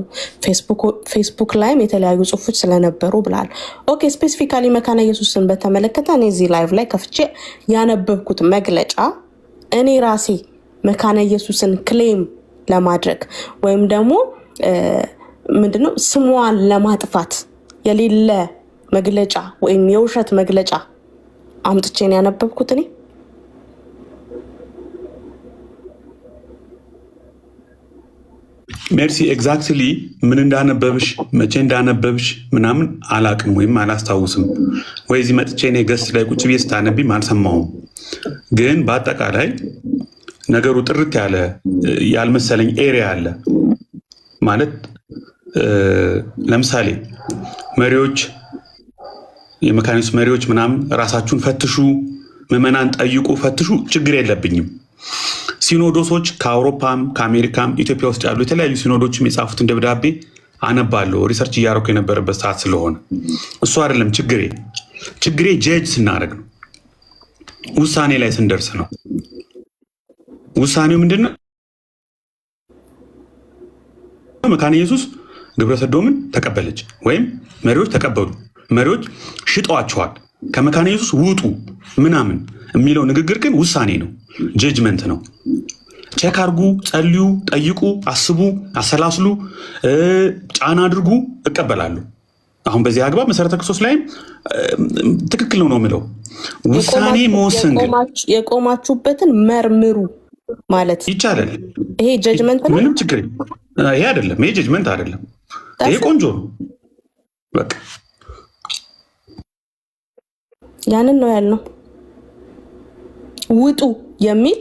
ፌስቡክ ላይም የተለያዩ ጽሁፎች ስለነበሩ ብላል። ኦኬ ስፔሲፊካሊ መካነ ኢየሱስን በተመለከተ እኔ እዚህ ላይቭ ላይ ከፍቼ ያነበብኩት መግለጫ እኔ ራሴ መካነ ኢየሱስን ክሌም ለማድረግ ወይም ደግሞ ምንድነው ስሟን ለማጥፋት የሌለ መግለጫ ወይም የውሸት መግለጫ አምጥቼን ያነበብኩት እኔ ሜርሲ ኤግዛክትሊ ምን እንዳነበብሽ መቼ እንዳነበብሽ ምናምን አላቅም ወይም አላስታውስም። ወይ እዚህ መጥቼ እኔ ገስት ላይ ቁጭ ብዬ ስታነቢም አልሰማሁም። ግን በአጠቃላይ ነገሩ ጥርት ያለ ያልመሰለኝ ኤሪያ አለ ማለት ለምሳሌ መሪዎች የመካነ ኢየሱስ መሪዎች ምናምን ራሳችሁን ፈትሹ፣ ምዕመናን ጠይቁ፣ ፈትሹ፣ ችግር የለብኝም። ሲኖዶሶች ከአውሮፓም ከአሜሪካም ኢትዮጵያ ውስጥ ያሉ የተለያዩ ሲኖዶችም የጻፉትን ደብዳቤ አነባለሁ። ሪሰርች እያደረኩ የነበረበት ሰዓት ስለሆነ እሱ አይደለም ችግሬ ጀጅ ስናደርግ ነው፣ ውሳኔ ላይ ስንደርስ ነው። ውሳኔው ምንድነው? መካነ ኢየሱስ ግብረ ሰዶምን ተቀበለች ወይም መሪዎች ተቀበሉ፣ መሪዎች ሽጠዋቸዋል፣ ከመካነ ኢየሱስ ውጡ ምናምን የሚለው ንግግር ግን ውሳኔ ነው፣ ጀጅመንት ነው። ቼክ አድርጉ፣ ጸልዩ፣ ጠይቁ፣ አስቡ፣ አሰላስሉ፣ ጫና አድርጉ፣ እቀበላለሁ። አሁን በዚህ አግባብ መሰረተ ክርስቶስ ላይም ትክክል ነው የምለው። ውሳኔ መወሰን ግን የቆማችሁበትን መርምሩ ማለት ይቻላል። ይሄ ጀጅመንት ነው፣ ምንም ችግር ይሄ አይደለም። ይሄ ጀጅመንት አይደለም። ይሄ ቆንጆ ነው። በቃ ያንን ነው ያልነው። ውጡ የሚል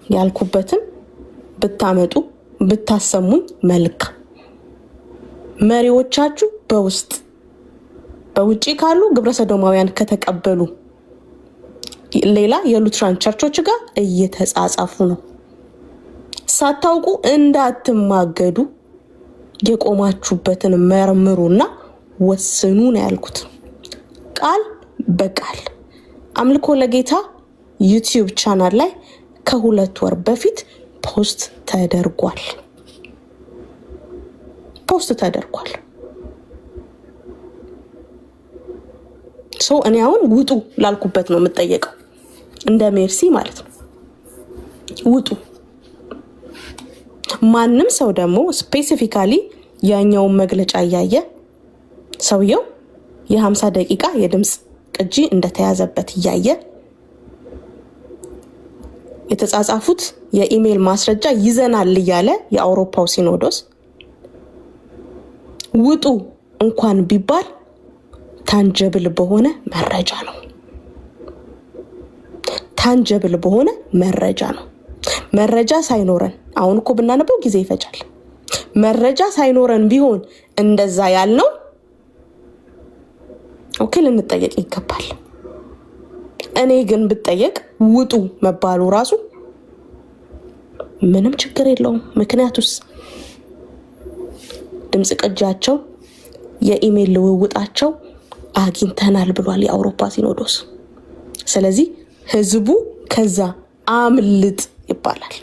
ያልኩበትን ብታመጡ ብታሰሙኝ መልካም። መሪዎቻችሁ በውስጥ በውጪ ካሉ ግብረ ሰዶማውያን ከተቀበሉ ሌላ የሉትራን ቸርቾች ጋር እየተጻጻፉ ነው። ሳታውቁ እንዳትማገዱ የቆማችሁበትን መርምሩና ወስኑ ነው ያልኩት፣ ቃል በቃል። አምልኮ ለጌታ ዩቲዩብ ቻናል ላይ ከ2 ወር በፊት ፖስት ተደርጓል። እኔ አሁን ውጡ ላልኩበት ነው የምጠየቀው፣ እንደ ሜርሲ ማለት ነው። ውጡ። ማንም ሰው ደግሞ ስፔሲፊካሊ ያኛውን መግለጫ እያየ ሰውየው የ50 ደቂቃ የድምፅ ቅጂ እንደተያዘበት እያየ የተጻጻፉት የኢሜል ማስረጃ ይዘናል እያለ የአውሮፓው ሲኖዶስ ውጡ እንኳን ቢባል ታንጀብል በሆነ መረጃ ነው። ታንጀብል በሆነ መረጃ ነው። መረጃ ሳይኖረን አሁን እኮ ብናነበው ጊዜ ይፈጃል። መረጃ ሳይኖረን ቢሆን እንደዛ ያልነው ኦኬ ልንጠየቅ ይገባል። እኔ ግን ብጠየቅ ውጡ መባሉ ራሱ ምንም ችግር የለውም። ምክንያቱስ ድምጽ ቅጃቸው የኢሜል ልውውጣቸው አግኝተናል ብሏል የአውሮፓ ሲኖዶስ። ስለዚህ ህዝቡ ከዛ አምልጥ ይባላል።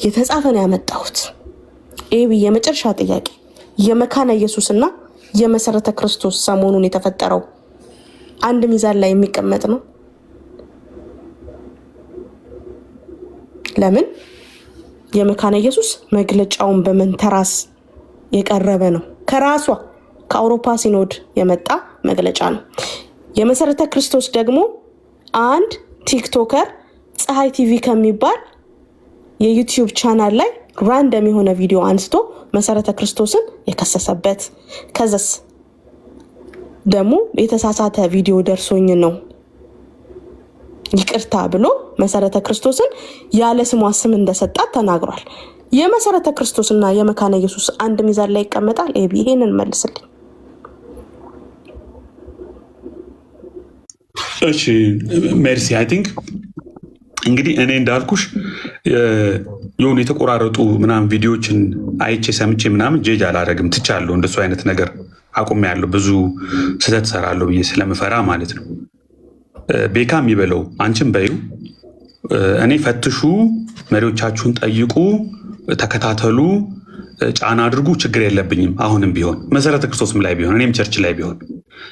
የተጻፈን ያመጣሁት ኤቢ የመጨረሻ ጥያቄ የመካነ ኢየሱስና የመሰረተ ክርስቶስ ሰሞኑን የተፈጠረው አንድ ሚዛን ላይ የሚቀመጥ ነው? ለምን? የመካነ ኢየሱስ መግለጫውን በመንተራስ የቀረበ ነው። ከራሷ ከአውሮፓ ሲኖድ የመጣ መግለጫ ነው። የመሰረተ ክርስቶስ ደግሞ አንድ ቲክቶከር ፀሐይ ቲቪ ከሚባል የዩቲዩብ ቻናል ላይ ራንደም የሆነ ቪዲዮ አንስቶ መሰረተ ክርስቶስን የከሰሰበት፣ ከዛስ ደግሞ የተሳሳተ ቪዲዮ ደርሶኝ ነው ይቅርታ ብሎ መሰረተ ክርስቶስን ያለ ስሟ ስም እንደሰጣት ተናግሯል። የመሰረተ ክርስቶስና የመካነ ኢየሱስ አንድ ሚዛን ላይ ይቀመጣል? ኤቢ ይሄንን መልስልኝ። እሺ ሜርሲ። አይ ቲንክ እንግዲህ እኔ እንዳልኩሽ የሆኑ የተቆራረጡ ምናምን ቪዲዮዎችን አይቼ ሰምቼ ምናምን ጄጅ አላደረግም፣ ትቻለሁ። እንደሱ አይነት ነገር አቁሜያለሁ። ብዙ ስህተት ሰራለሁ ብዬ ስለምፈራ ማለት ነው። ቤካም ይበለው አንቺም በዩ፣ እኔ ፈትሹ፣ መሪዎቻችሁን ጠይቁ፣ ተከታተሉ፣ ጫና አድርጉ፣ ችግር የለብኝም። አሁንም ቢሆን መሰረተ ክርስቶስም ላይ ቢሆን እኔም ቸርች ላይ ቢሆን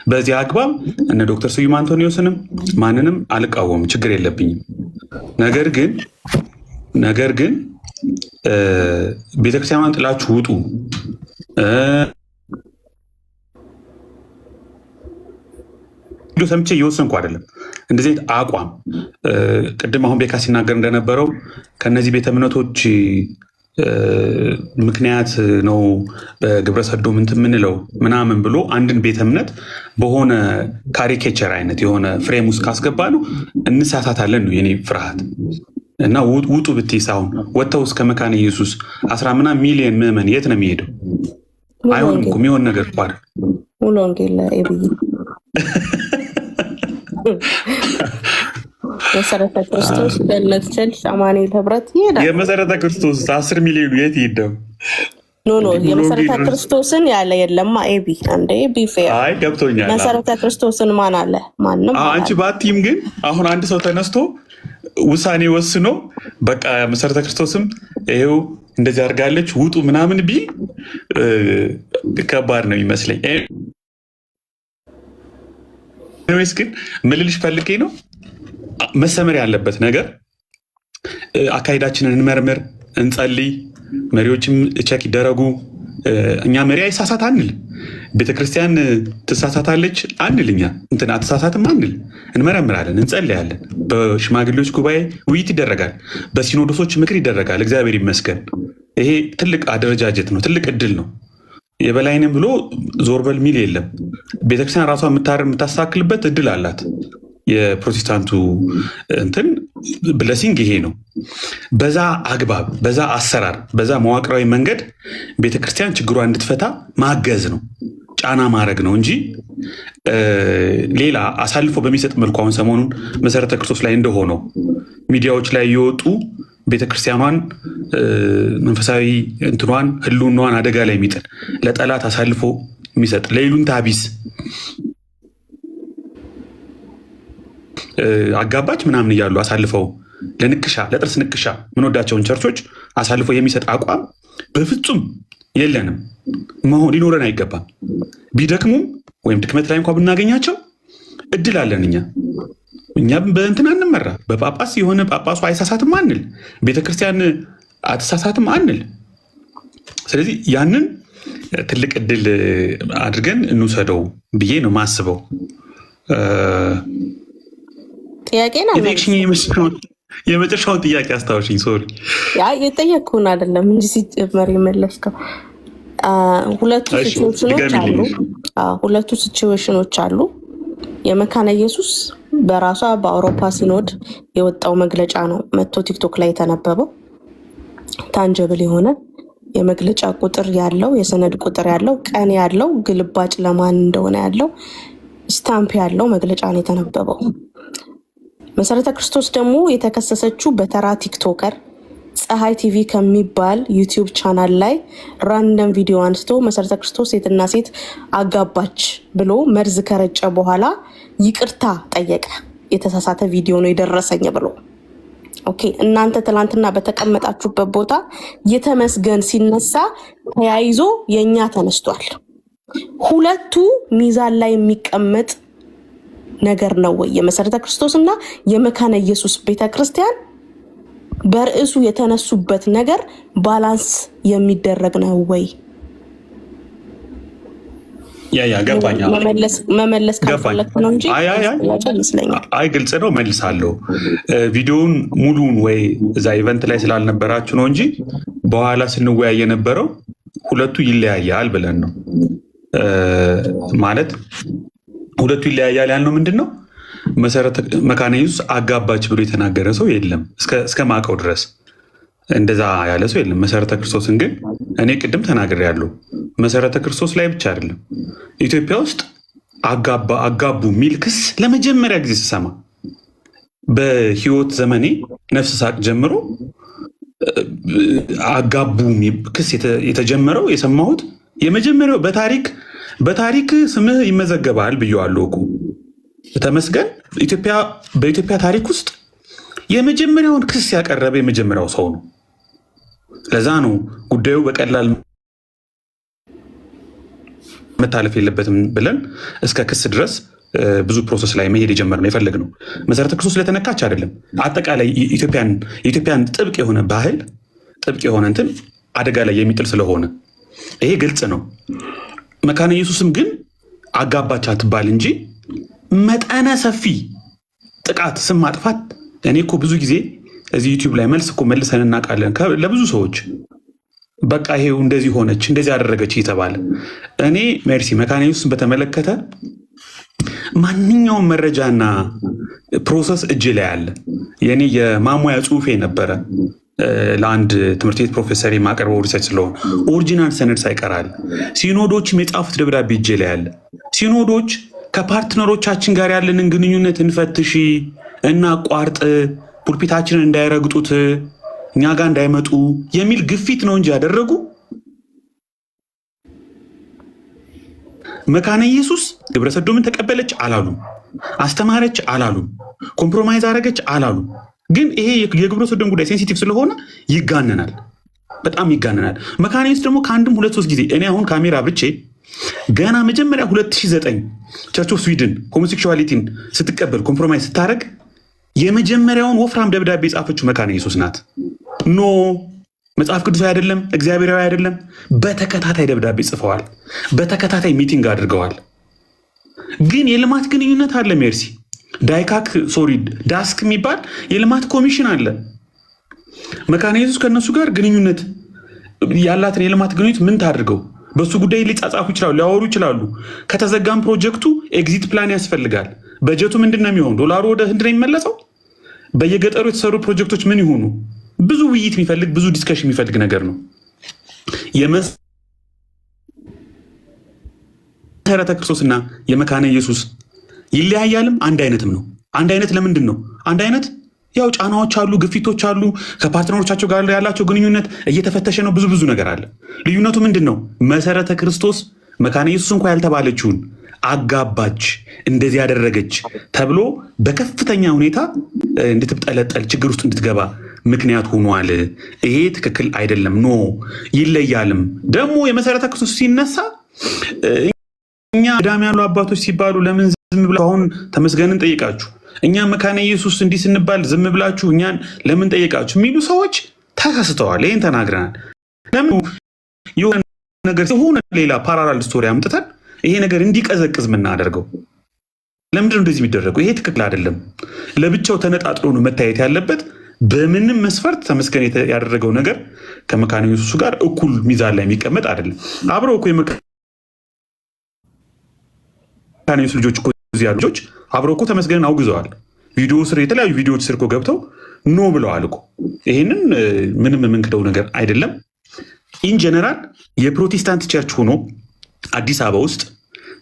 በዚህ አግባብ እነ ዶክተር ስዩም አንቶኒዮስንም ማንንም አልቃወም፣ ችግር የለብኝም። ነገር ግን ቤተክርስቲያኗን ጥላችሁ ውጡ፣ ሰምቼ እየወሰንኩ አይደለም። እንደዚህ አቋም ቅድም አሁን ቤካ ሲናገር እንደነበረው ከነዚህ ቤተ እምነቶች ምክንያት ነው በግብረ ሰዶም እንትን የምንለው ምናምን ብሎ አንድን ቤተ እምነት በሆነ ካሪኬቸር አይነት የሆነ ፍሬም ውስጥ ካስገባ ነው እንሳሳታለን ነው የኔ ፍርሃት። እና ውጡ ብትይስ አሁን ወጥተው እስከ መካነ ኢየሱስ 10 ምናምን ሚሊዮን ምዕመን የት ነው የሚሄደው? አይሆንም እኮ የሚሆን ነገር ቋር ሙሉ ወንጌል ኤብይ መሰረተ ክርስቶስ ገነት ቸርች አማኑኤል ህብረት ይሄዳል። የመሰረተ ክርስቶስ 10 ሚሊዮን የት ይሄዳል? ኖ የመሰረተ ክርስቶስን ያለ የለማ ኤቢ አንዴ ቢፌር። አይ ገብቶኛል። መሰረተ ክርስቶስን ማን አለ? ማንም። አንቺ ባቲም ግን አሁን አንድ ሰው ተነስቶ ውሳኔ ወስኖ በቃ መሰረተ ክርስቶስም ይሄው እንደዚህ አድርጋለች ውጡ ምናምን ቢል ከባድ ነው ይመስለኝ። ወይስ ግን ምልልሽ ፈልጌ ነው መሰመር ያለበት ነገር አካሄዳችንን እንመርምር፣ እንጸልይ፣ መሪዎችም ቸክ ይደረጉ። እኛ መሪ አይሳሳት አንል፣ ቤተክርስቲያን ትሳሳታለች አንል፣ እኛ እንትን አትሳሳትም አንል። እንመረምራለን፣ እንጸልያለን። በሽማግሌዎች ጉባኤ ውይይት ይደረጋል፣ በሲኖዶሶች ምክር ይደረጋል። እግዚአብሔር ይመስገን። ይሄ ትልቅ አደረጃጀት ነው፣ ትልቅ እድል ነው። የበላይንም ብሎ ዞር በል ሚል የለም። ቤተክርስቲያን ራሷ የምታስተካክልበት እድል አላት። የፕሮቴስታንቱ እንትን ብለሲንግ ይሄ ነው። በዛ አግባብ፣ በዛ አሰራር፣ በዛ መዋቅራዊ መንገድ ቤተክርስቲያን ችግሯ እንድትፈታ ማገዝ ነው፣ ጫና ማድረግ ነው እንጂ ሌላ አሳልፎ በሚሰጥ መልኩ አሁን ሰሞኑን መሰረተ ክርስቶስ ላይ እንደሆነው ሚዲያዎች ላይ እየወጡ ቤተክርስቲያኗን መንፈሳዊ እንትኗን ህልውናዋን አደጋ ላይ የሚጥል ለጠላት አሳልፎ የሚሰጥ ለይሉኝታ ቢስ አጋባች ምናምን እያሉ አሳልፈው ለንክሻ ለጥርስ ንክሻ ምንወዳቸውን ቸርቾች አሳልፈው የሚሰጥ አቋም በፍጹም የለንም። መሆን ሊኖረን አይገባም። ቢደክሙም ወይም ድክመት ላይ እንኳ ብናገኛቸው እድል አለን። እኛም በእንትን አንመራ። በጳጳስ የሆነ ጳጳሱ አይሳሳትም አንል፣ ቤተክርስቲያን አትሳሳትም አንል። ስለዚህ ያንን ትልቅ እድል አድርገን እንውሰደው ብዬ ነው ማስበው። ጥያቄን የመጨረሻውን ጥያቄ አስታውሽኝ። ሶሪ የጠየቅኩህን አይደለም እንጂ ሲጀመር የመለስከው ሁለቱ ሲቹዌሽኖች አሉ። የመካነ ኢየሱስ በራሷ በአውሮፓ ሲኖድ የወጣው መግለጫ ነው መጥቶ ቲክቶክ ላይ የተነበበው። ታንጀብል የሆነ የመግለጫ ቁጥር ያለው የሰነድ ቁጥር ያለው ቀን ያለው ግልባጭ ለማን እንደሆነ ያለው ስታምፕ ያለው መግለጫ ነው የተነበበው። መሰረተ ክርስቶስ ደግሞ የተከሰሰችው በተራ ቲክቶከር ፀሐይ ቲቪ ከሚባል ዩቲዩብ ቻናል ላይ ራንደም ቪዲዮ አንስቶ መሰረተ ክርስቶስ ሴትና ሴት አጋባች ብሎ መርዝ ከረጨ በኋላ ይቅርታ ጠየቀ። የተሳሳተ ቪዲዮ ነው የደረሰኝ ብሎ። ኦኬ፣ እናንተ ትላንትና በተቀመጣችሁበት ቦታ የተመስገን ሲነሳ ተያይዞ የኛ ተነስቷል። ሁለቱ ሚዛን ላይ የሚቀመጥ ነገር ነው ወይ? የመሰረተ ክርስቶስ እና የመካነ ኢየሱስ ቤተክርስቲያን በርዕሱ የተነሱበት ነገር ባላንስ የሚደረግ ነው ወይ? ገባኝ። መመለስ ካልፈለክ ነው እንጂ አይ ግልጽ ነው፣ መልሳለሁ። ቪዲዮውን ሙሉን ወይ እዛ ኢቨንት ላይ ስላልነበራችሁ ነው እንጂ በኋላ ስንወያይ የነበረው ሁለቱ ይለያያል ብለን ነው። ማለት ሁለቱ ይለያያል ያልነው ምንድን ነው? መካነ ኢየሱስ አጋባች ብሎ የተናገረ ሰው የለም እስከ ማቀው ድረስ እንደዛ ያለ ሰው የለም። መሰረተ ክርስቶስን ግን እኔ ቅድም ተናግሬያለሁ። መሰረተ ክርስቶስ ላይ ብቻ አይደለም ኢትዮጵያ ውስጥ አጋቡ የሚል ክስ ለመጀመሪያ ጊዜ ስሰማ በህይወት ዘመኔ ነፍስ ሳቅ ጀምሮ አጋቡ ክስ የተጀመረው የሰማሁት የመጀመሪያው በታሪክ ስምህ ይመዘገባል ብየዋለሁ እኮ ተመስገን። በኢትዮጵያ ታሪክ ውስጥ የመጀመሪያውን ክስ ያቀረበ የመጀመሪያው ሰው ነው። ለዛ ነው ጉዳዩ በቀላል መታለፍ የለበትም ብለን እስከ ክስ ድረስ ብዙ ፕሮሰስ ላይ መሄድ የጀመርነው የፈለግነው። መሰረተ ክርስቶስ ስለተነካች አይደለም፣ አጠቃላይ የኢትዮጵያን ጥብቅ የሆነ ባህል ጥብቅ የሆነ እንትን አደጋ ላይ የሚጥል ስለሆነ ይሄ ግልጽ ነው። መካነ ኢየሱስም ግን አጋባች አትባል እንጂ መጠነ ሰፊ ጥቃት፣ ስም ማጥፋት። እኔ እኮ ብዙ ጊዜ እዚህ ዩቲዩብ ላይ መልስ እኮ መልሰን እናውቃለን ለብዙ ሰዎች። በቃ ይሄው እንደዚህ ሆነች እንደዚህ አደረገች እየተባለ እኔ ሜርሲ መካነ ኢየሱስን በተመለከተ ማንኛውም መረጃና ፕሮሰስ እጅ ላይ አለ። የኔ የማሟያ ጽሁፌ ነበረ ለአንድ ትምህርት ቤት ፕሮፌሰር የማቀርበው ሪሰርች ስለሆነ ኦሪጂናል ሰነድ ሳይቀራል። ሲኖዶችም የጻፉት ደብዳቤ እጅ ላይ አለ። ሲኖዶች ከፓርትነሮቻችን ጋር ያለንን ግንኙነት እንፈትሽ እና ቋርጥ፣ ፑልፒታችንን እንዳይረግጡት፣ እኛ ጋር እንዳይመጡ የሚል ግፊት ነው እንጂ ያደረጉ መካነ ኢየሱስ ግብረ ሰዶምን ተቀበለች አላሉም፣ አስተማረች አላሉም፣ ኮምፕሮማይዝ አረገች አላሉም። ግን ይሄ የግብረ ሰዶም ጉዳይ ሴንሲቲቭ ስለሆነ ይጋነናል፣ በጣም ይጋነናል። መካነ ኢየሱስ ደግሞ ከአንድም 2-3 ጊዜ እኔ አሁን ካሜራ ብቼ ገና መጀመሪያ 2009 ቸርች ኦፍ ስዊድን ሆሞሴክሹዋሊቲን ስትቀበል ኮምፕሮማይዝ ስታደረግ የመጀመሪያውን ወፍራም ደብዳቤ የጻፈችው መካነ ኢየሱስ ናት። ኖ መጽሐፍ ቅዱሳዊ አይደለም፣ እግዚአብሔራዊ አይደለም። በተከታታይ ደብዳቤ ጽፈዋል፣ በተከታታይ ሚቲንግ አድርገዋል። ግን የልማት ግንኙነት አለ። ሜርሲ ዳስክ የሚባል የልማት ኮሚሽን አለ። መካነ ኢየሱስ ከእነሱ ጋር ግንኙነት ያላትን የልማት ግንኙነት ምን ታድርገው? በሱ ጉዳይ ሊጻጻፉ ይችላሉ፣ ሊያወሩ ይችላሉ። ከተዘጋም ፕሮጀክቱ ኤግዚት ፕላን ያስፈልጋል። በጀቱ ምንድን ነው የሚሆን? ዶላሩ ወደ ህንድ ነው የሚመለሰው? በየገጠሩ የተሰሩ ፕሮጀክቶች ምን ይሆኑ? ብዙ ውይይት የሚፈልግ ብዙ ዲስከሽን የሚፈልግ ነገር ነው። የመሰረተ ክርስቶስና የመካነ ኢየሱስ ይለያያልም አንድ አይነትም ነው። አንድ አይነት ለምንድን ነው አንድ አይነት? ያው ጫናዎች አሉ፣ ግፊቶች አሉ። ከፓርትነሮቻቸው ጋር ያላቸው ግንኙነት እየተፈተሸ ነው። ብዙ ነገር አለ። ልዩነቱ ምንድን ነው? መሰረተ ክርስቶስ መካነ ኢየሱስ እንኳ ያልተባለችውን አጋባች፣ እንደዚህ ያደረገች ተብሎ በከፍተኛ ሁኔታ እንድትጠለጠል ችግር ውስጥ እንድትገባ ምክንያት ሆኗል። ይሄ ትክክል አይደለም። ኖ ይለያልም። ደግሞ የመሰረተ ክርስቶስ ሲነሳ እኛ ዳም ያሉ አባቶች ሲባሉ ለምን ዝም ብላ አሁን ተመስገንን ጠይቃችሁ እኛ መካነ ኢየሱስ እንዲህ ስንባል ዝም ብላችሁ እኛን ለምን ጠየቃችሁ የሚሉ ሰዎች ተሳስተዋል። ይህን ተናግረናል። ለምን ነገር ሲሆን ሌላ ፓራላል ስቶሪ አምጥተን ይሄ ነገር እንዲቀዘቅዝ የምናደርገው ለምንድን ነው እንደዚህ የሚደረገው? ይሄ ትክክል አይደለም። ለብቻው ተነጣጥሎ ነው መታየት ያለበት። በምንም መስፈርት ተመስገን ያደረገው ነገር ከመካነ ኢየሱስ ጋር እኩል ሚዛን ላይ የሚቀመጥ አይደለም። አብረው እኮ የመካነ ኢየሱስ ልጆች እኮ እዚህ ያሉ ልጆች አብረው እኮ ተመስገንን አውግዘዋል። ቪዲዮ ስር የተለያዩ ቪዲዮዎች ስር እኮ ገብተው ኖ ብለዋል እኮ። ይሄንን ምንም የምንክደው ነገር አይደለም። ኢን ጀነራል የፕሮቴስታንት ቸርች ሆኖ አዲስ አበባ ውስጥ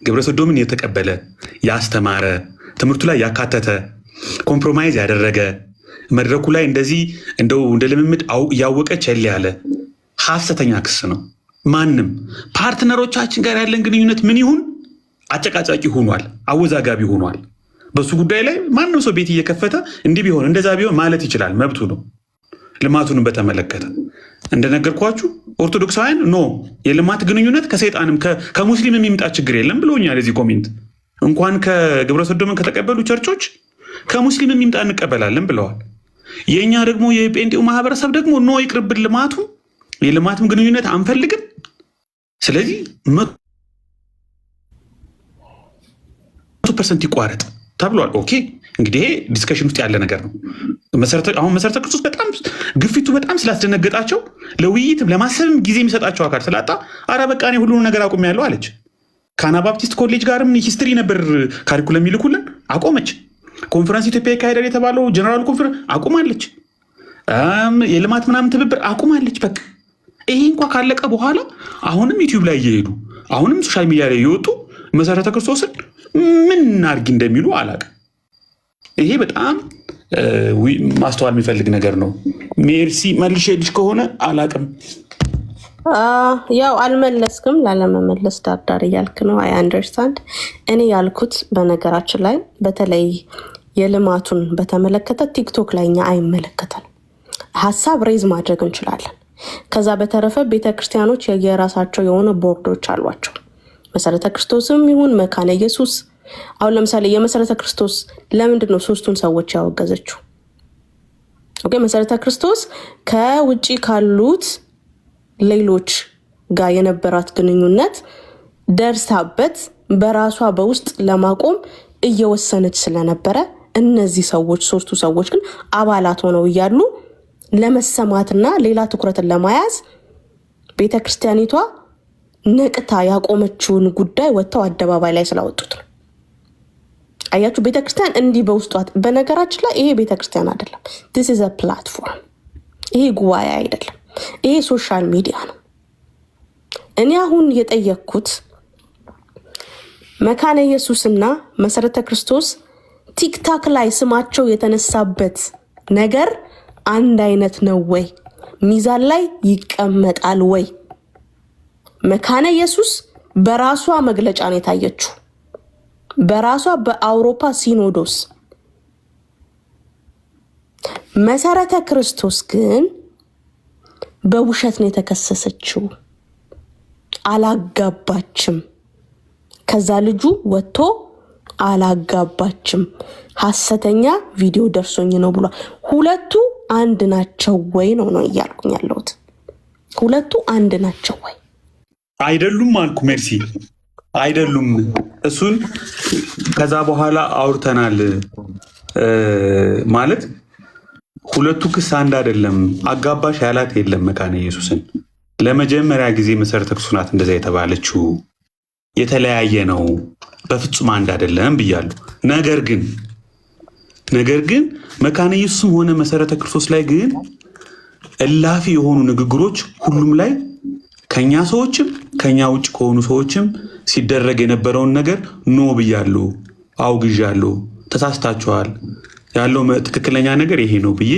ግብረ ሰዶምን የተቀበለ ያስተማረ ትምህርቱ ላይ ያካተተ ኮምፕሮማይዝ ያደረገ መድረኩ ላይ እንደዚህ እንደው እንደ ልምምድ እያወቀ ቸል ያለ ሐሰተኛ ክስ ነው። ማንም ፓርትነሮቻችን ጋር ያለን ግንኙነት ምን ይሁን አጨቃጫቂ ሆኗል፣ አወዛጋቢ ሆኗል። በሱ ጉዳይ ላይ ማንም ሰው ቤት እየከፈተ እንዲህ ቢሆን እንደዛ ቢሆን ማለት ይችላል፣ መብቱ ነው። ልማቱንም በተመለከተ እንደነገርኳችሁ ኦርቶዶክሳውያን ኖ የልማት ግንኙነት ከሰይጣንም ከሙስሊም የሚመጣ ችግር የለም ብሎኛል። የዚህ ኮሜንት እንኳን ከግብረ ሰዶምን ከተቀበሉ ቸርቾች ከሙስሊም የሚመጣ እንቀበላለን ብለዋል። የእኛ ደግሞ የጴንጤው ማህበረሰብ ደግሞ ኖ ይቅርብን፣ ልማቱ የልማትም ግንኙነት አንፈልግም። ስለዚህ 100% ይቋረጥ ተብሏል። ኦኬ እንግዲህ ይሄ ዲስከሽን ውስጥ ያለ ነገር ነው። አሁን መሰረተ ክርስቶስ በጣም ግፊቱ በጣም ስላስደነገጣቸው ለውይይትም ለማሰብም ጊዜ የሚሰጣቸው አካል ስላጣ አረ በቃ እኔ ሁሉንም ነገር አቁሜያለሁ አለች። ከአናባፕቲስት ኮሌጅ ጋርም ሂስትሪ ነበር ካሪኩለም የሚልኩልን አቆመች። ኮንፈረንስ ኢትዮጵያ ይካሄዳል የተባለው ጀነራል ኮንፈረንስ አቁማለች። የልማት ምናምን ትብብር አቁማለች። በቃ ይሄ እንኳ ካለቀ በኋላ አሁንም ዩቲዩብ ላይ እየሄዱ አሁንም ሶሻል ሚዲያ ላይ እየወጡ መሰረተ ክርስቶስን ምን እናድርግ እንደሚሉ አላውቅም። ይሄ በጣም ማስተዋል የሚፈልግ ነገር ነው። ሜርሲ መልሼልሽ ከሆነ አላውቅም። ያው አልመለስክም፣ ላለመመለስ ዳርዳር እያልክ ነው። አይ አንደርስታንድ። እኔ ያልኩት በነገራችን ላይ በተለይ የልማቱን በተመለከተ ቲክቶክ ላይ እኛ አይመለከተን፣ ሀሳብ ሬዝ ማድረግ እንችላለን። ከዛ በተረፈ ቤተክርስቲያኖች የየራሳቸው የሆነ ቦርዶች አሏቸው። መሰረተ ክርስቶስም ይሁን መካነ ኢየሱስ። አሁን ለምሳሌ የመሰረተ ክርስቶስ ለምንድን ነው ሶስቱን ሰዎች ያወገዘችው? ኦኬ መሰረተ ክርስቶስ ከውጪ ካሉት ሌሎች ጋር የነበራት ግንኙነት ደርሳበት በራሷ በውስጥ ለማቆም እየወሰነች ስለነበረ እነዚህ ሰዎች ሶስቱ ሰዎች ግን አባላት ሆነው እያሉ ለመሰማትና ሌላ ትኩረትን ለማያዝ ቤተክርስቲያኒቷ ነቅታ ያቆመችውን ጉዳይ ወጥተው አደባባይ ላይ ስላወጡት ነው። አያችሁ፣ ቤተክርስቲያን እንዲህ በውስጧ በነገራችን ላይ ይሄ ቤተክርስቲያን አይደለም። this is a platform። ይሄ ጉባኤ አይደለም፣ ይሄ ሶሻል ሚዲያ ነው። እኔ አሁን የጠየቅኩት መካነ ኢየሱስና መሰረተ ክርስቶስ ቲክታክ ላይ ስማቸው የተነሳበት ነገር አንድ አይነት ነው ወይ? ሚዛን ላይ ይቀመጣል ወይ? መካነ ኢየሱስ በራሷ መግለጫ ነው የታየችው፣ በራሷ በአውሮፓ ሲኖዶስ። መሰረተ ክርስቶስ ግን በውሸት ነው የተከሰሰችው። አላጋባችም። ከዛ ልጁ ወጥቶ አላጋባችም፣ ሐሰተኛ ቪዲዮ ደርሶኝ ነው ብሏል። ሁለቱ አንድ ናቸው ወይ ነው እያልኩኝ ያለሁት። ሁለቱ አንድ ናቸው ወይ? አይደሉም አልኩ። ሜርሲ አይደሉም። እሱን ከዛ በኋላ አውርተናል። ማለት ሁለቱ ክስ አንድ አይደለም። አጋባሽ ያላት የለም። መካነ ኢየሱስን ለመጀመሪያ ጊዜ መሰረተ ክርስቶስ ናት እንደዛ የተባለችው። የተለያየ ነው፣ በፍጹም አንድ አይደለም ብያለሁ። ነገር ግን መካነ ኢየሱስም ሆነ መሰረተ ክርስቶስ ላይ ግን እላፊ የሆኑ ንግግሮች ሁሉም ላይ ከኛ ሰዎችም ከኛ ውጭ ከሆኑ ሰዎችም ሲደረግ የነበረውን ነገር ኖ ብያለሁ፣ አውግዣለሁ፣ ተሳስታችኋል፣ ያለው ትክክለኛ ነገር ይሄ ነው ብዬ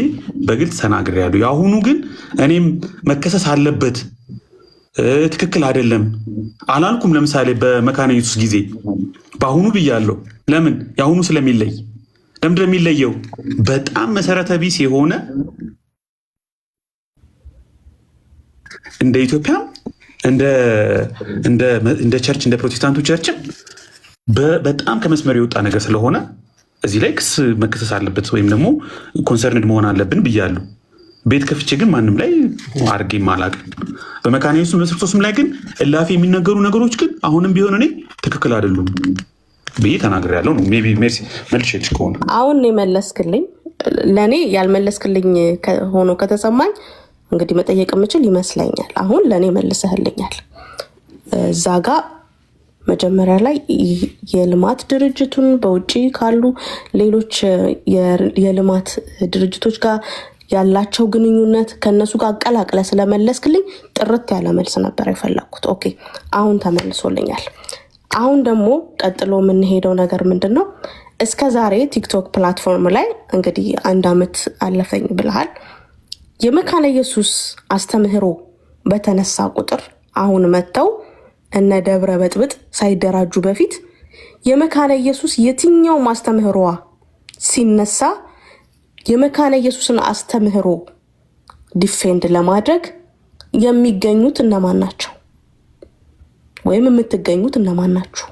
በግልጽ ተናግሬያለሁ። የአሁኑ ግን እኔም መከሰስ አለበት ትክክል አይደለም አላልኩም። ለምሳሌ በመካነ ኢየሱስ ጊዜ በአሁኑ ብያለሁ። ለምን? የአሁኑ ስለሚለይ። ለምንድን ነው የሚለየው? በጣም መሰረተ ቢስ የሆነ እንደ ኢትዮጵያ እንደ ቸርች እንደ ፕሮቴስታንቱ ቸርችም በጣም ከመስመር የወጣ ነገር ስለሆነ እዚህ ላይ ክስ መከሰስ አለበት ወይም ደግሞ ኮንሰርንድ መሆን አለብን ብያለሁ። ቤት ከፍቼ ግን ማንም ላይ አድርጌ አላውቅም። በመካነ ኢየሱስ በክርስቶስም ላይ ግን እላፊ የሚነገሩ ነገሮች ግን አሁንም ቢሆን እኔ ትክክል አይደሉም ብዬ ተናግሬያለሁ ነው። ሜይ ቢ ሜርሲ መልሼልሽ ከሆነ አሁን የመለስክልኝ ለእኔ ያልመለስክልኝ ሆኖ ከተሰማኝ እንግዲህ መጠየቅ የምችል ይመስለኛል። አሁን ለእኔ መልሰህልኛል። እዛ ጋ መጀመሪያ ላይ የልማት ድርጅቱን በውጭ ካሉ ሌሎች የልማት ድርጅቶች ጋር ያላቸው ግንኙነት ከነሱ ጋር አቀላቅለ ስለመለስክልኝ ጥርት ያለ መልስ ነበር የፈለግኩት። ኦኬ አሁን ተመልሶልኛል። አሁን ደግሞ ቀጥሎ የምንሄደው ነገር ምንድን ነው? እስከ ዛሬ ቲክቶክ ፕላትፎርም ላይ እንግዲህ 1 ዓመት አለፈኝ ብልሃል። የመካነ ኢየሱስ አስተምህሮ በተነሳ ቁጥር አሁን መጥተው እነ ደብረ በጥብጥ ሳይደራጁ በፊት የመካነ ኢየሱስ የትኛው ማስተምህሮዋ ሲነሳ የመካነ ኢየሱስን አስተምህሮ ዲፌንድ ለማድረግ የሚገኙት እነማን ናቸው? ወይም የምትገኙት እነማን ናችሁ?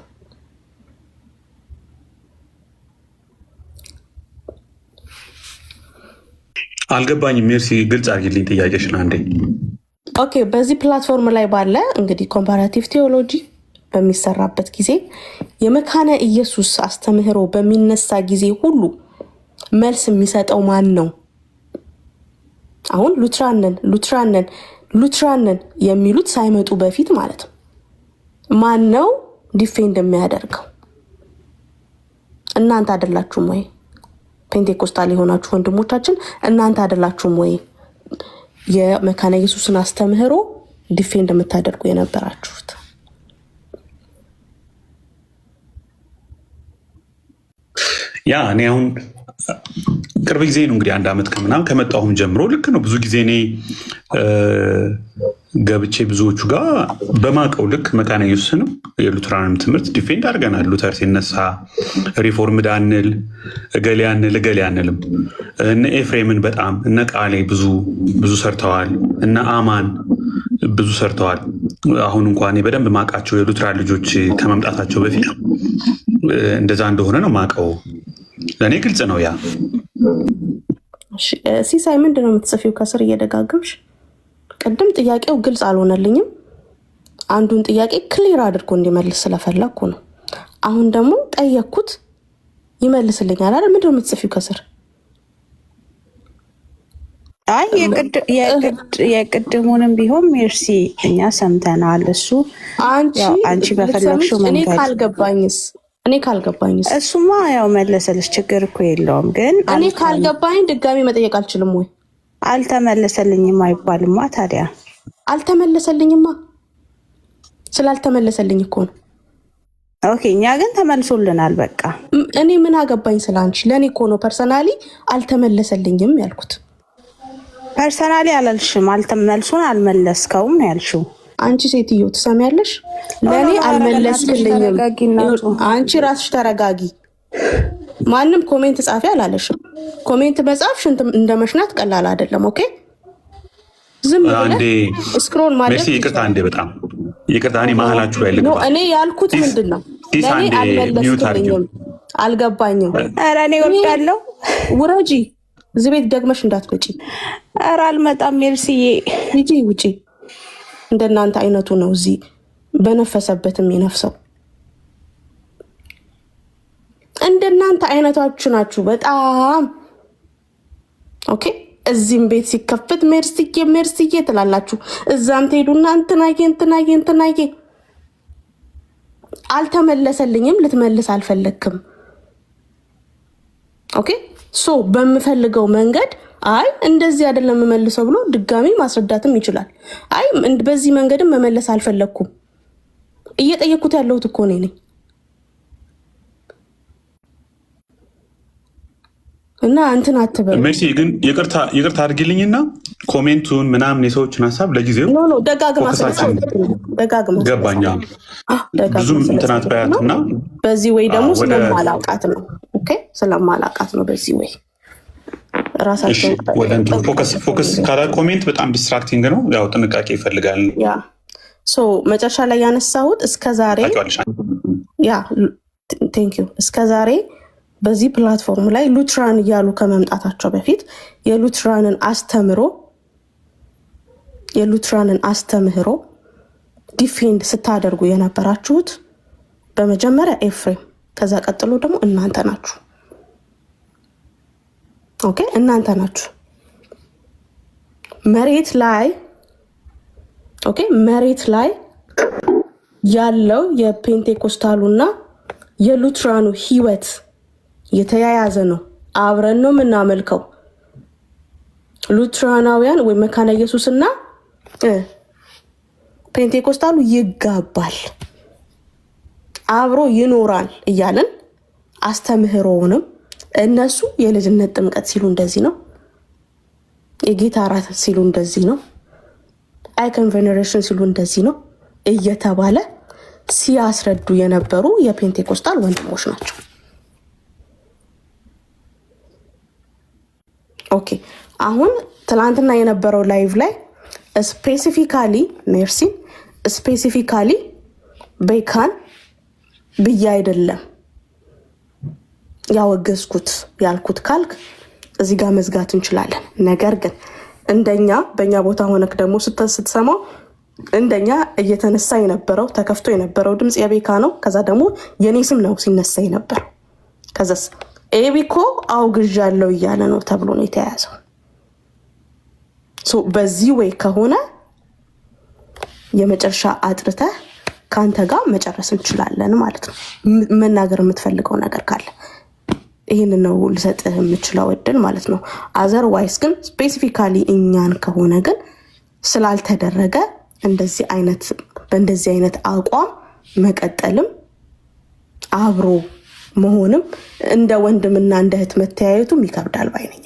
አልገባኝም። ሜርሲ ግልጽ አድርጊልኝ ጥያቄሽን አንዴ። ኦኬ በዚህ ፕላትፎርም ላይ ባለ እንግዲህ ኮምፓራቲቭ ቴዎሎጂ በሚሰራበት ጊዜ የመካነ ኢየሱስ አስተምህሮ በሚነሳ ጊዜ ሁሉ መልስ የሚሰጠው ማን ነው? አሁን ሉትራንን የሚሉት ሳይመጡ በፊት ማለት ነው። ማን ነው ዲፌንድ የሚያደርገው? እናንተ አይደላችሁም ወይ? ፔንቴኮስታል የሆናችሁ ወንድሞቻችን እናንተ አይደላችሁም ወይ የመካነ ኢየሱስን አስተምህሮ ዲፌንድ የምታደርጉ የነበራችሁት? ያ እኔ አሁን ቅርብ ጊዜ ነው እንግዲህ 1 ዓመት ከምናምን ከመጣሁም ጀምሮ ልክ ነው። ብዙ ጊዜ እኔ ገብቼ ብዙዎቹ ጋር በማቀው ልክ መካነ ኢየሱስንም የሉትራንም ትምህርት ዲፌንድ አድርገናል። ሉተር ሲነሳ ሪፎርምድ አንል እገሌ አንልም። እነ ኤፍሬምን በጣም እነ ቃሌ ብዙ ሰርተዋል። እነ አማን ብዙ ሰርተዋል። አሁን እንኳን በደንብ ማቃቸው የሉትራን ልጆች ከመምጣታቸው በፊት እንደዛ እንደሆነ ነው ማቀው። ለእኔ ግልጽ ነው። ያ ሲሳይ ምንድን ነው የምትጽፊው ከስር እየደጋገምሽ? ቅድም ጥያቄው ግልጽ አልሆነልኝም። አንዱን ጥያቄ ክሊር አድርጎ እንዲመልስ ስለፈለግኩ ነው። አሁን ደግሞ ጠየቅኩት ይመልስልኛል አይደል? ምንድን ነው የምትጽፊው ከስር? አይ የቅድሙንም ቢሆን ሜርሲ እኛ ሰምተናል። እሱ አንቺ በፈለግሽው መንገድ እኔ ካልገባኝስ እሱማ ያው መለሰልሽ፣ ችግር እኮ የለውም። ግን እኔ ካልገባኝ ድጋሚ መጠየቅ አልችልም ወይ? አልተመለሰልኝም አይባልማ። ታዲያ አልተመለሰልኝማ። ስላልተመለሰልኝ እኮ ነው። ኦኬ እኛ ግን ተመልሶልናል። በቃ እኔ ምን አገባኝ ስለ አንቺ? ለእኔ እኮ ነው ፐርሰናሊ አልተመለሰልኝም ያልኩት። ፐርሰናሊ አላልሽም። መልሱን አልመለስከውም ያልሽው አንቺ ሴትዮ ትሰሚያለሽ? ለእኔ አልመለስክልኝም። አንቺ ራስሽ ተረጋጊ። ማንም ኮሜንት ጻፊ አላለሽም። ኮሜንት መጻፍ ሽንት እንደ መሽናት ቀላል አይደለም። ኦኬ ዝም ብለህ ስክሮል ማለት ይቅርታ፣ አንዴ በጣም ይቅርታ። እኔ መሀላችሁ ላይ ልግባ። እኔ ያልኩት ምንድን ነው? ለእኔ አልመለስክልኝም። አልገባኝም። ኧረ እኔ ወርዳለሁ። ውረጂ። እዚህ ቤት ደግመሽ እንዳትመጪ። ኧረ አልመጣም። ሜርሲዬ ሂጂ፣ ውጪ። እንደናንተ አይነቱ ነው እዚህ በነፈሰበትም የነፍሰው። እንደናንተ አይነታችሁ ናችሁ በጣም ኦኬ። እዚህም ቤት ሲከፈት ሜርስዬ ትላላችሁ፣ እዛም ትሄዱና እንትናዬ። አልተመለሰልኝም። ልትመልስ አልፈለግክም። ኦኬ ሶ በምፈልገው መንገድ አይ እንደዚህ አይደለም መመልሰው ብሎ ድጋሚ ማስረዳትም ይችላል። አይ በዚህ መንገድም መመለስ አልፈለኩም። እየጠየኩት ያለሁት እኮ እኔ ነኝ። እና እንትን አትበል። ሜርሲ ግን ይቅርታ አድርጊልኝና ኮሜንቱን ምናምን የሰዎችን ሀሳብ ለጊዜው ደጋግማ ገባኛ ብዙም እንትን አትበያትና በዚህ ወይ ደግሞ ስለማላውቃት ነው። ኦኬ ስለማላውቃት ነው በዚህ ወይ ራሳቸው ወደ እንትን ፎከስ ካላ ኮሜንት በጣም ዲስትራክቲንግ ነው። ያው ጥንቃቄ ይፈልጋል። ያ ሶ መጨረሻ ላይ ያነሳሁት እስከዛሬ ቴንክ ዩ እስከዛሬ በዚህ ፕላትፎርም ላይ ሉትራን እያሉ ከመምጣታቸው በፊት የሉትራንን አስተምህሮ ዲፌንድ ስታደርጉ የነበራችሁት በመጀመሪያ ኤፍሬም፣ ከዛ ቀጥሎ ደግሞ እናንተ ናችሁ። ኦኬ፣ እናንተ ናችሁ መሬት ላይ ያለው የፔንቴኮስታሉና የሉትራኑ ህይወት የተያያዘ ነው። አብረን ነው የምናመልከው። ሉትራናውያን ወይ መካነ ኢየሱስና ፔንቴኮስታሉ ይጋባል፣ አብሮ ይኖራል እያልን አስተምህሮውንም እነሱ የልጅነት ጥምቀት ሲሉ እንደዚህ ነው፣ የጌታ እራት ሲሉ እንደዚህ ነው፣ አይከን ቬኔሬሽን ሲሉ እንደዚህ ነው እየተባለ ሲያስረዱ የነበሩ የፔንቴኮስታል ወንድሞች ናቸው። ኦኬ፣ አሁን ትላንትና የነበረው ላይቭ ላይ ስፔሲፊካሊ ሜርሲን ስፔሲፊካሊ ቤካን ብዬ አይደለም ያወገዝኩት ያልኩት ካልክ እዚህ ጋር መዝጋት እንችላለን። ነገር ግን እንደኛ በእኛ ቦታ ሆነክ ደግሞ ስትሰማው እንደኛ እየተነሳ የነበረው ተከፍቶ የነበረው ድምፅ የቤካ ነው። ከዛ ደግሞ የኔ ስም ነው ሲነሳ የነበረው። ከዛስ ኤቢኮ አውግዣለሁ እያለ ነው ተብሎ ነው የተያያዘው። በዚህ ወይ ከሆነ የመጨረሻ አጥርተህ ከአንተ ጋር መጨረስ እንችላለን ማለት ነው። መናገር የምትፈልገው ነገር ካለ ይህን ነው ልሰጥህ የምችለው እድል ማለት ነው። አዘርዋይስ ግን ስፔሲፊካሊ እኛን ከሆነ ግን ስላልተደረገ በእንደዚህ አይነት አቋም መቀጠልም አብሮ መሆንም እንደ ወንድምና እንደ እህት መተያየቱም ይከብዳል ባይነኝ።